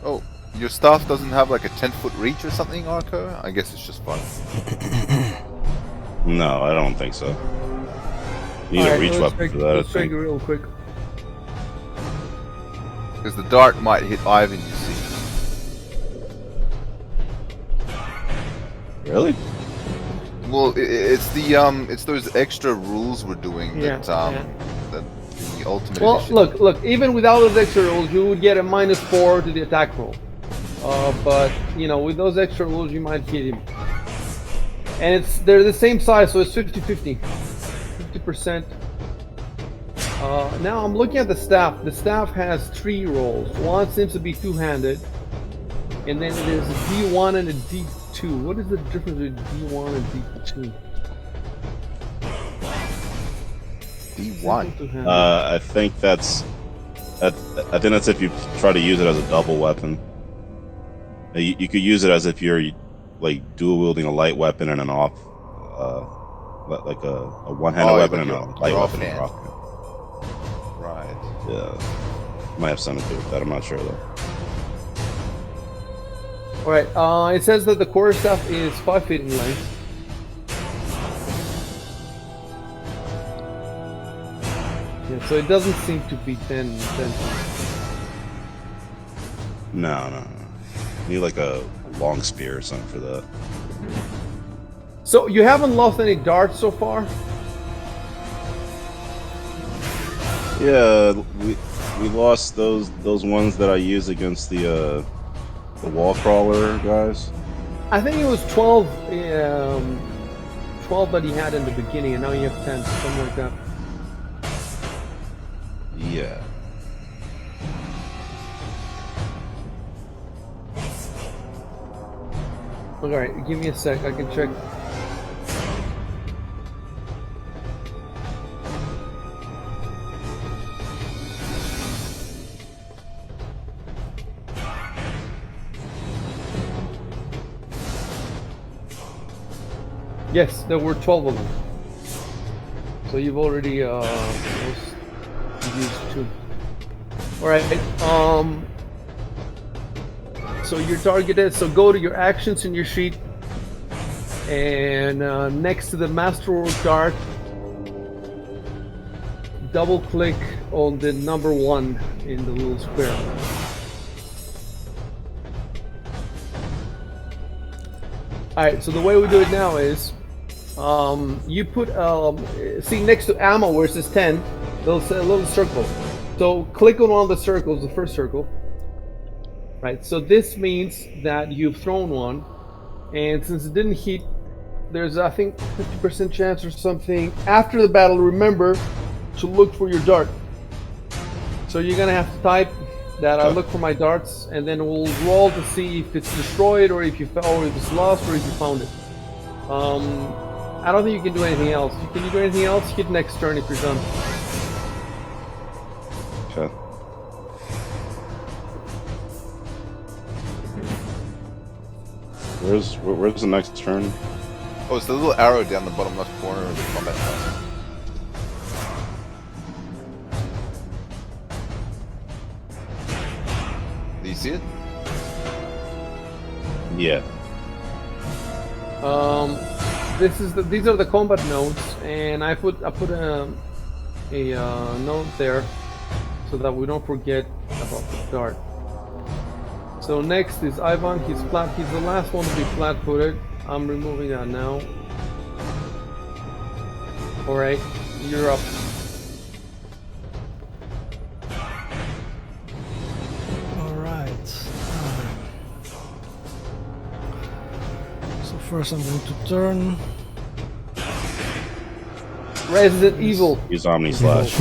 Oh, your staff doesn't have like a 10-foot reach or something, Arco? I guess it's just fun. No, I don't think so. You need Alright, a reach let's weapon check- for that, I Let's check think. it real quick. Because the dart might hit Ivan, you see. Really? Well, it's the it's those extra rules we're doing Yeah, that the ultimate Well, edition. look. Even without those extra rules, you would get a -4 to the attack roll. But you know, with those extra rules, you might hit him. And they're the same size, so it's 50-50, 50%. Now I'm looking at the staff. The staff has 3 rolls. One seems to be two-handed, and then there's a D1 and a D2. What is the difference between D1 and D2? D1. Two-handed. I think that's if you try to use it as a double weapon. You could use it as if you're like dual wielding a light weapon and an off, like a one-handed Oh, weapon like and a your light weapon. offhand. Rocket. Right. Yeah, might have something to do with that. I'm not sure though. Alright, it says that the quarter staff is 5 feet in length. Yeah, so it doesn't seem to be 10 feet. No. You need like a long spear or something for that. So you haven't lost any darts so far? Yeah, we lost those ones that I used against the wall crawler guys. I think it was 12, 12 that he had in the beginning, and now you have 10, something like that. Yeah. Alright, give me a sec, I can check. Yes, there were 12 of them. So you've already used 2. Alright, so you're targeted, so go to your actions in your sheet, and next to the Master Orc Dart, double click on the number 1 in the little square. Alright, so the way we do it now is you put see next to ammo where it says 10, there's a little circle. So click on one of the circles, the first circle. Right, so this means that you've thrown one, and since it didn't hit, there's I think 50% chance or something after the battle. Remember to look for your dart. So you're gonna have to type that I look for my darts, and then we'll roll to see if it's destroyed or if you or if it's lost or if you found it. I don't think you can do anything else. Can you do anything else? Hit next turn if you're done. Okay. Where's the next turn? Oh, it's the little arrow down the bottom left corner of the combat tab. Do you see it? Yeah. These are the combat notes, and I put a note there so that we don't forget about the dart. So next is Ivan. He's the last one to be flat-footed. I'm removing that now. All right, you're up. All right. So first I'm going to turn. Resident Evil. Use Omni Slash.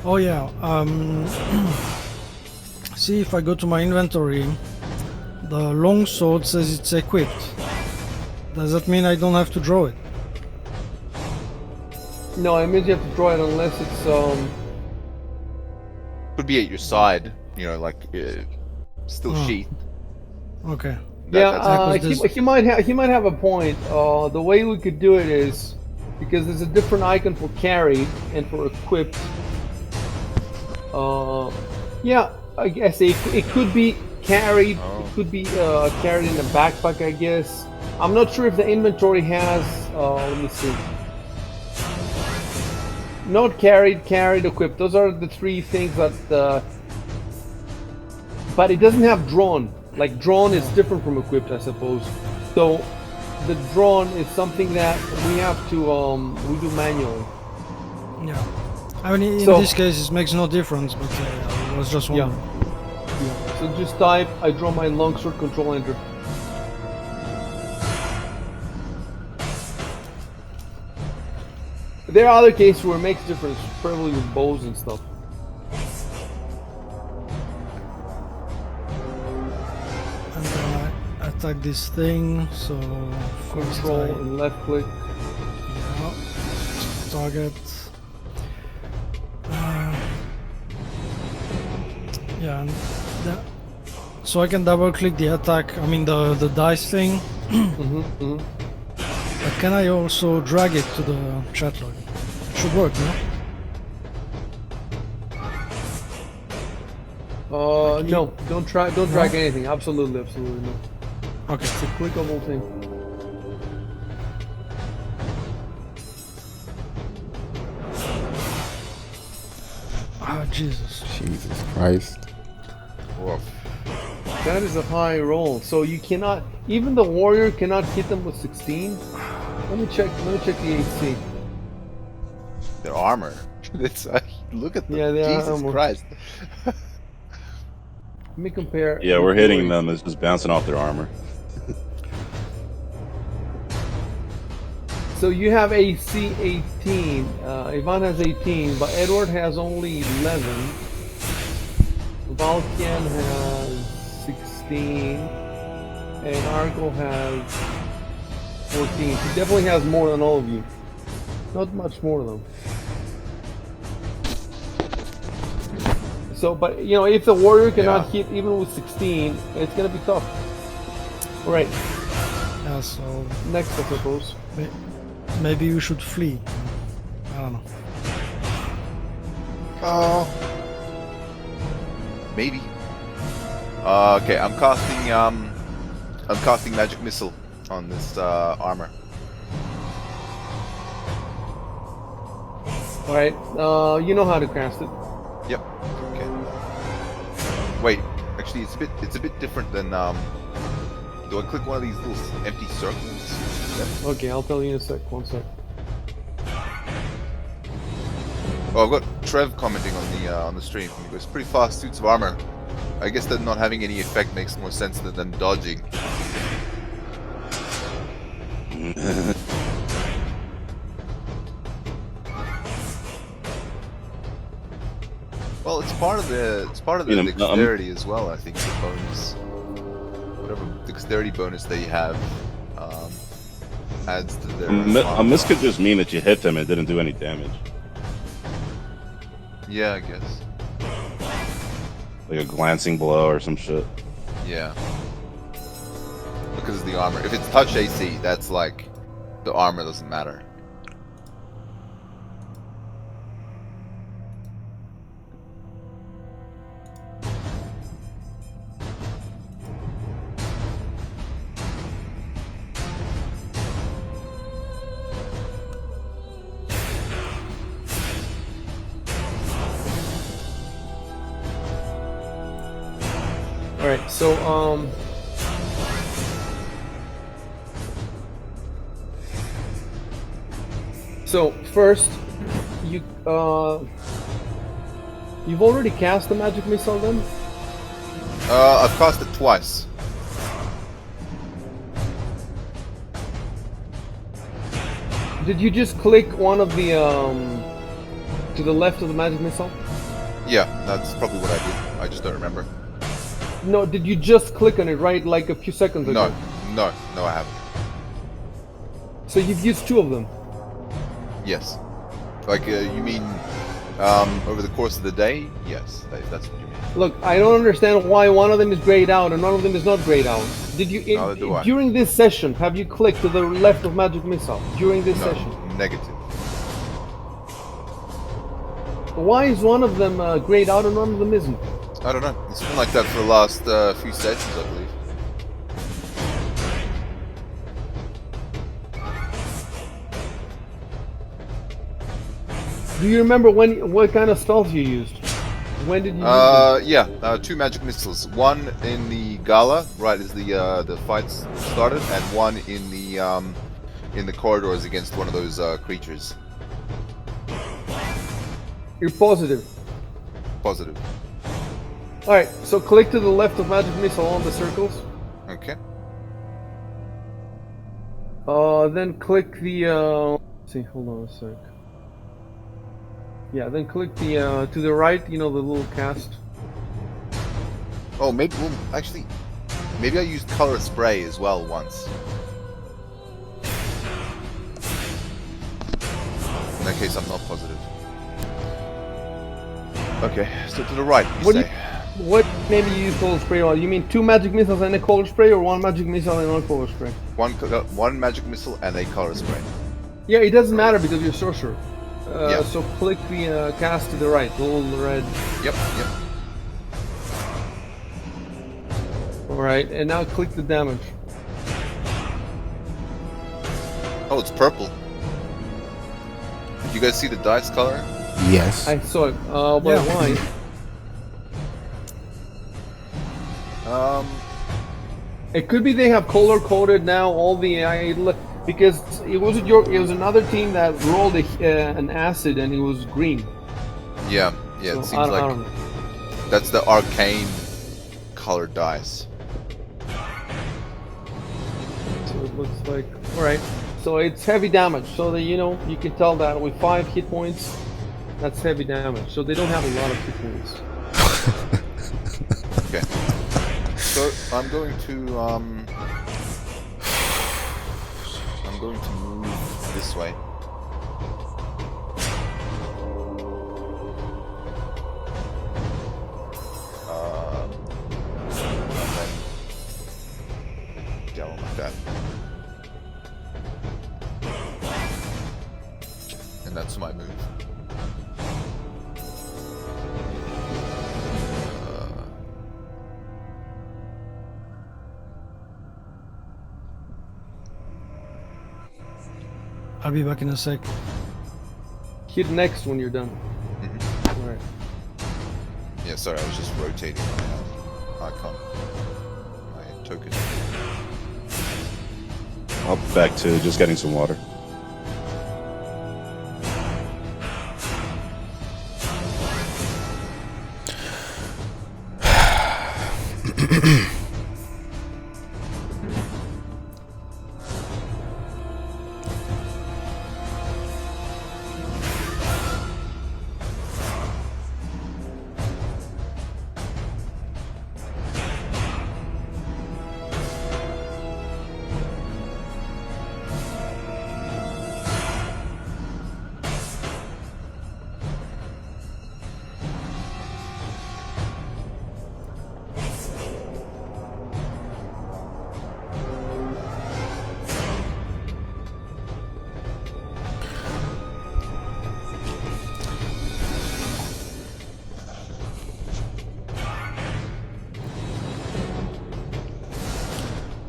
Oh yeah. See, if I go to my inventory, the longsword says it's equipped. Does that mean I don't have to draw it? No, it means you have to draw it unless it's Could be at your side, you know, like still sheathed. Okay. He might have a point. The way we could do it is because there's a different icon for carried and for equipped. Yeah, I guess it could be carried. Oh. It could be carried in a backpack, I guess. I'm not sure if the inventory has. Let me see. Not carried, equipped. Those are the three things that. But it doesn't have drawn. Like drawn is different from equipped, I suppose. So the drawn is something that we have to we do manually. Yeah. I mean, in this case, it makes no difference, but I was just wondering. Yeah. So just type, I draw my longsword, control enter. There are other cases where it makes difference, probably with bows and stuff. And then I attack this thing, so Control and left click. Yeah. Target. Yeah, and so I can double click the attack, I mean the dice thing. But can I also drag it to the chat log? Should work, no? No, don't drag anything. Absolutely no. Okay. It's a clickable thing. Ah, Jesus. Jesus Christ. Woof. That is a high roll. So you cannot, even the warrior cannot hit them with 16. Let me check the AC. Their armor. It's look at them. Yeah, they are Jesus armor. Christ. Let me compare. Yeah, we're hitting them. It's just bouncing off their armor. So you have AC 18. Ivan has 18, but Edward has only 11. Valkian has 16, and Argo has 14. He definitely has more than all of you. Not much more though. So, but you know, if the warrior cannot hit even with 16, it's gonna be tough. All right. Yeah, so Next, I suppose. maybe you should flee. I don't know. Oh. Maybe. Okay, I'm casting magic missile on this armor. All right. You know how to cast it. Yep. Okay. Wait, actually, it's a bit different than Do I click one of these little empty circles? Yep. Okay, I'll tell you in a sec. 1 sec. Oh, I've got Trev commenting on the stream. He goes, pretty fast suits of armor. I guess that not having any effect makes more sense than them dodging. Well, it's part of the dexterity as well. I think the bonus, whatever dexterity bonus they have, adds to their. A miss could just mean that you hit them and didn't do any damage. Yeah, I guess. Like a glancing blow or some shit. Yeah. Because of the armor. If it's touch AC, that's like the armor doesn't matter. Alright, so, so, first, you've already cast the magic missile then? I've cast it twice. Did you just click one of the, to the left of the magic missile? Yeah, that's probably what I did. I just don't remember. No, did you just click on it right like a few seconds ago? No, I haven't. So you've used two of them? Yes. Like, you mean, over the course of the day? Yes, that's what you mean. Look, I don't understand why one of them is grayed out and one of them is not grayed out. Did you, Neither do I. during this session, have you clicked to the left of magic missile? During this session? Negative. Why is one of them grayed out and one of them isn't? I don't know. It's been like that for the last few sessions, I believe. Do you remember what kind of spells you used? When did you use them? Yeah, two magic missiles. One in the gala, right as the fights started, and one in the corridors against one of those creatures. You're positive. Positive. Alright, so click to the left of magic missile on the circles. Okay. Then click the let's see, hold on a sec. Yeah, then click the to the right, you know, the little cast. Oh, maybe. Well, actually, maybe I used color spray as well once. In that case, I'm not positive. Okay, so to the right, you say. What maybe you use color spray on? You mean two magic missiles and a color spray, or one magic missile and one color spray? One magic missile and a color spray. Yeah, it doesn't matter because you're sorcerer. Yeah. So click the cast to the right, the little red. Yep. Alright, and now click the damage. Oh, it's purple. Did you guys see the dice color? Yes. I saw it. But why? It could be they have color coded now all the because it was another team that rolled an acid and it was green. Yeah. So It seems I like don't know. that's the arcane colored dice. So it looks like alright. So it's heavy damage. So that you can tell that with 5 hit points, that's heavy damage. So they don't have a lot of hit points. Okay. So I'm going to move this way. And then go like that. And that's my move. I'll be back in a sec. Hit next when you're done. Mhm. Alright. Yeah, sorry, I was just rotating my icon, my token. I'll be back to just getting some water.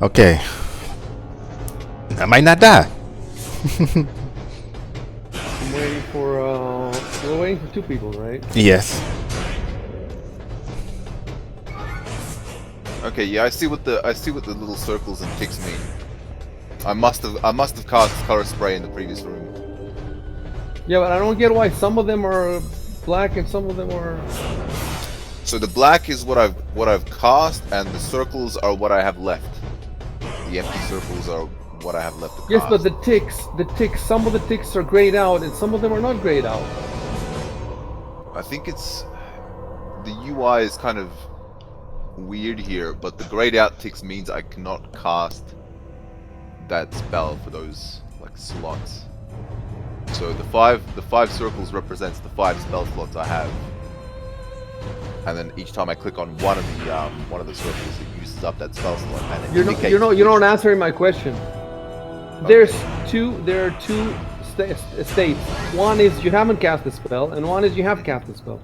Okay. I might not die. I'm waiting for, we're waiting for 2 people, right? Yes. Okay, yeah, I see what the little circles and ticks mean. I must have cast color spray in the previous room. Yeah, but I don't get why some of them are black and some of them are... So the black is what I've cast, and the circles are what I have left. The empty circles are what I have left to cast. Yes, but the ticks, some of the ticks are grayed out and some of them are not grayed out. I think it's... The UI is kind of weird here, but the grayed out ticks means I cannot cast that spell for those, like, slots. So the five circles represents the 5 spell slots I have. And then each time I click on one of the circles, it uses up that spell slot. And it indicates You're not answering my question. Okay. There are two states. One is you haven't cast the spell, and one is you have cast the spell.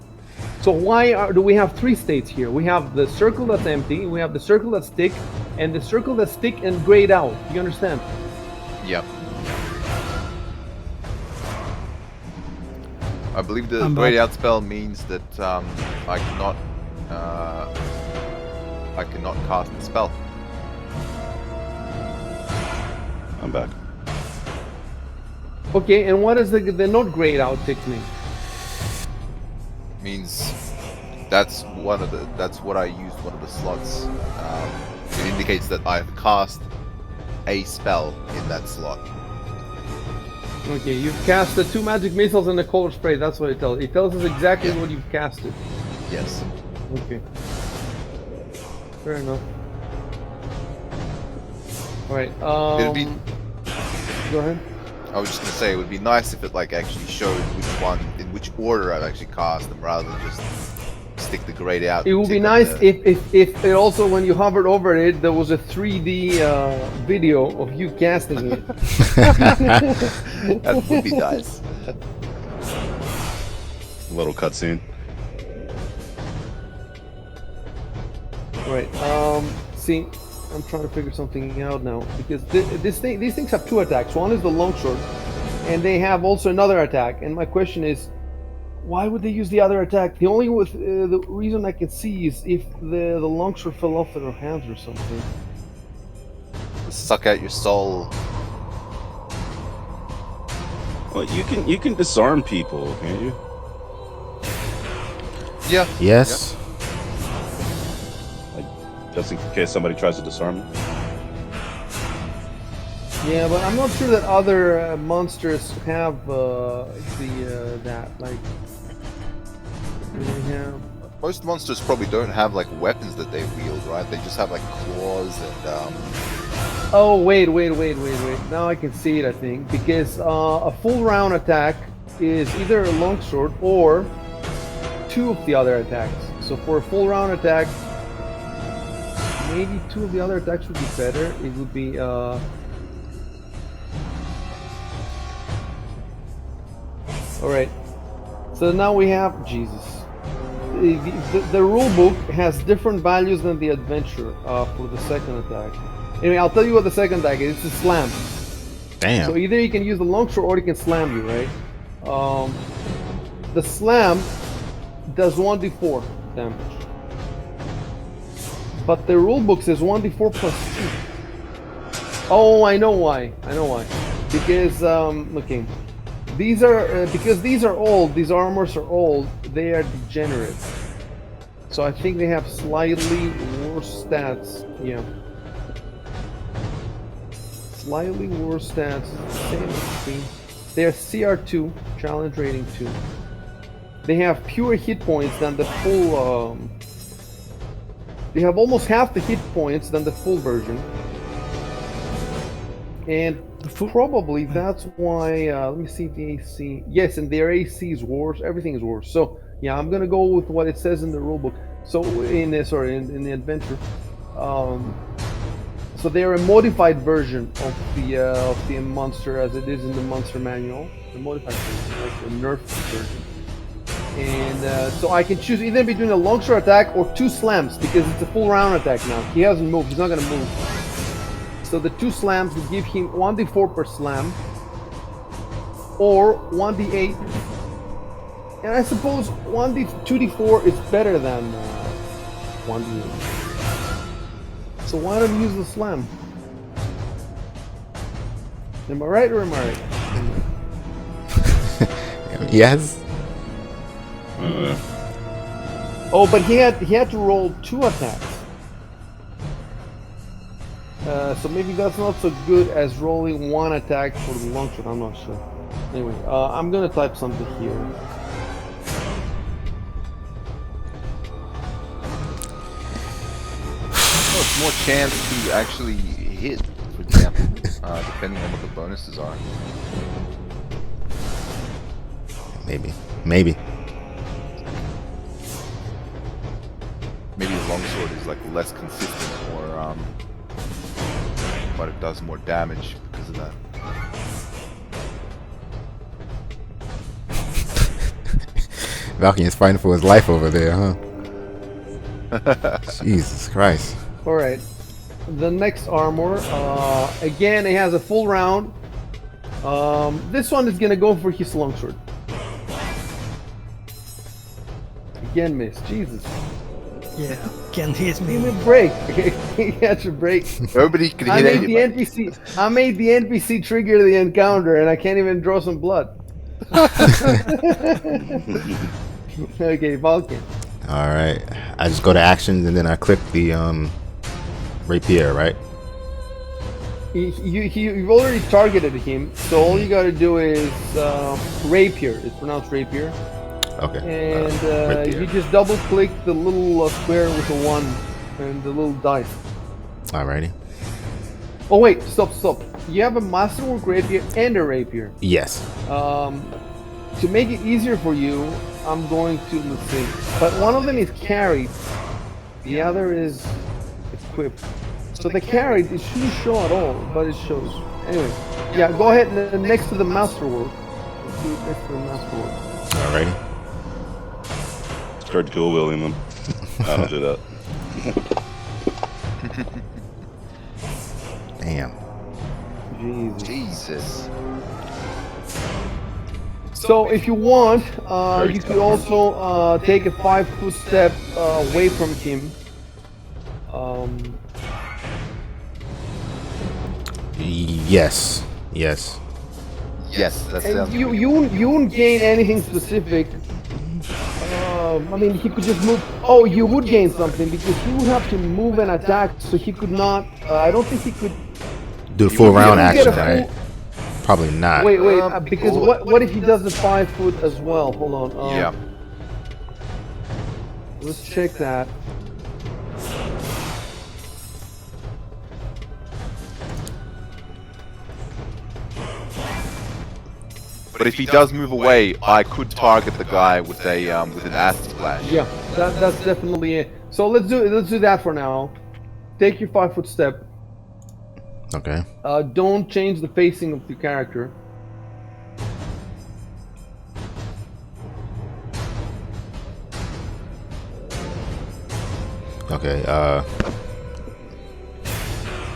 So why do we have 3 states here? We have the circle that's empty, we have the circle that's thick, and the circle that's thick and grayed out. You understand? Yep. I believe the grayed out spell means that I cannot cast the spell. I'm back. Okay, and what does the not grayed out tick mean? Means that's what I used one of the slots. It indicates that I've cast a spell in that slot. Okay, you've cast the 2 magic missiles and the color spray. That's what it tells. It tells us exactly what you've casted. Yes. Okay. Fair enough. Alright, It'd be... Go ahead. I was just gonna say, it would be nice if it like actually showed in which order I've actually cast them, rather than just stick the grayed out. It would be nice if it also, when you hovered over it, there was a 3D video of you casting it. That would be nice. Little cutscene. Right. See, I'm trying to figure something out now, because these things have 2 attacks. One is the longsword, and they have also another attack. And my question is, why would they use the other attack? The only the reason I can see is if the longsword fell off in their hands or something. Suck out your soul. Well, you can disarm people, can't you? Yeah. Yes. Just in case somebody tries to disarm them. Yeah, but I'm not sure that other monsters have that, like, do they have... Most monsters probably don't have like weapons that they wield, right? They just have like claws and Oh, wait. Now I can see it, I think, because a full round attack is either a longsword or 2 of the other attacks. So for a full round attack, maybe 2 of the other attacks would be better. It would be Alright, so now we have Jesus. The rule book has different values than the adventure for the second attack. Anyway, I'll tell you what the second attack is. It's a slam. Damn. So either you can use the longsword or he can slam you, right? The slam does 1d4 damage. But the rulebook says 1d4 plus 2. Oh, I know why. Because, looking. These are, because these are old, these armors are old, they are degenerate. So I think they have slightly worse stats. Yeah. Slightly worse stats. Same XP. They are CR2, challenge rating 2. They have fewer hit points than the full. They have almost half the hit points than the full version. And probably that's why. Let me see the AC. Yes, and their AC is worse. Everything is worse. So yeah, I'm gonna go with what it says in the rulebook. So in the adventure. So they are a modified version of the monster as it is in the monster manual. The modified version, like the nerfed version. And so I can choose either between a longsword attack or 2 slams because it's a full round attack now. He hasn't moved. He's not gonna move. So the 2 slams would give him 1d4 per slam, or 1d8. And I suppose 2d4 is better than 1d8. So why don't you use the slam? Am I right or am I right? Yes. Oh, but he had to roll 2 attacks. So maybe that's not so good as rolling 1 attack for the longsword. I'm not sure. Anyway, I'm gonna type something here. Oh, it's more chance to actually hit, for example, depending on what the bonuses are. Maybe. Maybe the longsword is like less consistent, or but it does more damage because of that. Valkyrie is fighting for his life over there, huh? Jesus Christ. Alright. The next armor, again, it has a full round. This one is gonna go for his longsword. Again, miss. Jesus. Yeah, can't hit Give me me. a break. He had to break. Nobody can I hit made the anybody. NPC. I made the NPC trigger the encounter, and I can't even draw some blood. Okay, Vulcan. All right. I just go to actions and then I click the rapier, right? You've already targeted him, so all you gotta do is rapier. It's pronounced rapier. Okay. And rapier. you just double click the little square with the 1 and the little dice. Alrighty. Oh wait, stop. You have a masterwork rapier and a rapier. Yes. To make it easier for you, I'm going to, let's see. But one of them is carried. The other is equipped. So the carried, it shouldn't show at all, but it shows. Anyway, yeah, go ahead and next to the masterwork. Let's do it next to the masterwork. Alrighty. Start dual wielding them. I don't do that. Damn. Jesus. So if you want, you could also take a 5-foot step away from him. Yes. Yes, that's And you wouldn't gain anything specific. I mean, he could just move. Oh, you would gain something because he would have to move and attack, so he could not. I don't think he could. Do the full round you get action, a right? Probably not. Wait, because what if he does the 5-foot as well? Hold on. yeah. Let's check that. But if he does move away, I could target the guy with a with an acid splash. Yeah, that's definitely it. So let's do that for now. Take your 5-foot step. Okay. Don't change the facing of your character. Okay.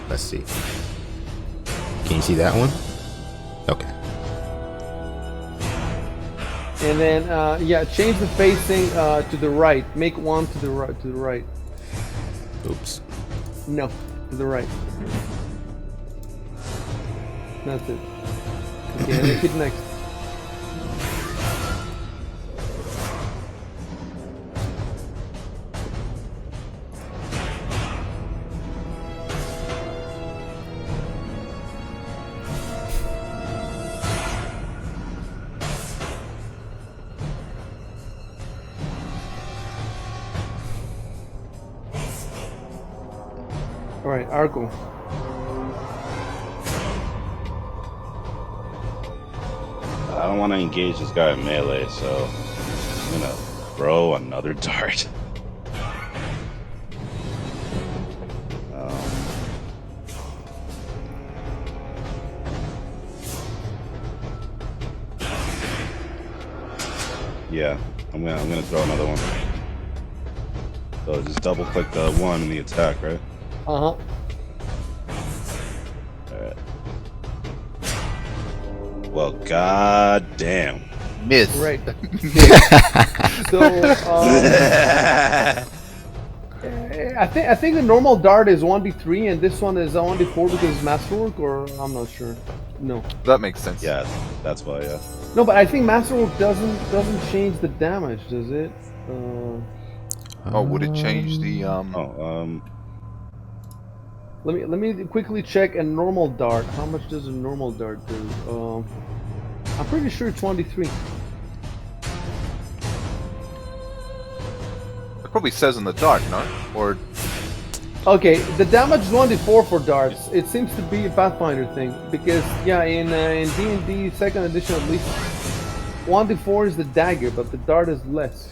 Let's see. Can you see that one? And then yeah, change the facing to the right. Make one to the right. To the right. Oops. No, to the right. That's it. Okay, and then hit next. All right, Arco. I don't want to engage this guy in melee, so I'm gonna throw another dart. Yeah, I'm gonna throw another one. So just double click the one in the attack, right? Uh huh. Alright. Well, god damn. Miss. Right. So I think the normal dart is 1d3 and this one is 1d4 because it's masterwork, or I'm not sure. No. That makes sense. Yeah, that's why, yeah. No, but I think masterwork doesn't change the damage, does it? Oh, would it change the Let me quickly check a normal dart. How much does a normal dart do? I'm pretty sure it's 1d3. It probably says in the dark, no? Or Okay, the damage is 1d4 for darts. It seems to be a Pathfinder thing because yeah, in D&D second edition at least, 1d4 is the dagger, but the dart is less.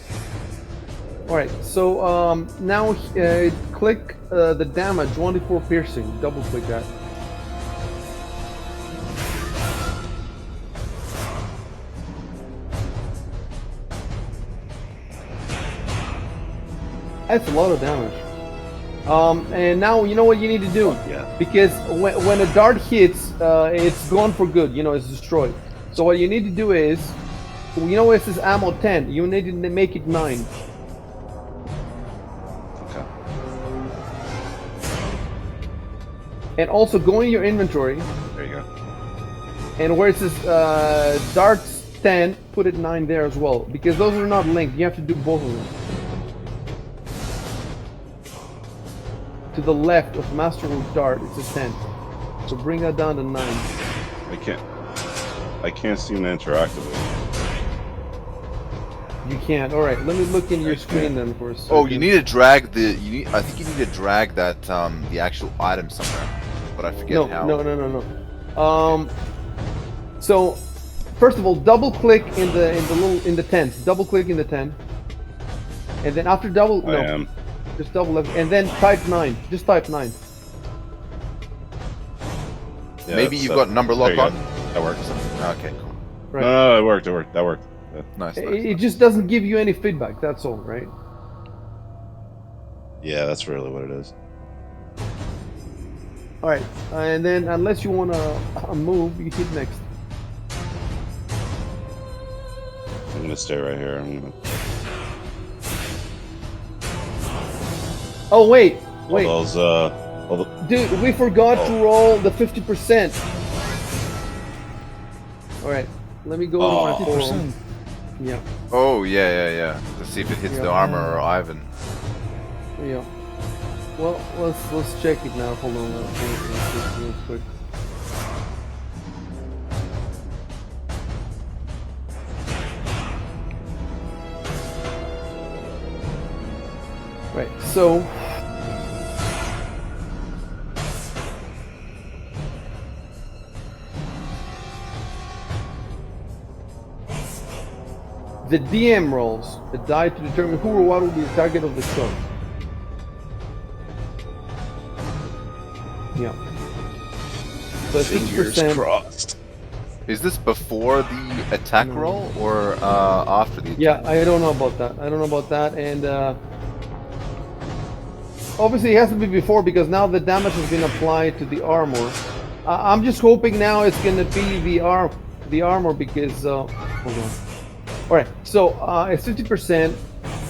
All right, so now click the damage 1d4 piercing. Double click that. That's a lot of damage. And now you know what you need to do. Yeah. Because when a dart hits, it's gone for good. You know, it's destroyed. So what you need to do is, you know, it says ammo 10. You need to make it 9. Okay. And also go in your inventory, There you go. and where it says darts 10, put it 9 there as well. Because those are not linked. You have to do both of them. To the left of Masterwork Dart, it's a 10. So bring that down to 9. I can't seem to interact with it. You can't. All right, let me look in your screen then for a second. oh, you need to drag the I think you need to drag that the actual item somewhere, but I forget how. No. So first of all, double click in the tent. Double click in the tent, and then after double I am. just double left, and then type 9. Just type 9. Yeah, Maybe it's, you've got number lock there you on. go. That works. Okay, cool. Right. No, it worked. That worked. Yeah. Nice. It just doesn't give you any feedback. That's all, right? Yeah, that's really what it is. All right, and then unless you want to move, you hit next. I'm gonna stay right here. Oh wait. All those, all the, Dude, we forgot to roll the 50%. All right, let me go to my forum. Yeah, Oh yeah. Let's see if it hits the armor or Ivan. yeah. Well, let's check it now. Hold on, let's real quick. Right, so the DM rolls a die to determine who or what will be the target of the shot. Yeah. So fingers 6%. crossed. Is this before the attack roll or after the attack? Yeah, I don't know about that. And obviously it has to be before because now the damage has been applied to the armor. I'm just hoping now it's gonna be the armor because hold on. All right, so it's 50%.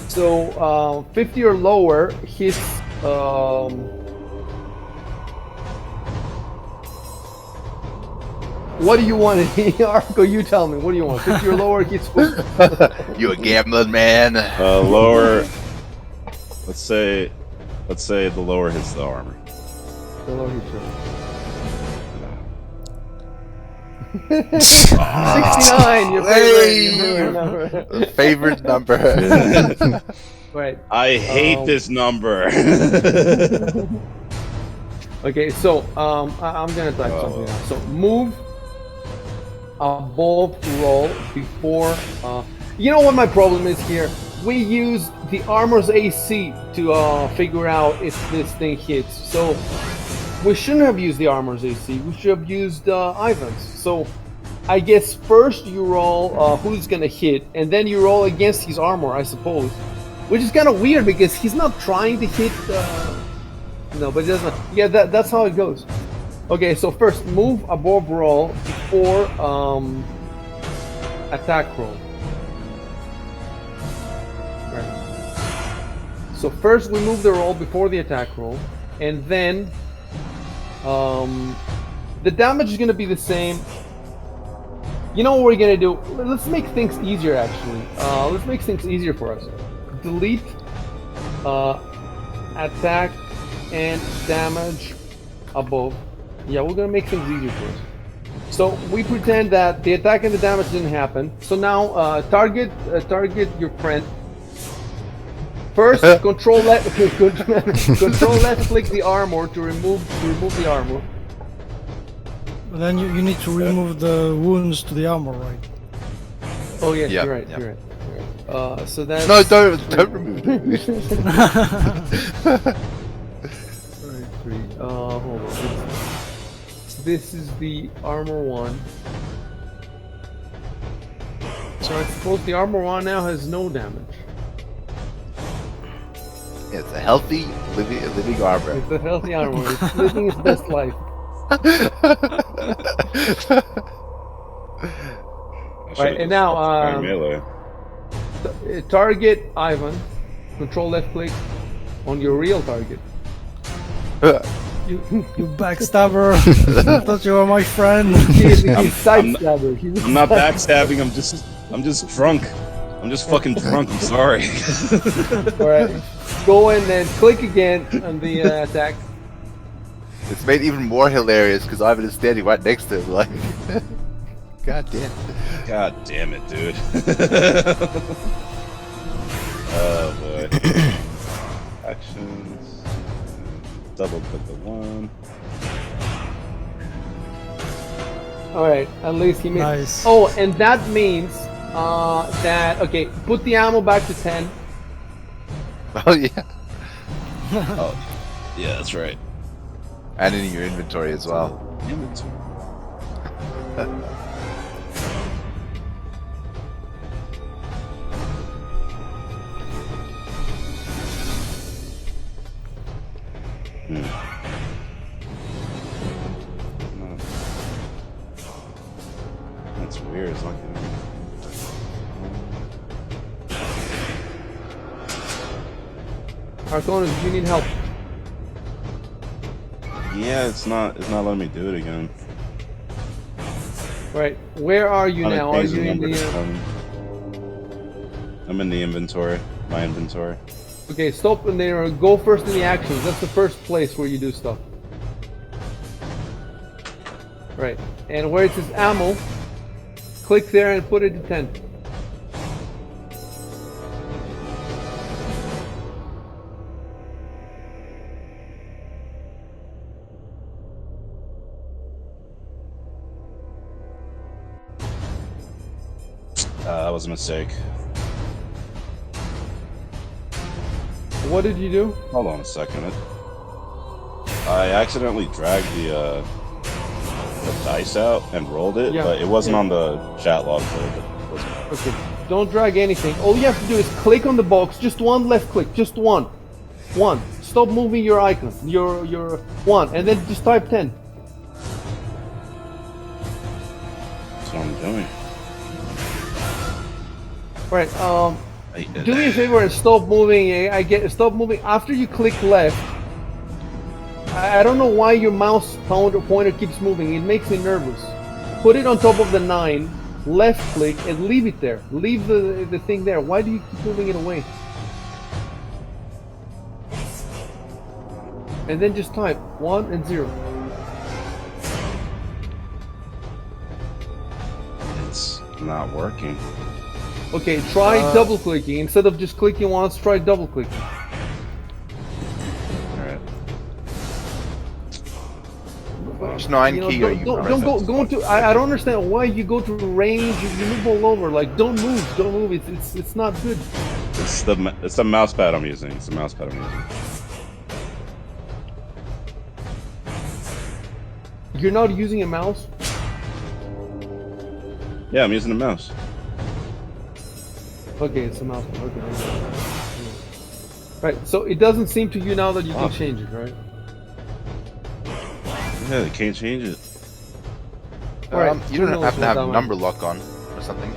So 50 or lower hits. What do you want, Arco? You tell me. What do you want? 50 or lower hits. You a gambling man? Lower. Let's say the lower hits the armor. The lower hits. 69, your favorite number. Favorite number. Right. I hate this number. Okay, so I'm gonna type something now. So move above roll before. You know what my problem is here? We use the armor's AC to figure out if this thing hits. So we shouldn't have used the armor's AC. We should have used Ivan's. So I guess first you roll who's gonna hit, and then you roll against his armor, I suppose. Which is kind of weird because he's not trying to hit. No, but it doesn't. Yeah, that's how it goes. Okay, so first move above roll before attack roll. Right. So first we move the roll before the attack roll, and then the damage is going to be the same. You know what we're going to do? Let's make things easier, actually. Let's make things easier for us. Delete attack and damage above. Yeah, we're going to make things easier for us. So we pretend that the attack and the damage didn't happen. So now target your friend. First, control left click the armor to remove the armor. But then you need to remove the wounds to the armor, right? Oh yes, Yep, you're right. yep. You're right. So that's No, don't remove it. Alright, 3. Hold on. This is the armor one. So I suppose the armor one now has no damage. It's a healthy living armor. It's a healthy armor. It's living its best life. Right, and now melee. target Ivan. Control left click on your real target. You backstabber! I thought you were my friend. He's side stabber. I'm not backstabbing. I'm just drunk. I'm just fucking drunk. I'm sorry. Alright, go in and click again on the attack. It's made even more hilarious because Ivan is standing right next to him. Like, god damn. God damn it, dude. Oh boy. Actions. Double click the one. Alright, at least he made. Nice. Oh, and that means that okay, put the ammo back to 10. Oh yeah. Oh, yeah, that's right. And in your inventory as well. Inventory. No. That's weird. It's not gonna... Arconus, you need help. Yeah, it's not letting me do it again. Right, where are you On a now? Are crazy you in number the? to 7. I'm in the inventory. My inventory. Okay, stop and there. Go first in the actions. That's the first place where you do stuff. Right, and where it says ammo, click there and put it to 10. That was a mistake. What did you do? Hold on a second. I accidentally dragged the dice out and rolled it, Yeah, but it wasn't yeah. on the chat log. So it wasn't. Okay, don't drag anything. All you have to do is click on the box. Just one left click. Just one. One. Stop moving your icon. Your one, and then just type 10. That's what I'm doing. Right. I- Do me a favor and stop moving. Stop moving after you click left. I don't know why your mouse pointer keeps moving. It makes me nervous. Put it on top of the 9, left click, and leave it there. Leave the thing there. Why do you keep moving it away? And then just type 1 and 0. It's not working. Okay, try double clicking. Instead of just clicking once, try double clicking. Alright. Which 9 You know, key are you don't pressing? go to. I don't understand why you go to range. You move all over. Like don't move. It's not good. It's the mouse pad I'm using. It's the mouse pad I'm using. You're not using a mouse. Yeah, I'm using the mouse. Okay, it's a mouse. Okay. Right. So it doesn't seem to you now that you can change it, right? Yeah, they can't change it. Alright, You don't who knows have to what have that number lock on or something.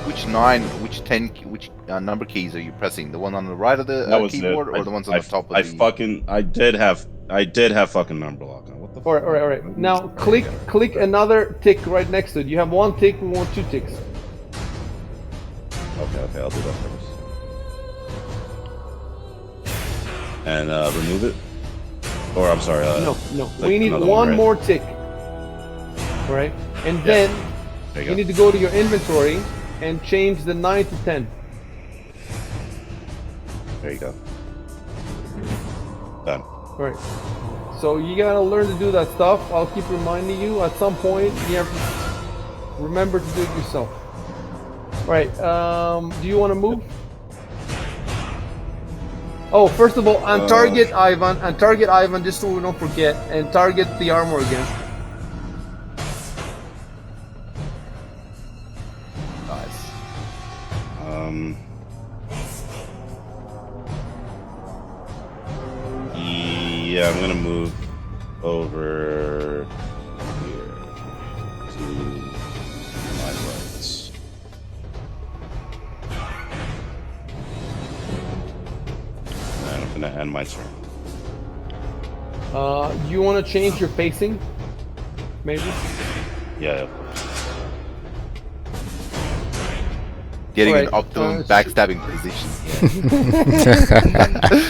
Which 9, which 10, which number keys are you pressing? The one on the right of the That was keyboard, it. or the ones on the top of the? I did have fucking number lock on. What the fuck? Alright. Now click another tick right next to it. You have 1 tick. We want 2 ticks. Okay, I'll do that first. And remove it. Or I'm sorry. No. like We need another one right? more tick. Alright? And then There you you go. need to go to your inventory and change the 9 to 10. There you go. Done. Alright. So you gotta learn to do that stuff. I'll keep reminding you. At some point, you have to remember to do it yourself. Alright, do you want to move? Oh, first of all, on target Ivan, just so we don't forget, and target the armor again. Nice. Yeah, I'm gonna move over here to my right. And I'm gonna end my turn. You want to change your facing? Maybe? Yeah. Getting an Alright, optimum backstabbing position.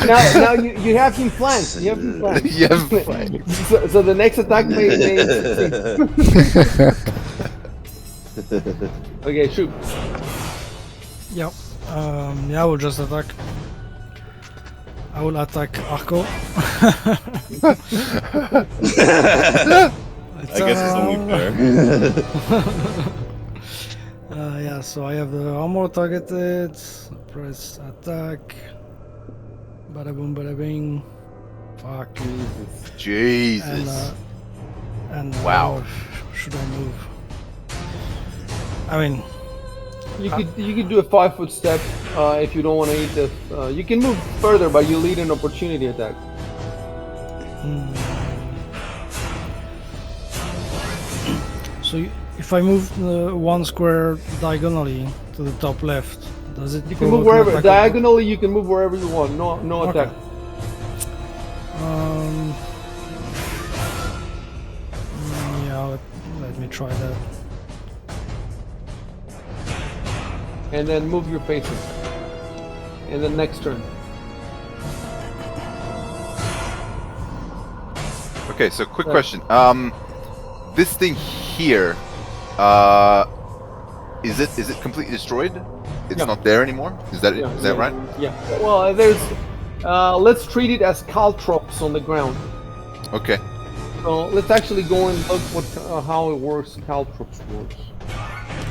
now you have him flanked. You have him flanked. You have him flanked. So the next attack may succeed. Okay, shoot. Yep. Yeah, I will just attack. I will attack Arco. I guess it's only fair. Yeah, so I have the armor targeted. Press attack. Bada boom, bada bing. Fuck. Jesus. And Wow. should I move? I mean, You could do a 5-foot step if you don't want to eat this. You can move further, but you lead an opportunity attack. so if I move 1 square diagonally to the top left, does it? You can move wherever diagonally. You can move wherever you want. No Okay. attack. Yeah, let me try that. And then move your facing. And then next turn. Okay, so quick question. This thing here, is it completely destroyed? It's Yeah. not there anymore. Is that it? Yeah, Is that right? Yeah. Well, there's. Let's treat it as caltrops on the ground. Okay. So let's actually go and look how it works. Caltrops works.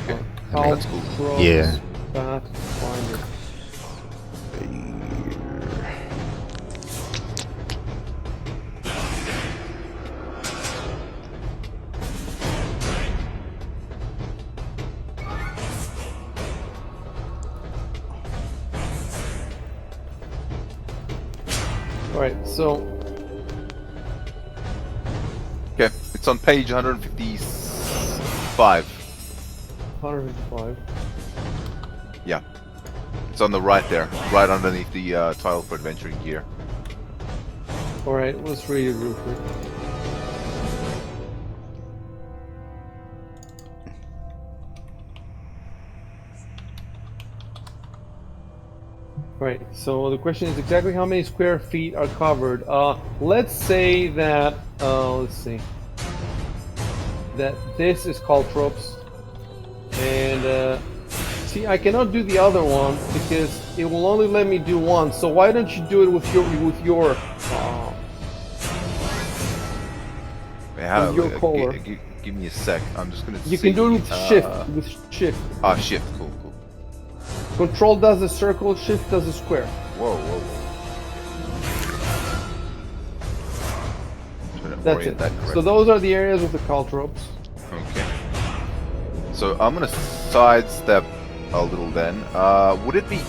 Okay. I mean, that's cool. Caltrops, Yeah. Pathfinder. Alright, so Okay, it's on page 155. 155. Yeah. It's on the right there, right underneath the title for adventuring gear. Alright, let's read it real quick. Right, so the question is exactly how many square feet are covered. Let's say that, let's see, that this is caltrops, and see, I cannot do the other one because it will only let me do one. So why don't you do it with your Yeah, With your collar. give me a sec. I'm just gonna. You see, can do it with shift. With shift. Ah, shift. Cool, cool. Control does a circle, shift does a square. Whoa, whoa, whoa. Trying to That's orient it. that So correctly. those are the areas with the caltrops. Okay. So I'm gonna sidestep a little then. Would it be?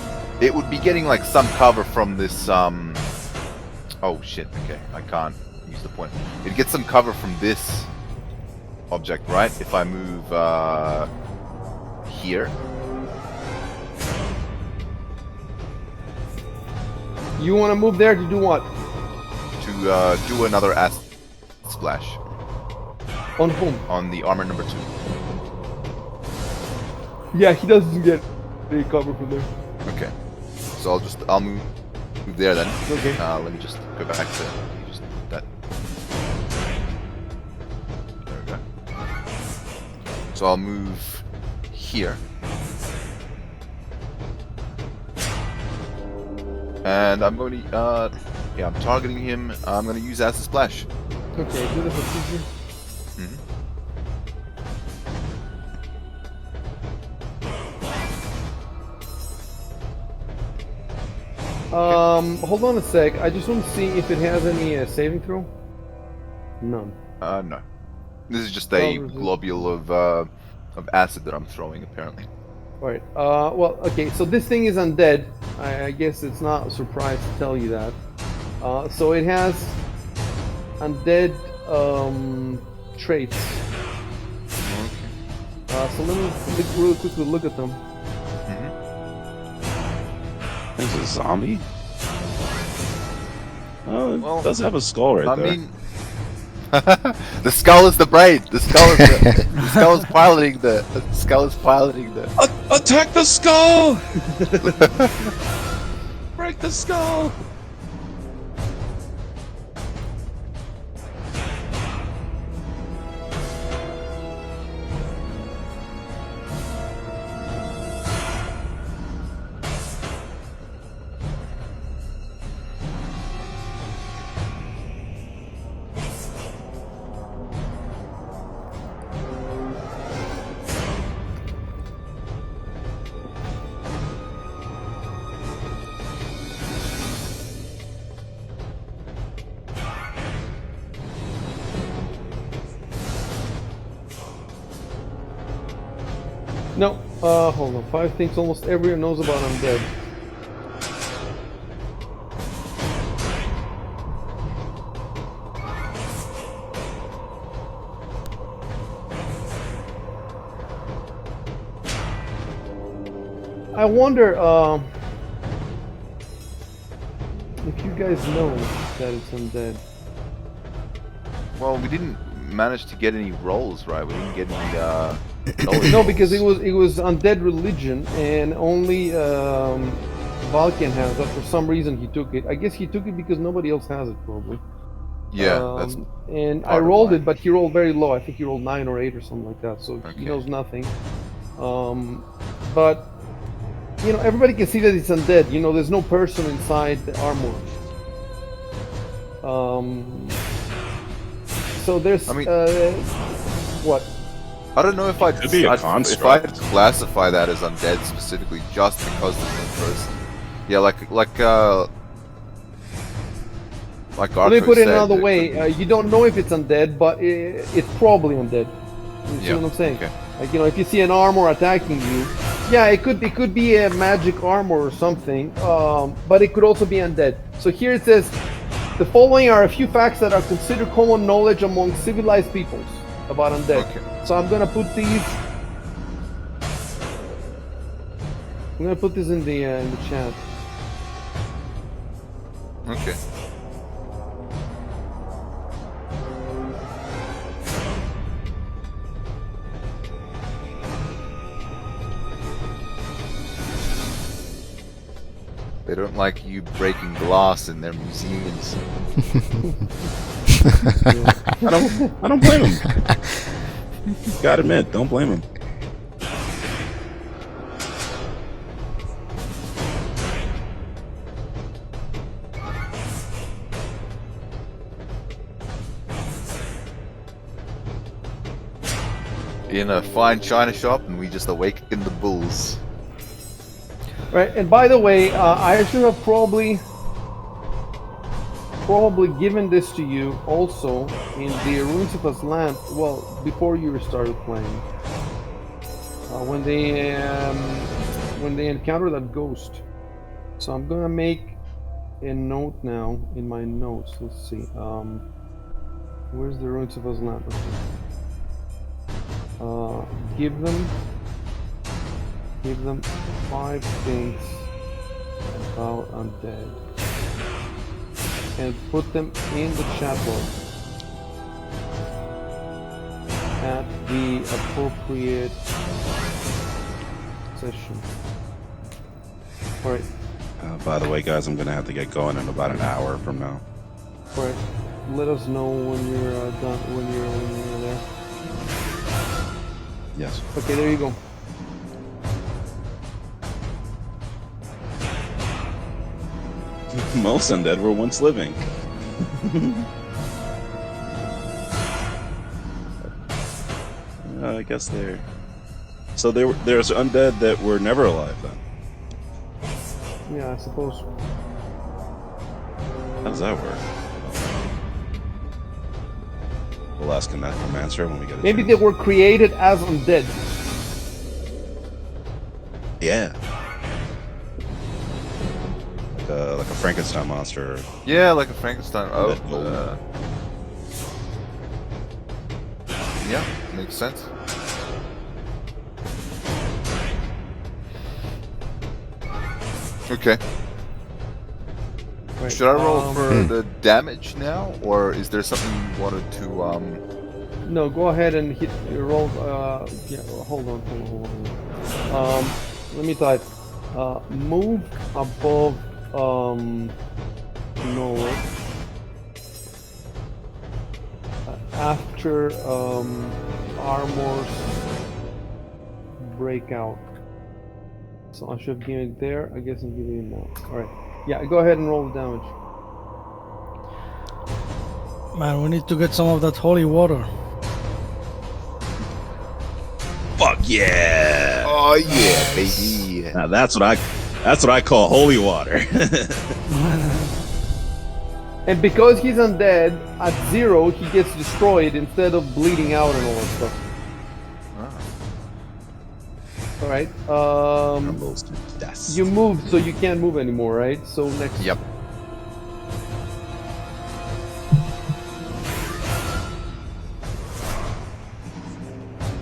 It would be getting like some cover from this. Oh shit. Okay, I can't use the point. It gets some cover from this object, right? If I move here. You want to move there to do what? To do another acid splash On whom? on the armor number 2. Yeah, he doesn't get any cover from there. Okay. So I'll move there then. Okay. Let me just go back to just that. There we go. So I'll move here. And I'm going to, yeah, I'm targeting him. I'm going to use Acid Splash. Okay, do the procedure. Mhm. Hold on a sec. I just want to see if it has any saving throw. None. No. This is just a Oh, globule of acid that I'm throwing, apparently. Alright, well, okay, so this thing is undead. I guess it's not a surprise to tell you that. So it has undead traits. So let me really quickly look at them. It's a zombie? Oh, it Well, does have a skull right I there. mean, the skull is the brain. The skull is the skull is piloting the skull is piloting the. Attack the skull! Break the skull! No, hold on. 5 things almost everyone knows about undead. I wonder if you guys know that it's undead. Well, we didn't manage to get any rolls right. We didn't get any knowledge No, because it rolls. was undead religion, and only Valken has that. For some reason, he took it. I guess he took it because nobody else has it, probably. Yeah, that's And I part of rolled why. it, but he rolled very low. I think he rolled 9 or 8 or something like that. So Okay. he knows nothing. But you know, everybody can see that it's undead. You know, there's no person inside the armor. So there's I mean- what? I don't know if I'd, Could be a if construct. I'd classify that as undead specifically just because there's no person. Yeah, like Let me Arthur put it said, another it way. could be- You don't know if it's undead, but it's probably undead. You see Yeah, what I'm saying? okay. Like, you know, if you see an armor attacking you, yeah, it could be a magic armor or something, but it could also be undead. So here it says, the following are a few facts that are considered common knowledge among civilized peoples about undead. Okay. So I'm gonna put these. I'm gonna put this in the chat. Okay. They don't like you breaking glass in their museums. I don't blame him. Gotta admit, don't blame him. In a fine china shop, and we just awaken the bulls. Right, and by the way, I should have probably given this to you also in the Runes of Aslan. Well, before you started playing, when they encounter that ghost. So I'm gonna make a note now in my notes. Let's see. Where's the Runes of Aslan? Give them 5 things about undead, and put them in the chat box at the appropriate session. All right. By the way, guys, I'm gonna have to get going in about an hour from now. All right. Let us know when you're done. When you're there. Yes. Okay. There you go. Most undead were once living. I guess they're. So there's undead that were never alive then. Yeah, I suppose. How does that work? We'll ask a necromancer when we get a Maybe chance. they were created as undead. Yeah. Like a Frankenstein monster. Yeah, like a Frankenstein. Oh, That mold. yeah, makes sense. Okay. Right. Should I roll for the damage now, or is there something you wanted to No, go ahead and hit roll. Yeah, hold on. Let me type. Move above north after armors breakout. So I should give it there. I guess I'm giving it now. All right. Yeah, go ahead and roll the damage. Man, we need to get some of that holy water. Fuck yeah! Oh yeah, baby. Now that's what I call holy water. And because he's undead, at 0 he gets destroyed instead of bleeding out and all that stuff. All right. You moved, so you can't move anymore, right? So next. Yep.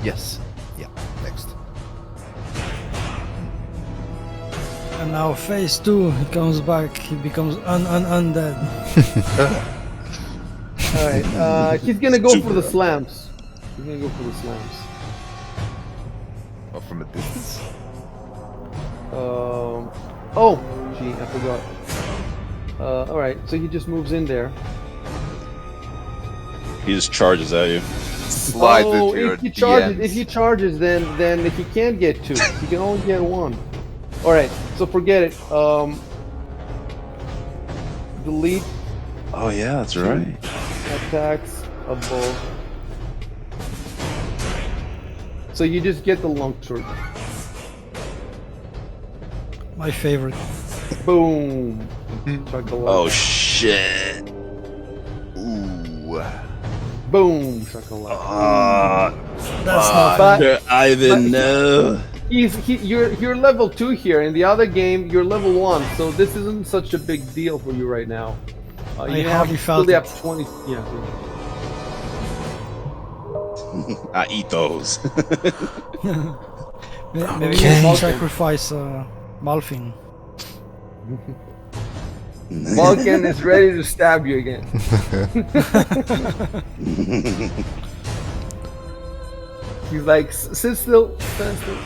Yes. Yeah. Next. And now phase 2, he comes back, he becomes undead. All right. He's gonna go for the slams. He's gonna go for the slams. Oh, from a distance. Oh, gee, I forgot. All right. So he just moves in there. He just charges at you. Slide into your if he charges, DMs. then he can't get 2. He can only get 1. All right. So forget it. Delete Oh yeah, that's right. attacks above. So you just get the longsword. My favorite. Boom. Chocolate. Oh shit. Ooh. Boom. Chocolate. That's not But Ivan, no. you're level 2 here. In the other game, you're level 1. So this isn't such a big deal for you right now. I hardly felt still it. have 20. Yeah. I eat those. Maybe Okay. you should sacrifice Malfin. Vulcan is ready to stab you again. He's like, sit still, stand still.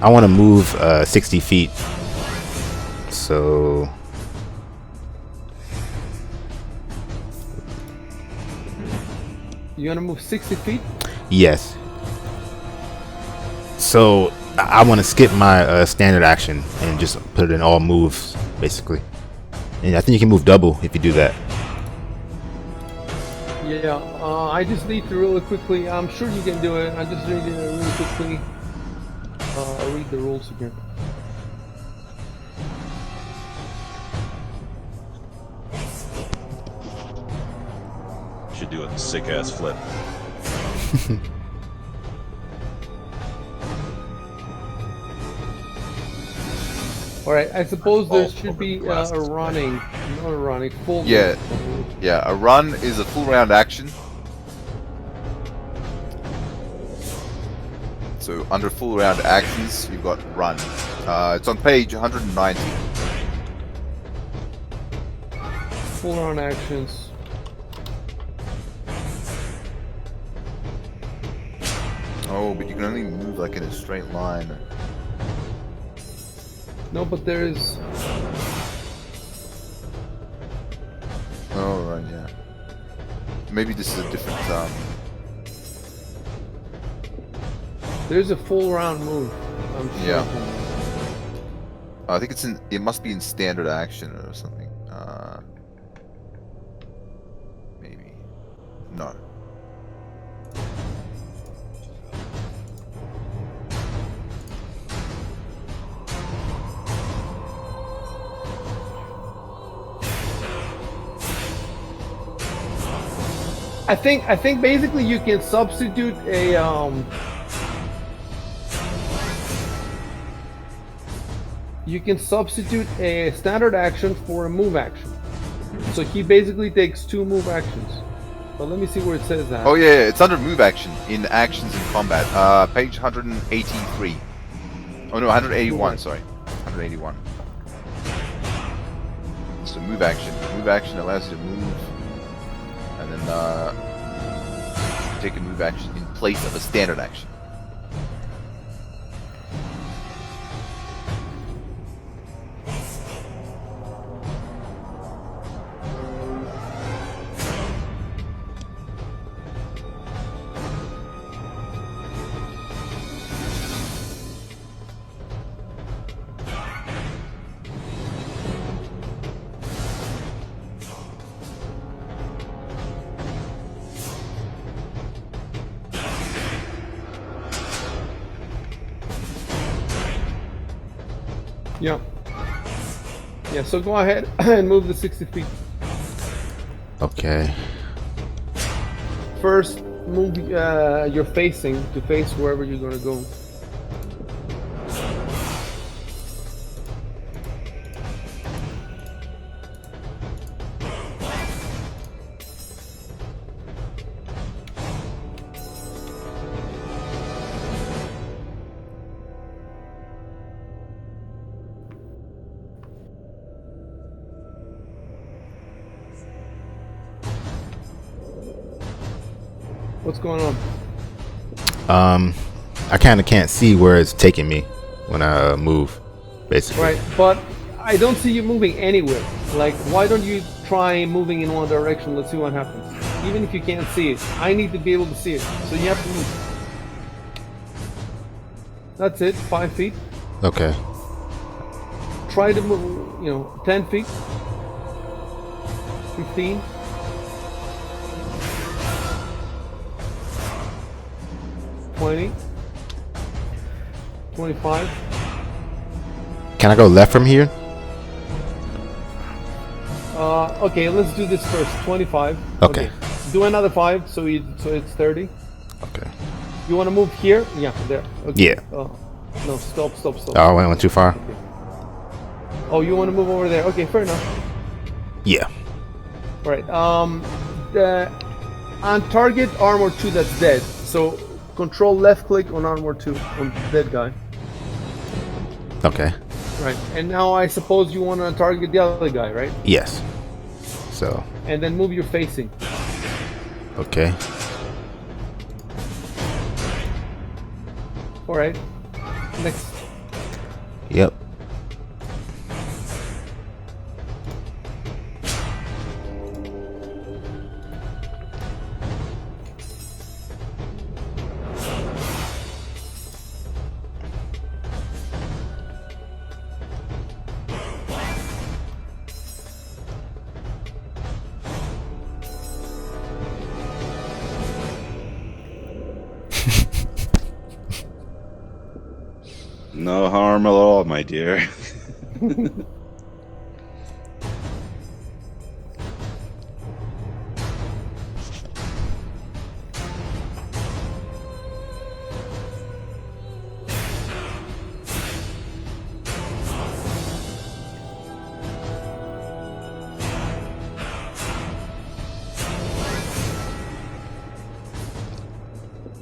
I want to move 60 feet. So You gonna move 60 feet? yes. So I want to skip my standard action and just put it in all moves, basically. And I think you can move double if you do that. Yeah, I just need to really quickly. I'm sure you can do it. I just need to really quickly read the rules again. Should do a sick ass flip. All right, I suppose there Oh, should over be the glasses. a running, not a running, full. Yeah. Yeah, a run is a full round action. So under full round actions, you've got run. It's on page 190. Full round actions. Oh, but you can only move like in a straight line. No, but there is. Oh, right, yeah. Maybe this is a different, There's a full round move. I'm sure. Yeah. I think it's in, it must be in standard action or something. Maybe. No. I think basically you can substitute a you can substitute a standard action for a move action. So he basically takes 2 move actions. But let me see where it says that. Oh, yeah, it's under move action in actions in combat. Page 183. Oh, no, 181, sorry. 181. So move action. Move action allows you to move. And then, take a move action in place of a standard action. Yeah. Yeah, so go ahead and move the 60 feet. Okay. First, move your facing to face wherever you're gonna go. What's going on? I kind of can't see where it's taking me when I move, basically. Right, but I don't see you moving anywhere. Like, why don't you try moving in one direction? Let's see what happens. Even if you can't see it, I need to be able to see it. So you have to move. That's it, 5 feet. Okay. Try to move, 10 feet. 15. 20. 25. Can I go left from here? Okay, let's do this first. 25. Okay. Do another 5, so it's 30. Okay. You want to move here? Yeah, there. Okay. Yeah. No, stop. Oh, I went too far? Okay. Oh, you want to move over there? Okay, fair enough. Yeah. All right. On target armor 2 that's dead, So control left click on armor 2 on dead guy. Okay. Right. And now I suppose you want to target the other guy, right? Yes. So, And then move your facing. okay. All right. Next. Yep. No harm at all, my dear.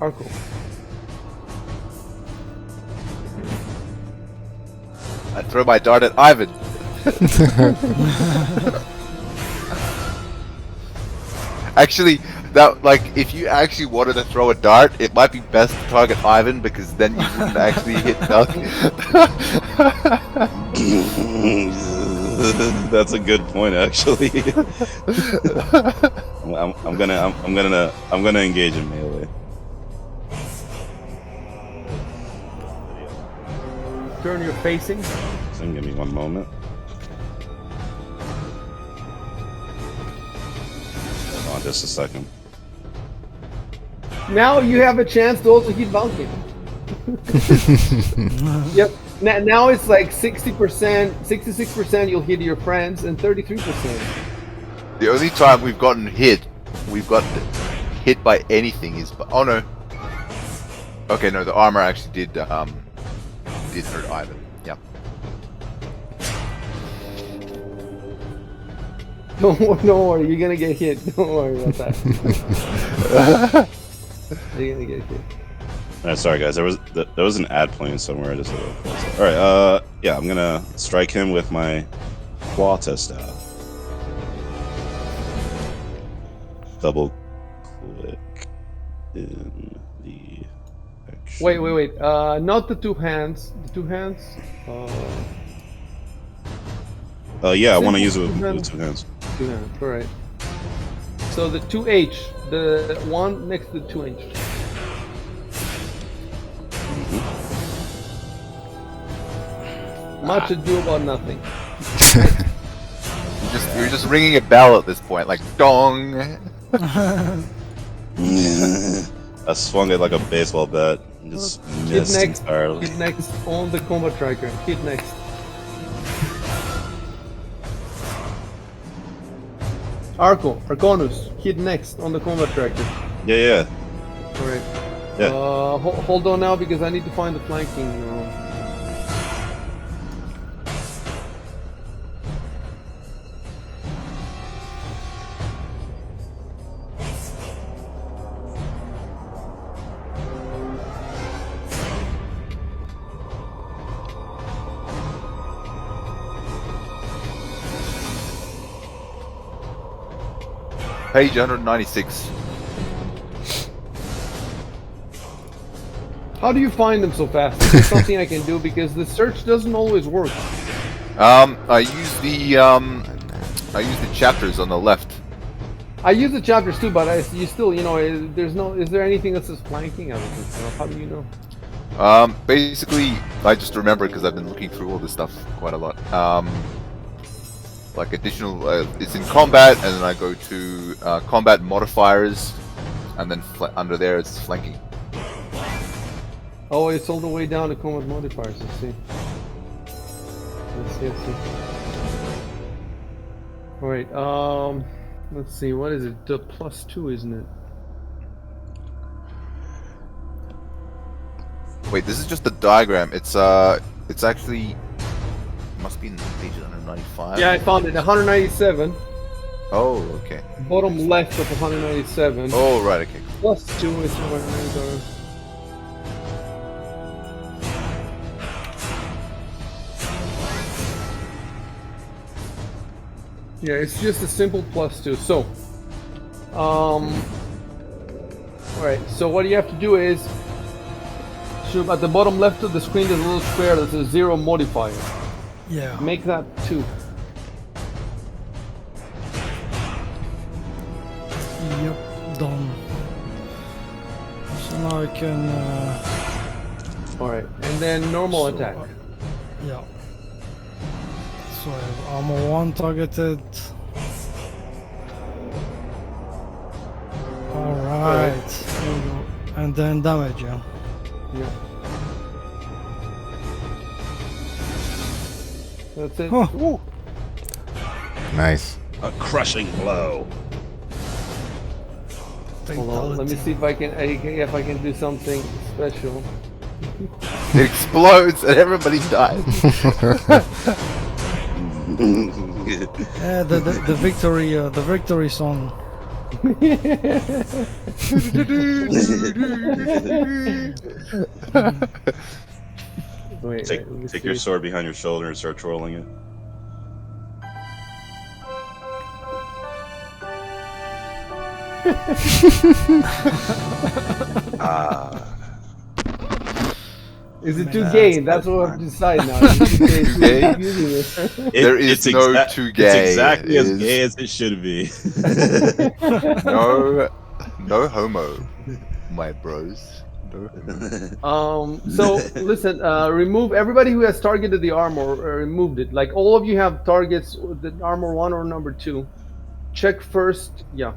Arco. I throw my dart at Ivan. Actually, that if you actually wanted to throw a dart, it might be best to target Ivan because then you wouldn't actually hit Duck. That's a good point, actually. I'm gonna engage in melee. Turn your facing. So give me one moment. Hold on just a second. Now you have a chance to also hit Valkyrie. Yep. Now it's like 60%, 66% you'll hit your friends, and 33%. The only time we've got hit by anything is oh no. Okay, no, the armor actually did hurt Ivan. Yeah. Don't worry, you're gonna get hit. Don't worry about that. You're gonna get hit. Alright, sorry guys, there was an ad playing somewhere. Just alright, yeah, I'm gonna strike him with my Quata staff. Double click in the action. Wait. Not the two hands. The two hands. Yeah, I want to use it with two hands. Two hands. All right. So the 2H, the one next to the 2H. Much ado about nothing. You're just ringing a bell at this point, like dong. I swung it like a baseball bat and just Hit missed next. entirely. Hit next on the combat tracker. Hit next. Arconus. Hit next on the combat tracker. Yeah. All right. Yeah. Hold on now because I need to find the flanking. Page 196. How do you find them so fast? Is there something I can do because the search doesn't always work? I use the chapters on the left. I use the chapters too, but you still, there's no. Is there anything that says flanking? I don't think so. How do you know? Basically, I just remember because I've been looking through all this stuff quite a lot. Like additional, it's in combat, and then I go to combat modifiers, and then under there it's flanking. Oh, it's all the way down to combat modifiers. Let's see. Let's see. All right. Let's see. What is it? The +2, isn't it? Wait, this is just the diagram. It's actually must be in page 195. Yeah, I found it. 197. Oh, okay. Bottom left of 197. Oh, right. Okay. +2 is what I remember. Yeah, it's just a simple +2. So, alright, so what you have to do is, so at the bottom left of the screen there's a little square that says 0 modifier. Yeah. Make that 2. Yep, done. So now I can. Alright, and then normal So, attack. Yeah. So I have armor 1 targeted. Alright. There we go. And then damage, yeah. Yeah. That's it. Huh. Ooh. Nice. A crushing blow. Hold on, let me see if I can do something special. It explodes and everybody dies. Yeah, the victory song. Wait, Take let me take your see. sword behind your shoulder and start trolling it. Ah. Is it too Man, gay? That's what I've decided now. Is it too gay? Too gay? Confusing it. There is no too gay. It's exactly It as is- gay as it should be. No homo, my bros. No homo. So listen, remove everybody who has targeted the armor, removed it. Like all of you have targets, the armor 1 or number 2. Check first, yeah.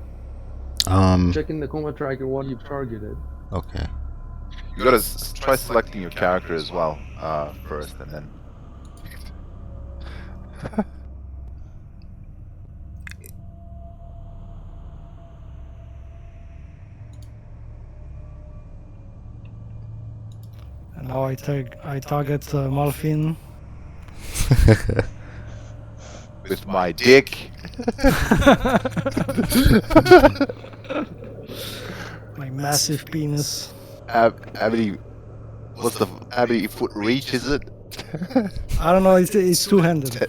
Check in the combat tracker what you've targeted. Okay. You gotta try selecting your character as well first, and then. And now I target Malfin. With my dick. My massive penis. How many foot reach is it? I don't know. It's two-handed.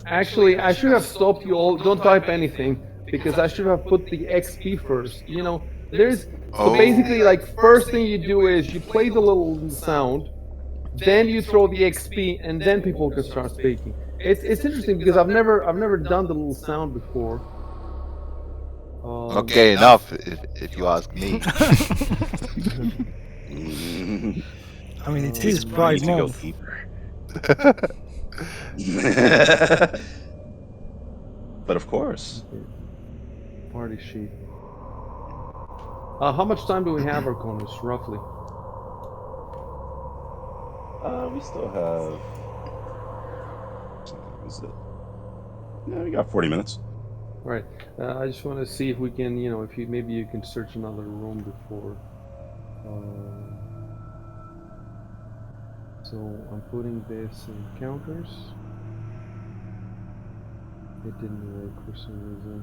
Actually, I should have stopped you all. Don't type anything because I should have put the XP first. You know, so basically, like first thing you do is you play the little sound, then you throw the XP, and then people can start speaking. It's interesting because I've never done the little sound before. Okay, enough. If you ask me. I mean, it is We pride need to go month. deeper. But of course. Party sheet. How much time do we have, Arconis, roughly? We still have. Is it? Yeah, we got 40 minutes. Right. I just want to see if we can, if maybe you can search another room before. So I'm putting this in counters. It didn't work for some reason.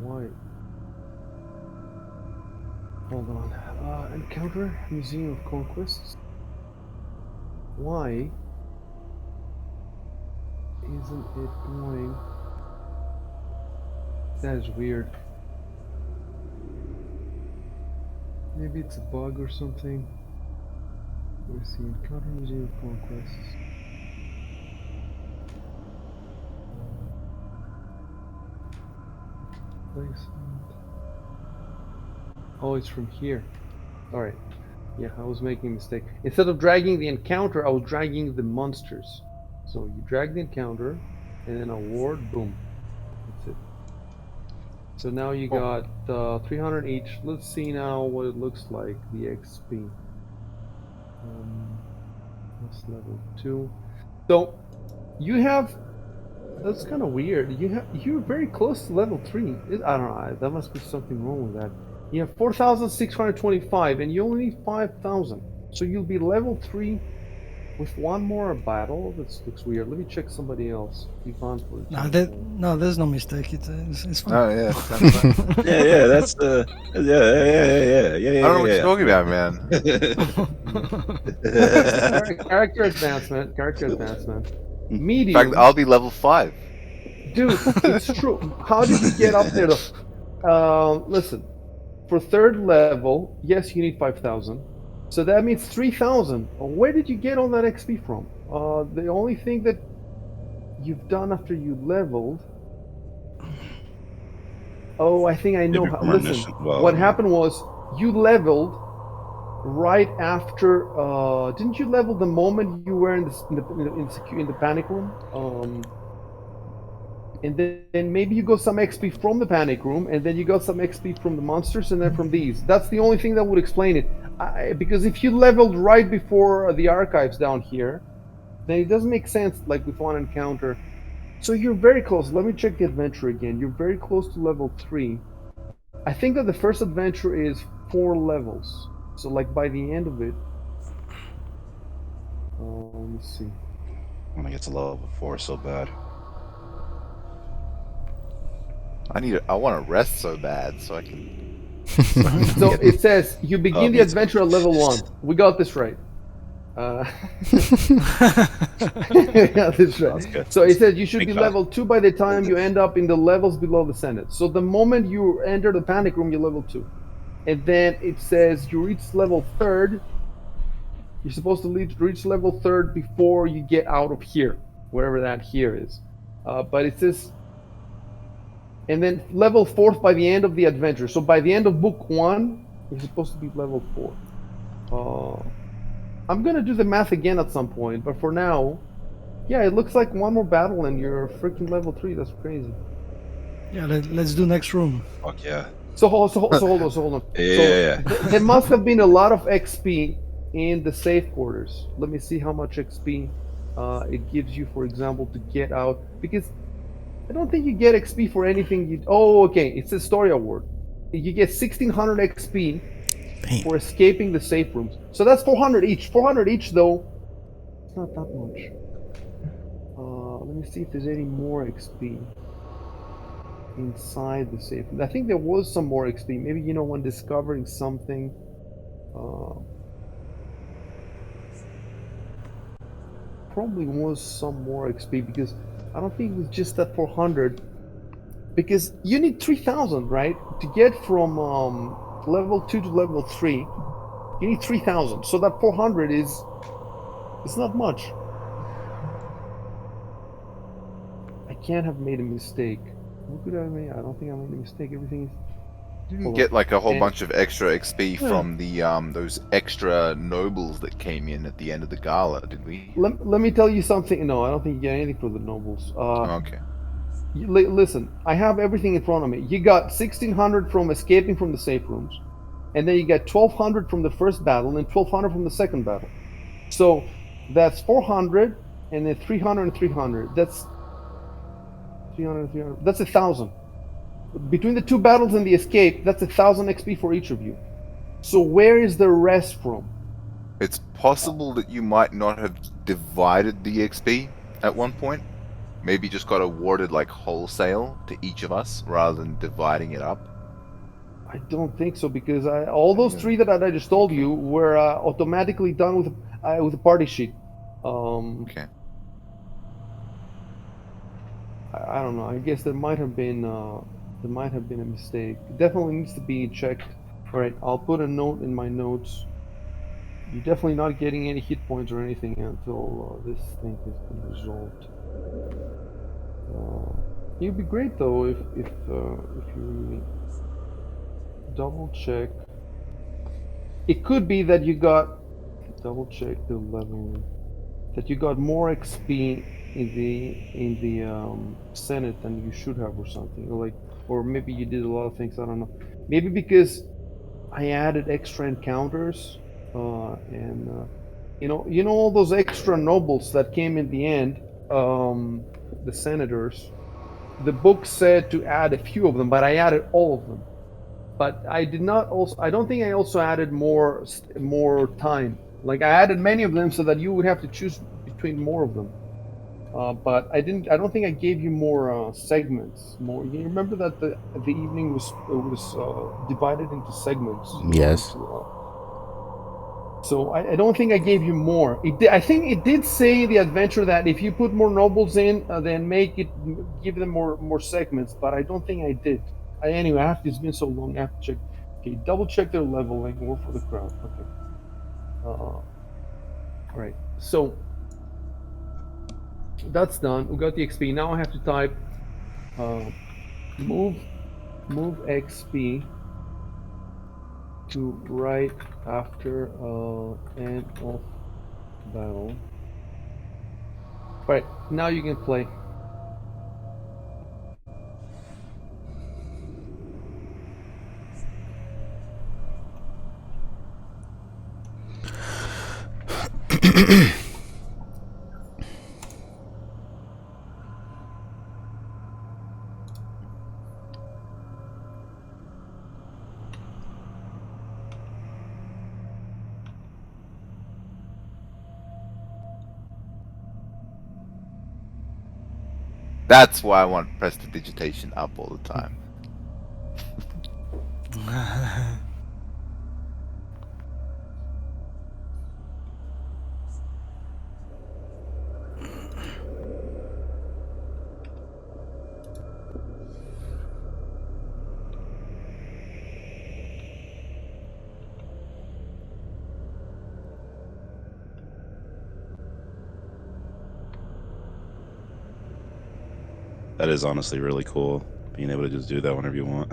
Why? Hold on. Encounter Museum of Conquests. Why isn't it going? That is weird. Maybe it's a bug or something. Let's see. Encounter Museum of Conquests. Placement. Oh, it's from here. Alright. Yeah, I was making a mistake. Instead of dragging the encounter, I was dragging the monsters. So you drag the encounter, and then award, boom. That's it. So now you got 300 each. Let's see now what it looks like, the XP. That's level 2. So you have, that's kind of weird. You're very close to level 3. I don't know, there must be something wrong with that. You have 4,625 and you only need 5,000. So you'll be level 3 With one more battle, this looks weird. Let me check somebody else. Ivan, for example. No, there's no mistake. It's fine. Oh yeah, sounds fine. Yeah, that's yeah. I don't know what you're talking about, man. Character advancement. Character advancement. In Medium. fact, I'll be level 5. Dude, it's true. How did you get up there? Listen, for third level, yes, you need 5,000. So that means 3,000. Where did you get all that XP from? The only thing that you've done after you leveled. Oh, I think I know. Maybe from Listen, mission- well, what yeah. happened was you leveled right after. Didn't you level the moment you were in the panic room? And then maybe you got some XP from the panic room, and then you got some XP from the monsters, and then from these. That's the only thing that would explain it. Because if you leveled right before the archives down here, then it doesn't make sense, like with one encounter. So you're very close. Let me check the adventure again. You're very close to level 3. I think that the first adventure is 4 levels. So like by the end of it, let me see. I want to get to level 4 so bad. I want to rest so bad, so I can. So it says you begin the me too. adventure at level 1. We got this right. Yeah, that's right. That's good. So it says you should Big be time. level 2 by the time you end up in the levels below the Senate. So the moment you enter the panic room, you're level 2. And then it says you reach level 3rd. You're supposed to reach level 3rd before you get out of here, wherever that here is. But it says, and then level 4th by the end of the adventure. So by the end of book 1, you're supposed to be level 4. I'm gonna do the math again at some point, but for now, yeah, it looks like one more battle and you're freaking level 3. That's crazy. Yeah, let's do next room. Fuck yeah. So hold on. Yeah. There must have been a lot of XP in the safe quarters. Let me see how much XP it gives you, for example, to get out. Because I don't think you get XP for anything you. Oh, okay. It's a story award. You get 1,600 XP Damn. for escaping the safe rooms. So that's 400 each. 400 each, though. It's not that much. Let me see if there's any more XP inside the safe room. I think there was some more XP. Maybe, when discovering something. Probably was some more XP because I don't think it was just that 400. Because you need 3,000, right? To get from level 2 to level 3, you need 3,000. So that 400 it's not much. I can't have made a mistake. What could I have made? I don't think I made a mistake. Everything is. You didn't Hold get on. like a whole And- bunch of extra XP from the those extra nobles that came in at the end of the gala, did we? Let me tell you something. No, I don't think you get anything for the nobles. Okay. Listen, I have everything in front of me. You got 1,600 from escaping from the safe rooms, and then you get 1,200 from the first battle and 1,200 from the second battle. So that's 400, and then 300 and 300. That's 300 and 300. That's 1,000. Between the two battles and the escape, that's 1,000 XP for each of you. So where is the rest from? It's possible that you might not have divided the XP at one point. Maybe just got awarded like wholesale to each of us rather than dividing it up. I don't think so because all those three that I just told you were automatically done with a party sheet. Okay. I don't know. I guess there might have been a mistake. It definitely needs to be checked. All right, I'll put a note in my notes. You're definitely not getting any hit points or anything until this thing has been resolved. It'd be great though if you double check. It could be that you got double check the level. That you got more XP in the Senate than you should have, or something, or maybe you did a lot of things. I don't know. Maybe because I added extra encounters, and you know all those extra nobles that came in the end, the senators. The book said to add a few of them, but I added all of them. But I did not also. I don't think I also added more time. Like I added many of them so that you would have to choose between more of them. But I didn't. I don't think I gave you more segments. More. You remember that the evening was divided into segments. Yes. So I don't think I gave you more. I think it did say in the adventure that if you put more nobles in, then give them more segments. But I don't think I did. Anyway, it's been so long. I have to check. Okay, double check their leveling. War for the crown. Okay. All right. So that's done. We got the XP. Now I have to type move XP to right after end of battle. Right, now you can play. That's why I want prestidigitation up all the time. That is honestly really cool, being able to just do that whenever you want.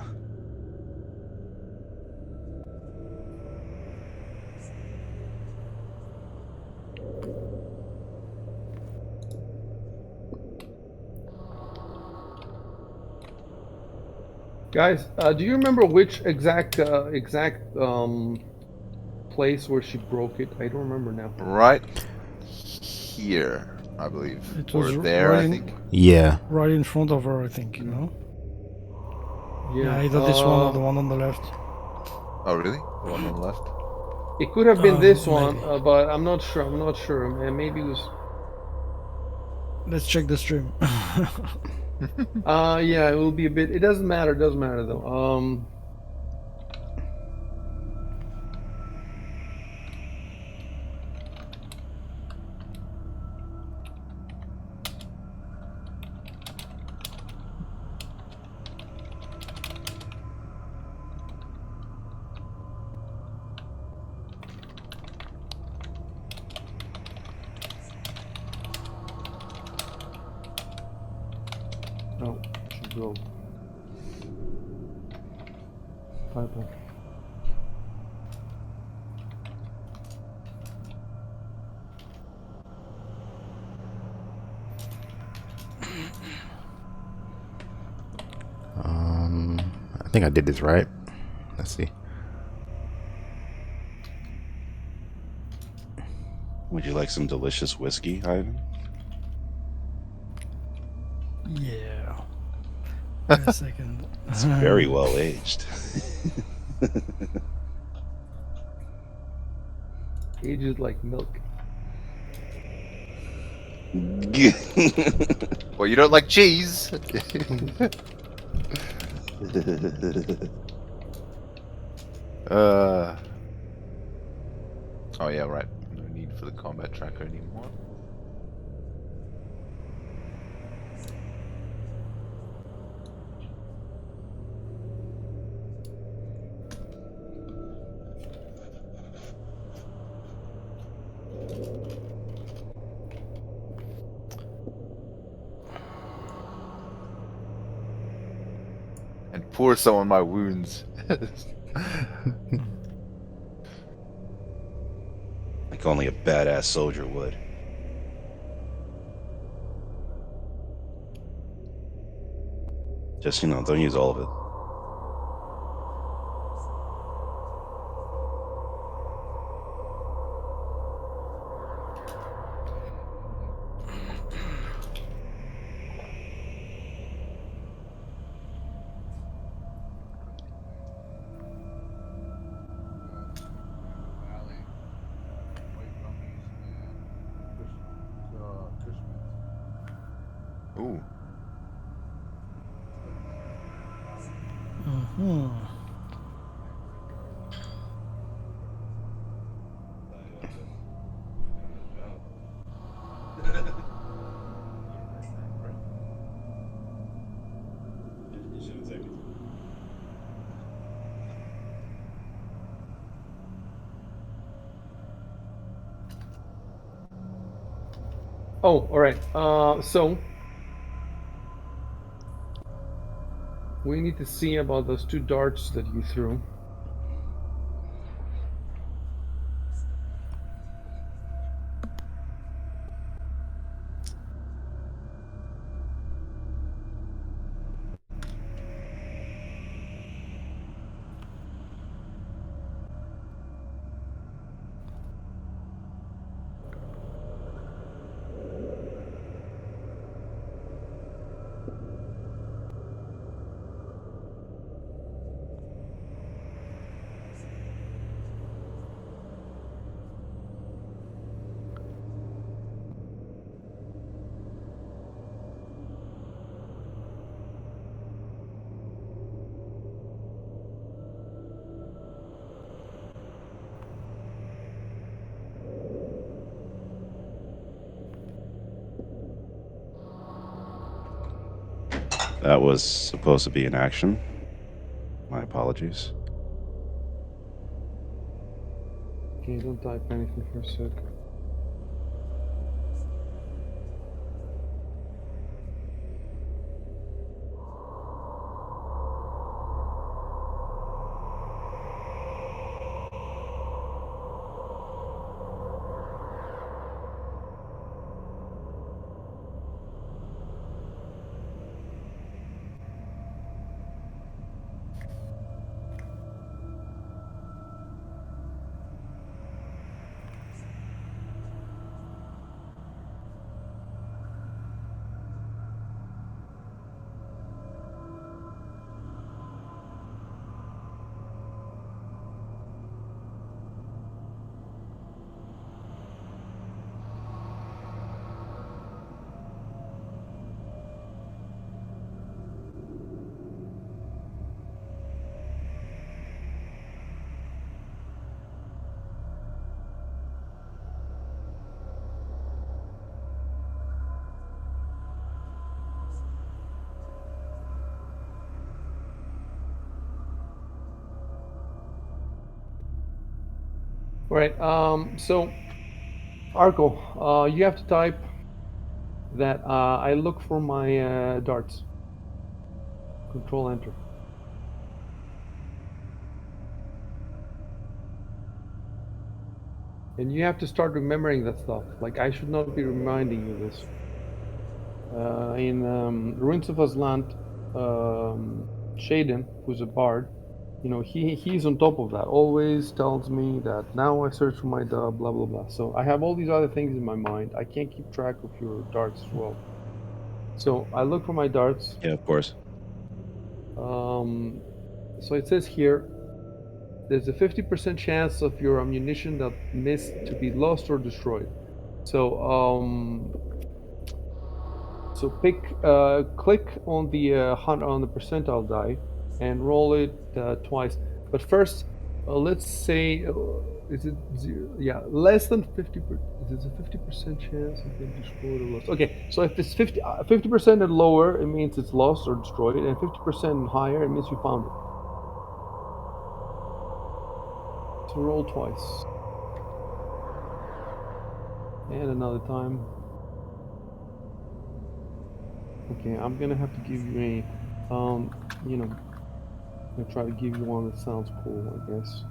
Guys, do you remember which exact place where she broke it? I don't remember now. Right here, I believe. It Or was there, I think. Yeah. right in front of her, I think. No. Yeah, either this one or the one on the left. Oh, really? The one on the left? It could have been this one, Maybe. but I'm not sure. I'm not sure. Maybe it was. Let's check the stream. Yeah, it will be a bit. It doesn't matter. It doesn't matter though. Oh, she broke. Piper. I think I did this right. Let's see. Would you like some delicious whiskey, Ivan? Yeah. Wait a second. It's very well aged. Ages like milk. Well, you don't like cheese. Oh yeah, right. No need for the combat tracker anymore. And pour some on my wounds. Like only a badass soldier would. Just, don't use all of it. Ooh. Hmm. Oh, all right. So we need to see about those 2 darts that you threw. That was supposed to be an action. My apologies. Okay, don't type anything for a sec. All right. So Arco, you have to type that I look for my darts. Control Enter. And you have to start remembering that stuff. Like, I should not be reminding you this. In Ruins of Aslant, Shaden, who's a bard, he's on top of that. Always tells me that now I search for my dub, blah blah blah. So I have all these other things in my mind. I can't keep track of your darts as well. So I look for my darts. Yeah, of course. So it says here, there's a 50% chance of your ammunition that missed to be lost or destroyed. So click on the percentile die and roll it twice. But first, let's say, is it zero? Yeah, less than 50. Is it a 50% chance of being destroyed or lost? Okay, so if it's 50% and lower, it means it's lost or destroyed, and 50% and higher, it means you found it. So roll twice, and another time. Okay, I'm gonna have to give you a, I'm gonna try to give you one that sounds cool, I guess.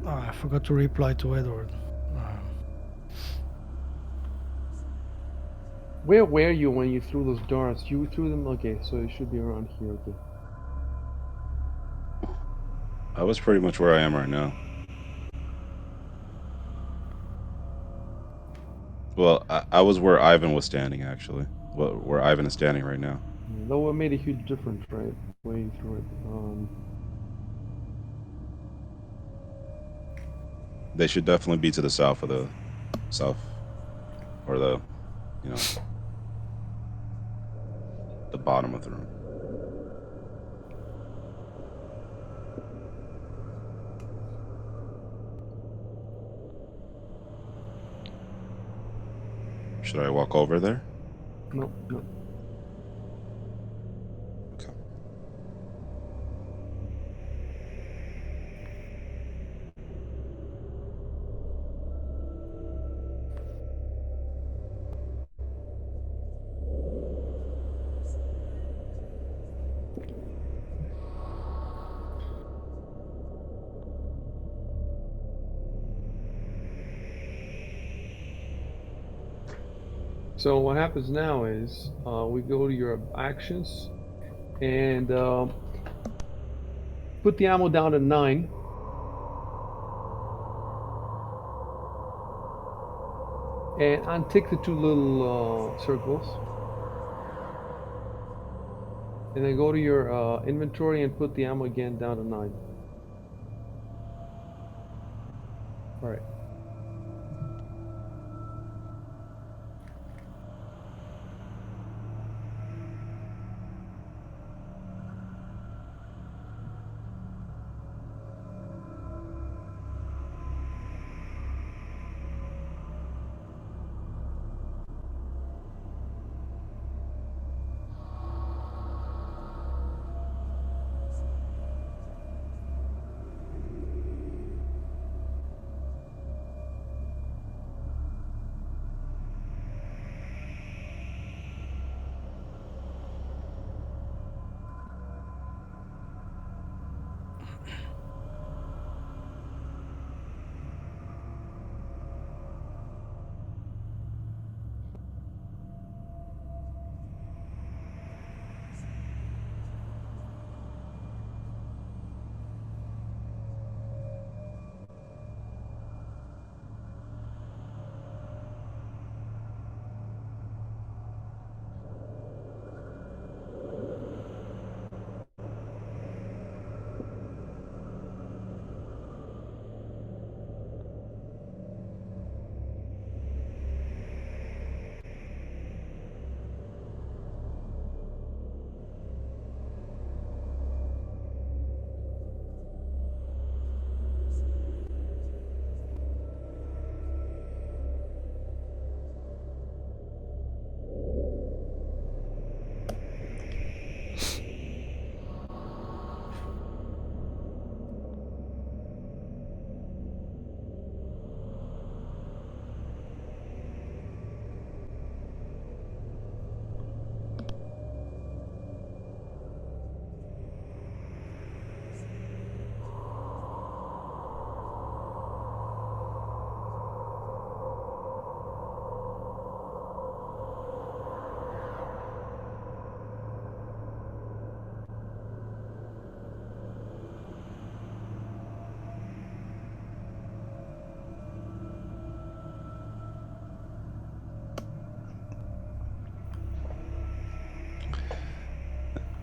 Oh, I forgot to reply to Edward. Where were you when you threw those darts? You threw them, okay, so it should be around here, okay. I was pretty much where I am right now. Well, I was where Ivan was standing, actually. Well, where Ivan is standing right now. Though it made a huge difference, right? Way through it. They should definitely be to the south of the south, or the, you know, the bottom of the room. Should I walk over there? No, no. Okay. So what happens now is we go to your actions and put the ammo down to 9. And untick the 2 little circles. And then go to your inventory and put the ammo again down to 9. Alright.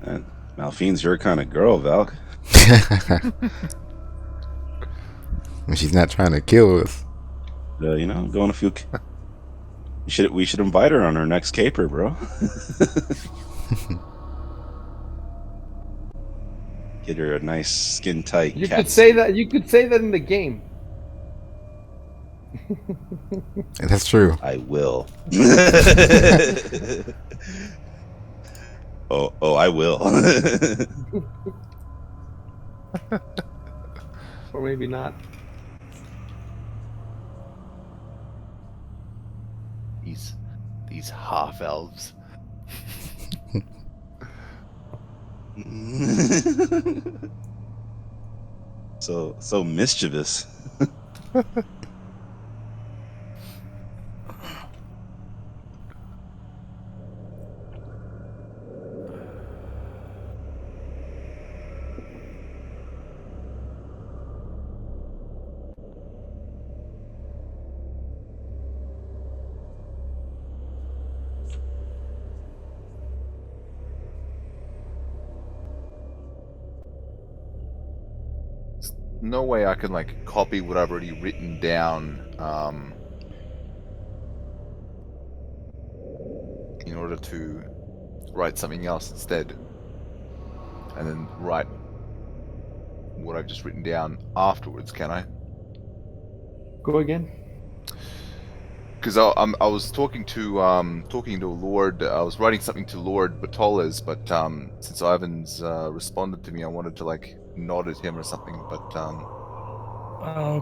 And Malfine's your kind of girl, Valk. She's not trying to kill us. You know, going a few. We should invite her on our next caper, bro. Get her a nice skin tight. You could say that. You could say that in the game. That's true. I will. oh, I will. Or maybe not. These half elves. so mischievous. no way I can like copy what I've already written down in order to write something else instead, and then write what I've just written down afterwards. Can I? Go again. Because I was talking to Lord. I was writing something to Lord Batoles, but since Ivan's responded to me, I wanted to like nod at him or something. But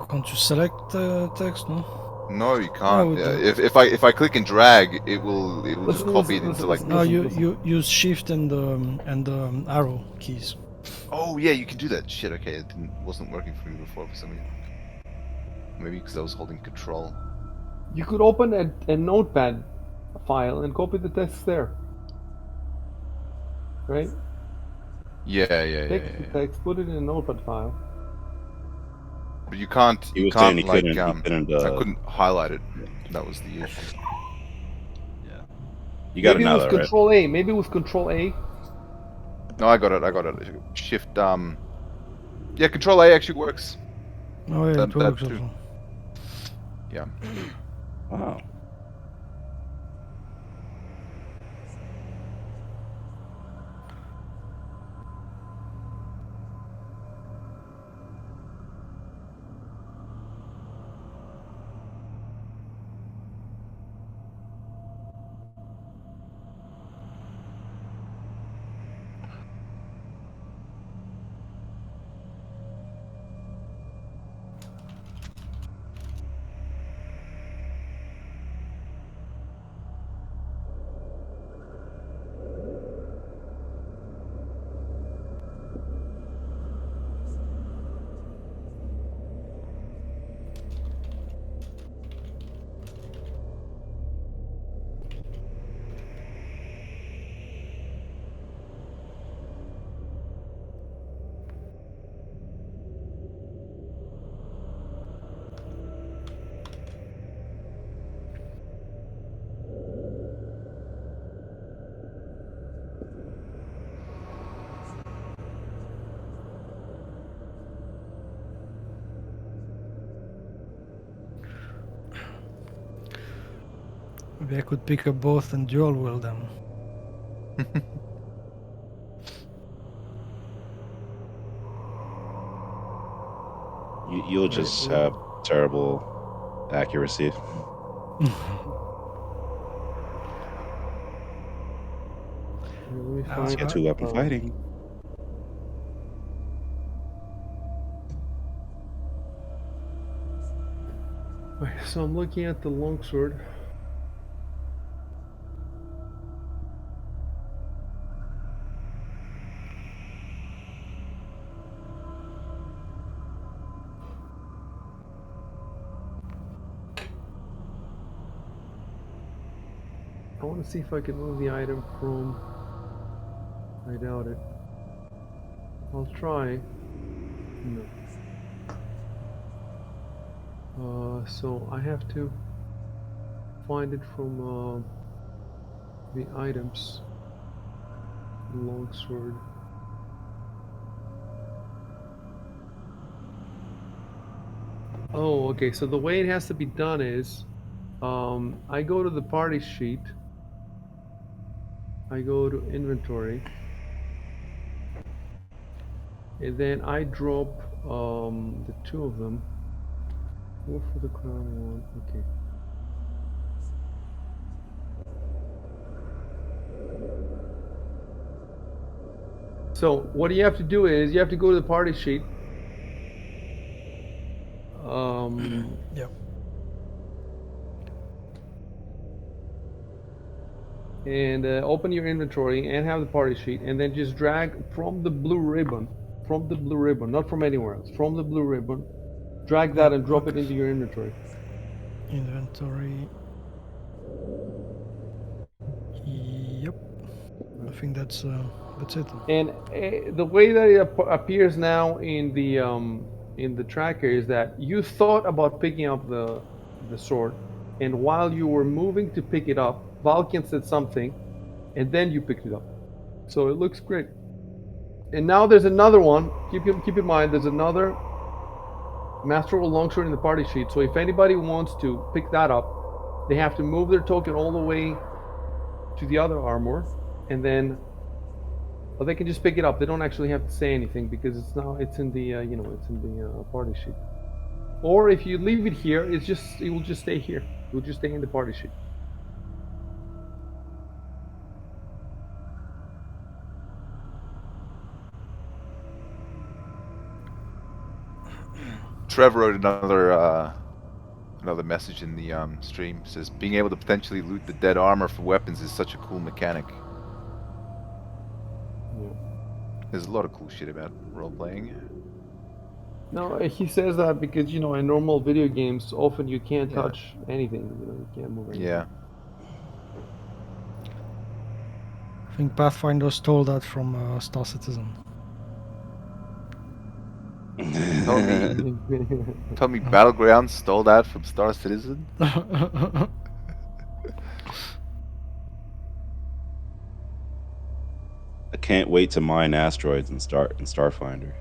Can't you select text? No. no, you No, can't. the, If I click and drag, it will just Listen, copy listen, it into listen, like. listen, no, listen, you listen. you use shift and the arrow keys. Oh yeah, you can do that. Shit. Okay, it wasn't working for me before for some reason. Maybe because I was holding control. You could open a notepad file and copy the text there. Right? Yeah. Take the text, put it in a notepad file. But you can't. He You was saying can't like. he couldn't. I couldn't highlight it. That was the issue. Yeah. You got it Maybe it now, was though, right? Control A. Maybe it was Control A. No, I got it. I got it. Shift. Yeah, Control A actually works. Oh yeah, it That works too. also. Yeah. Wow. Maybe I could pick up both and dual wield them. You'll just have terrible accuracy. Let me Ah, Let's find. get two weapon fighting. Okay, so I'm looking at the longsword. I want to see if I can move the item from. I doubt it. I'll try. No. So I have to find it from the items. Longsword. Oh, okay. So the way it has to be done is, I go to the party sheet. I go to inventory, and then I drop the two of them. Go for the crown one. Okay. So what you have to do is you have to go to the party sheet. Yeah. And open your inventory and have the party sheet, and then just drag from the blue ribbon, not from anywhere else, from the blue ribbon, drag that and drop it into your inventory. Inventory. Yep. I think that's it. And the way that it appears now in the tracker is that you thought about picking up the sword, and while you were moving to pick it up, Valkian said something, and then you picked it up. So it looks great. And now there's another one. Keep in mind, there's another Master of Longsword in the party sheet. So if anybody wants to pick that up, they have to move their token all the way to the other armor, and then well, they can just pick it up. They don't actually have to say anything because it's in the it's in the party sheet. Or if you leave it here, it will just stay here. It will just stay in the party sheet. Trevor wrote another message in the stream. Says being able to potentially loot the dead armor for weapons is such a cool mechanic. Yeah. There's a lot of cool shit about role playing. No, he says that because in normal video games, often you can't Yeah. touch anything. You can't move anything. Yeah. I think Pathfinder stole that from Star Citizen. Tell me Battlegrounds stole that from Star Citizen? I can't wait to mine asteroids in Starfinder.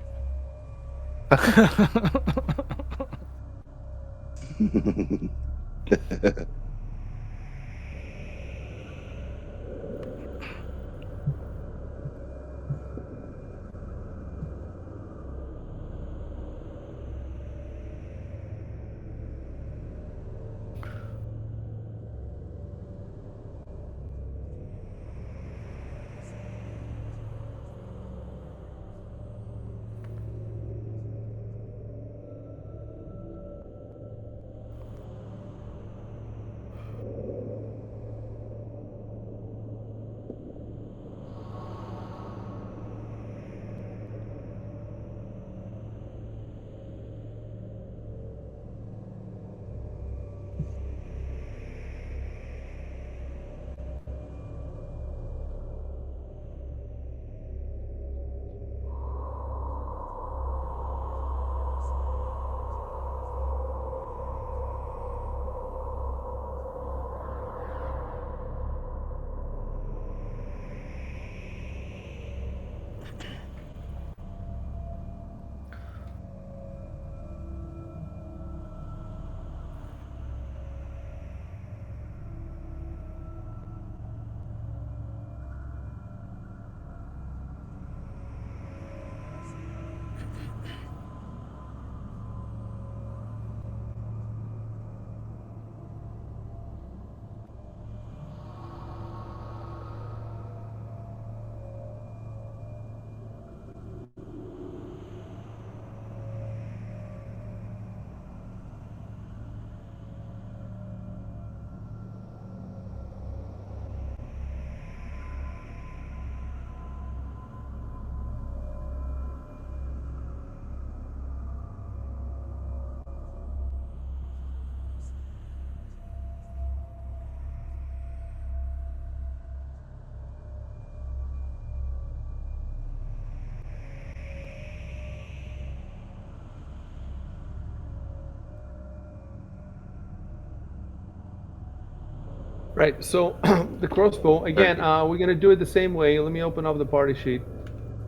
Right. So the crossbow again. We're gonna do it the same way. Let me open up the party sheet.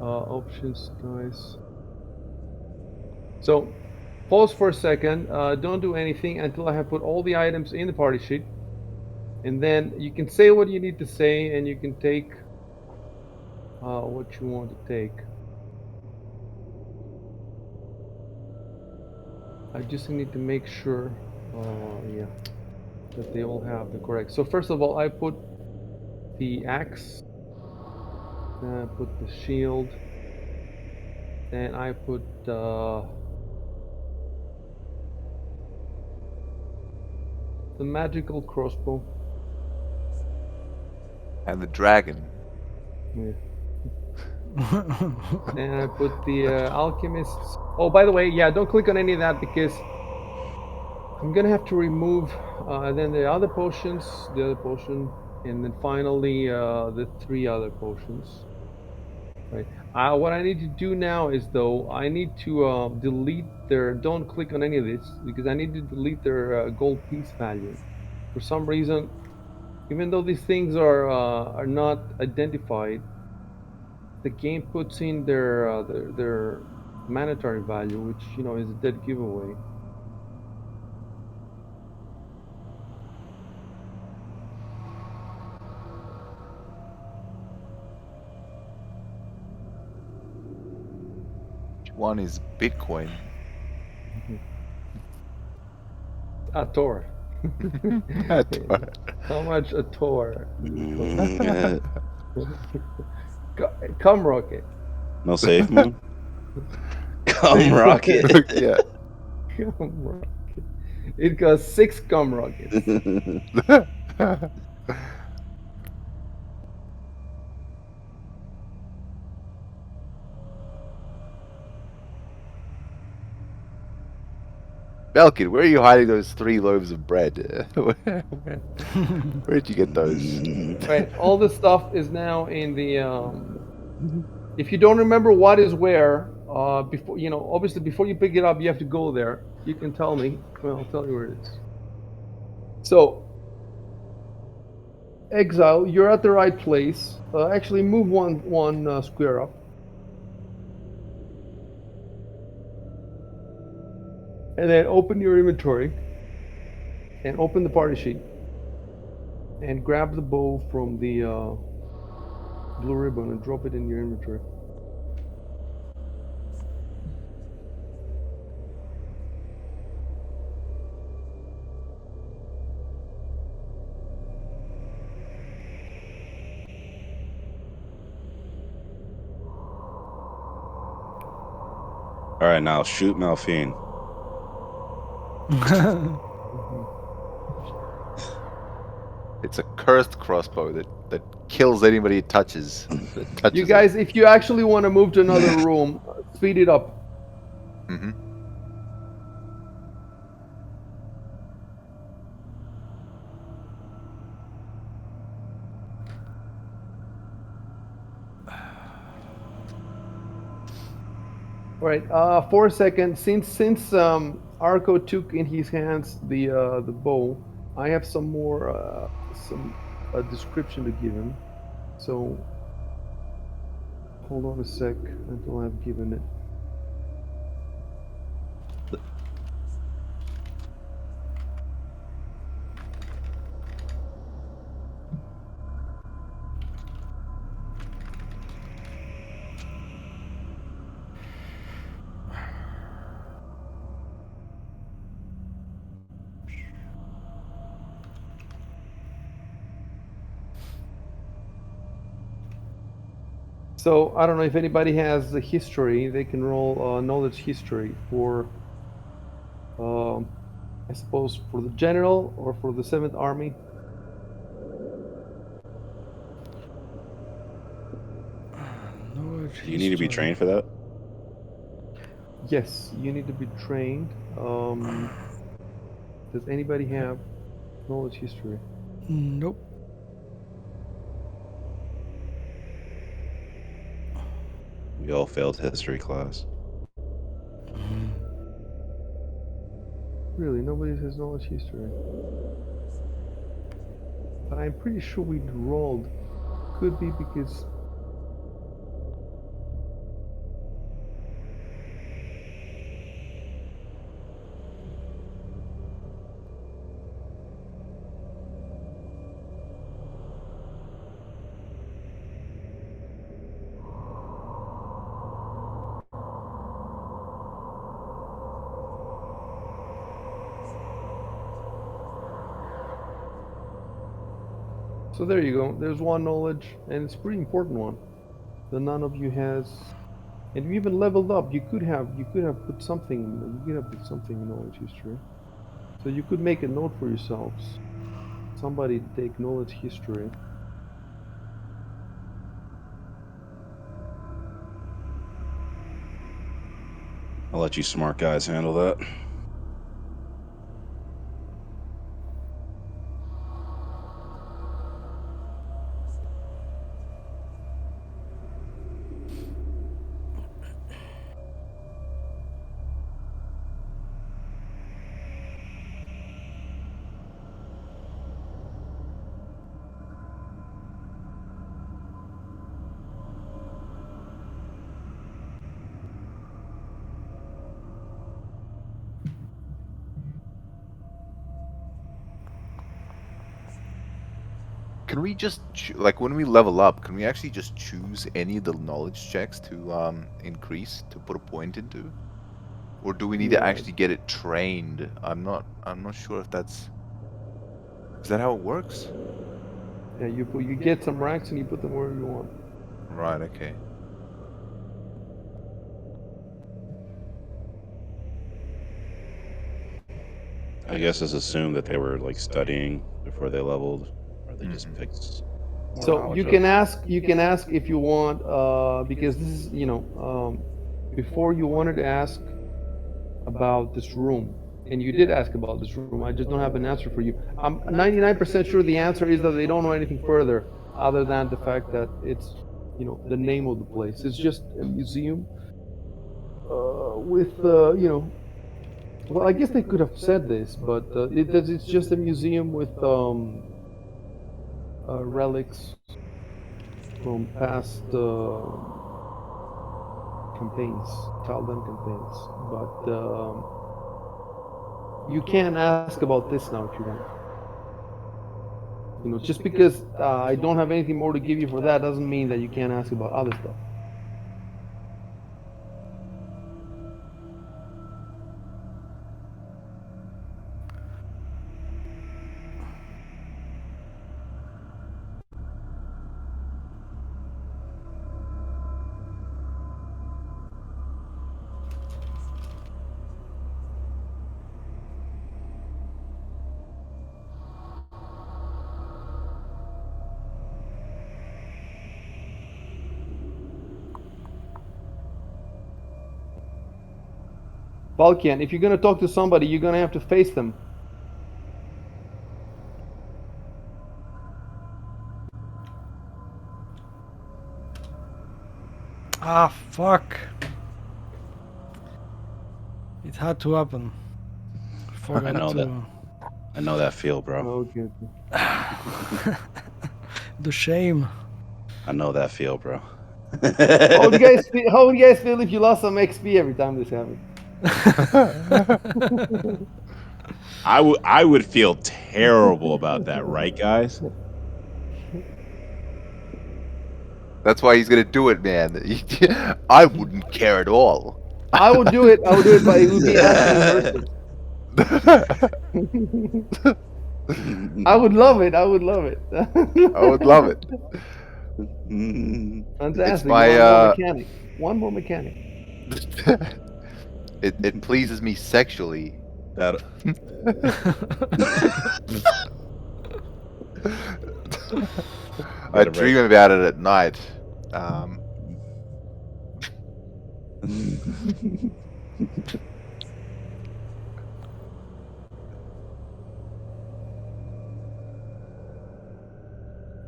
Options, dice. So pause for a second. Don't do anything until I have put all the items in the party sheet, and then you can say what you need to say, and you can take what you want to take. I just need to make sure, yeah, that they all have the correct. So first of all, I put the axe, then I put the shield, then I put the magical crossbow. And the dragon. Yeah. And I put the alchemist's. Oh, by the way, yeah, don't click on any of that because I'm gonna have to remove then the other potions, the other potion, and then finally the 3 other potions. Right. What I need to do now is though I need to delete their. Don't click on any of this because I need to delete their gold piece value. For some reason, even though these things are not identified, the game puts in their monetary value, which is a dead giveaway. One is Bitcoin. A Tor. How much a Tor? Yeah. Come rocket. No safe mode. Come rocket. Yeah. Cum rocket. It got 6 cum rockets. Belkid, where are you hiding those 3 loaves of bread? Where'd you get those? Right. All this stuff is now in the. If you don't remember what is where, before obviously before you pick it up, you have to go there. You can tell me. Well, I'll tell you where it is. So, Exile, you're at the right place. Actually, move one square up, and then open your inventory, and open the party sheet, and grab the bow from the blue ribbon and drop it in your inventory. All right, now shoot Malphine. It's a cursed crossbow that kills anybody it touches. You guys, if you actually want to move to another room, speed it up. Mm-hmm. All right. For a second, since Arco took in his hands the bow, I have some more some description to give him. So hold on a sec until I've given it. So I don't know if anybody has the history. They can roll knowledge history for, I suppose, for the general or for the 7th Army. Do you need to be trained for that? Yes, you need to be trained. Does anybody have knowledge history? Nope. We all failed history class. Really, nobody has knowledge history. But I'm pretty sure we rolled. Could be because. So there you go. There's one knowledge, and it's a pretty important one that none of you has. And you even leveled up. You could have put something. You could have put something in knowledge history. So you could make a note for yourselves. Somebody take knowledge history. I'll let you smart guys handle that. Can we just like when we level up? Can we actually just choose any of the knowledge checks to increase to put a point into, or do we need to Yeah. actually get it trained? I'm not. I'm not sure if that's. Is that how it works? Yeah, you get some ranks and you put them wherever you want. Right. Okay. I guess it's assumed that they were like studying before they leveled, or they just Mhm. picked more So knowledge you up. can ask if you want because this is before you wanted to ask about this room, and you did ask about this room. I just don't have an answer for you. I'm 99% sure the answer is that they don't know anything further other than the fact that it's the name of the place. It's just a museum with well, I guess they could have said this, but it's just a museum with relics from past campaigns, Taldan campaigns. But you can ask about this now if you want. Just because I don't have anything more to give you for that doesn't mean that you can't ask about other stuff. Balkan, if you're gonna talk to somebody, you're gonna have to face them. Ah, fuck. It had to happen. I know that. I know that feel, bro. Okay. The shame. I know that feel, bro. How would you guys feel? How would you guys feel if you lost some XP every time this happened? I would feel terrible about that, right, guys? That's why he's gonna do it, man. I wouldn't care at all. I would do it. I would do it, but it would be anti-immersive. I would love it. I would love it. I would love it. It's Fantastic. my One more mechanic. One more mechanic. it pleases me sexually. That I Gotta dream about it at night.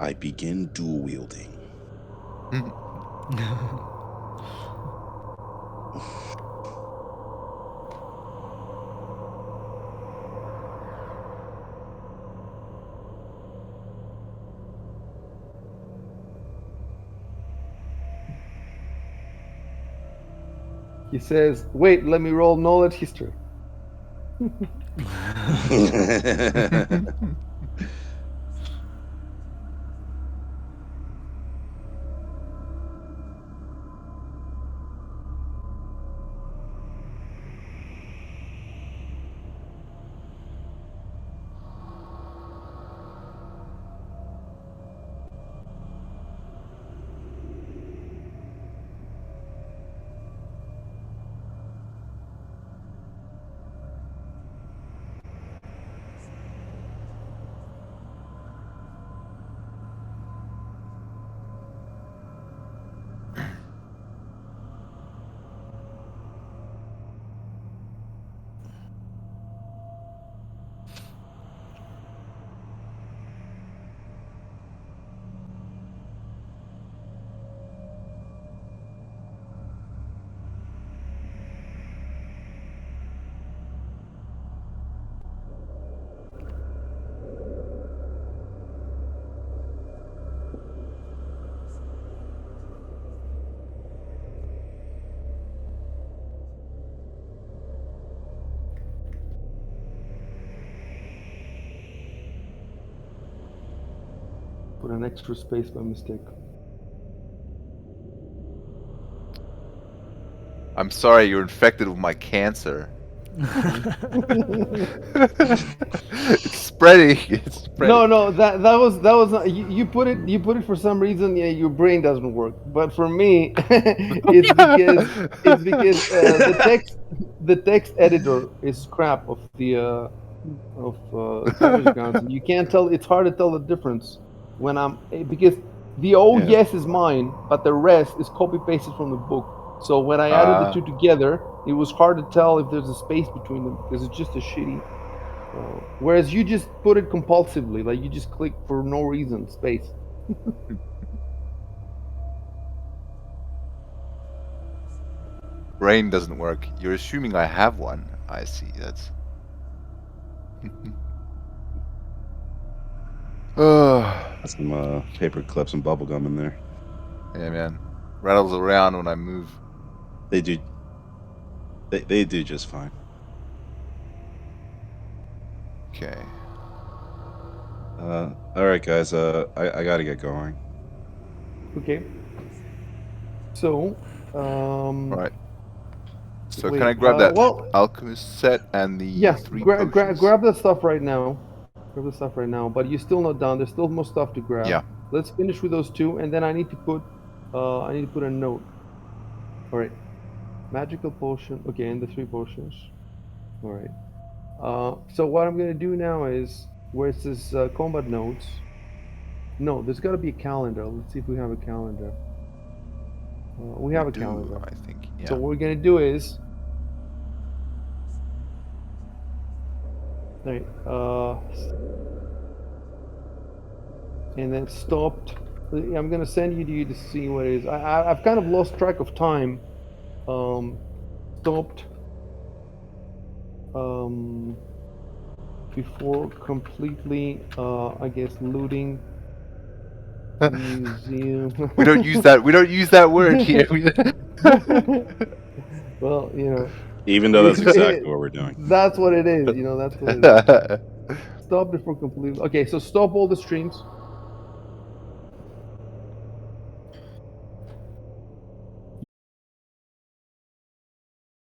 I begin dual wielding. He says, "Wait, let me roll knowledge history." put an extra space by mistake. I'm sorry, you're infected with my cancer. It's spreading. It's spreading. No, that was not, you put it for some reason. Yeah, your brain doesn't work. But for me, it's because the text editor is crap of the Savage Grounds, and you can't tell. It's hard to tell the difference when because the Yeah. yes is mine, but the rest is copy pasted from the book. So when I added the two together, it was hard to tell if there's a space between them because it's just a shitty. Whereas you just put it compulsively, like you just click for no reason, space. Brain doesn't work. You're assuming I have one. I see. That's. Oh, Got some paper clips and bubble gum in there. yeah, man. Rattles around when I move. They do. They do just fine. Okay. All right, guys. I gotta get going. Okay. So, All right. So wait, can I grab that well, alchemist set and the yes, 3 potions? grab that stuff right now. Grab the stuff right now. But you're still not done. There's still more stuff to grab. Yeah. Let's finish with those two, and then I need to put a note. All right. Magical potion. Okay, and the 3 potions. All right. So what I'm gonna do now is where it says combat notes. No, there's got to be a calendar. Let's see if we have a calendar. We have a calendar. I think. Yeah. So what we're gonna do is, all right, and then stopped. I'm gonna send you to see what it is. I've kind of lost track of time. Stopped. Before completely, I guess, looting museum. We don't use that. We don't use that word here. Well, you know. Even though that's exactly what we're doing. That's what it is. You know, that's what it is. Stop before completely. Okay, so stop all the streams.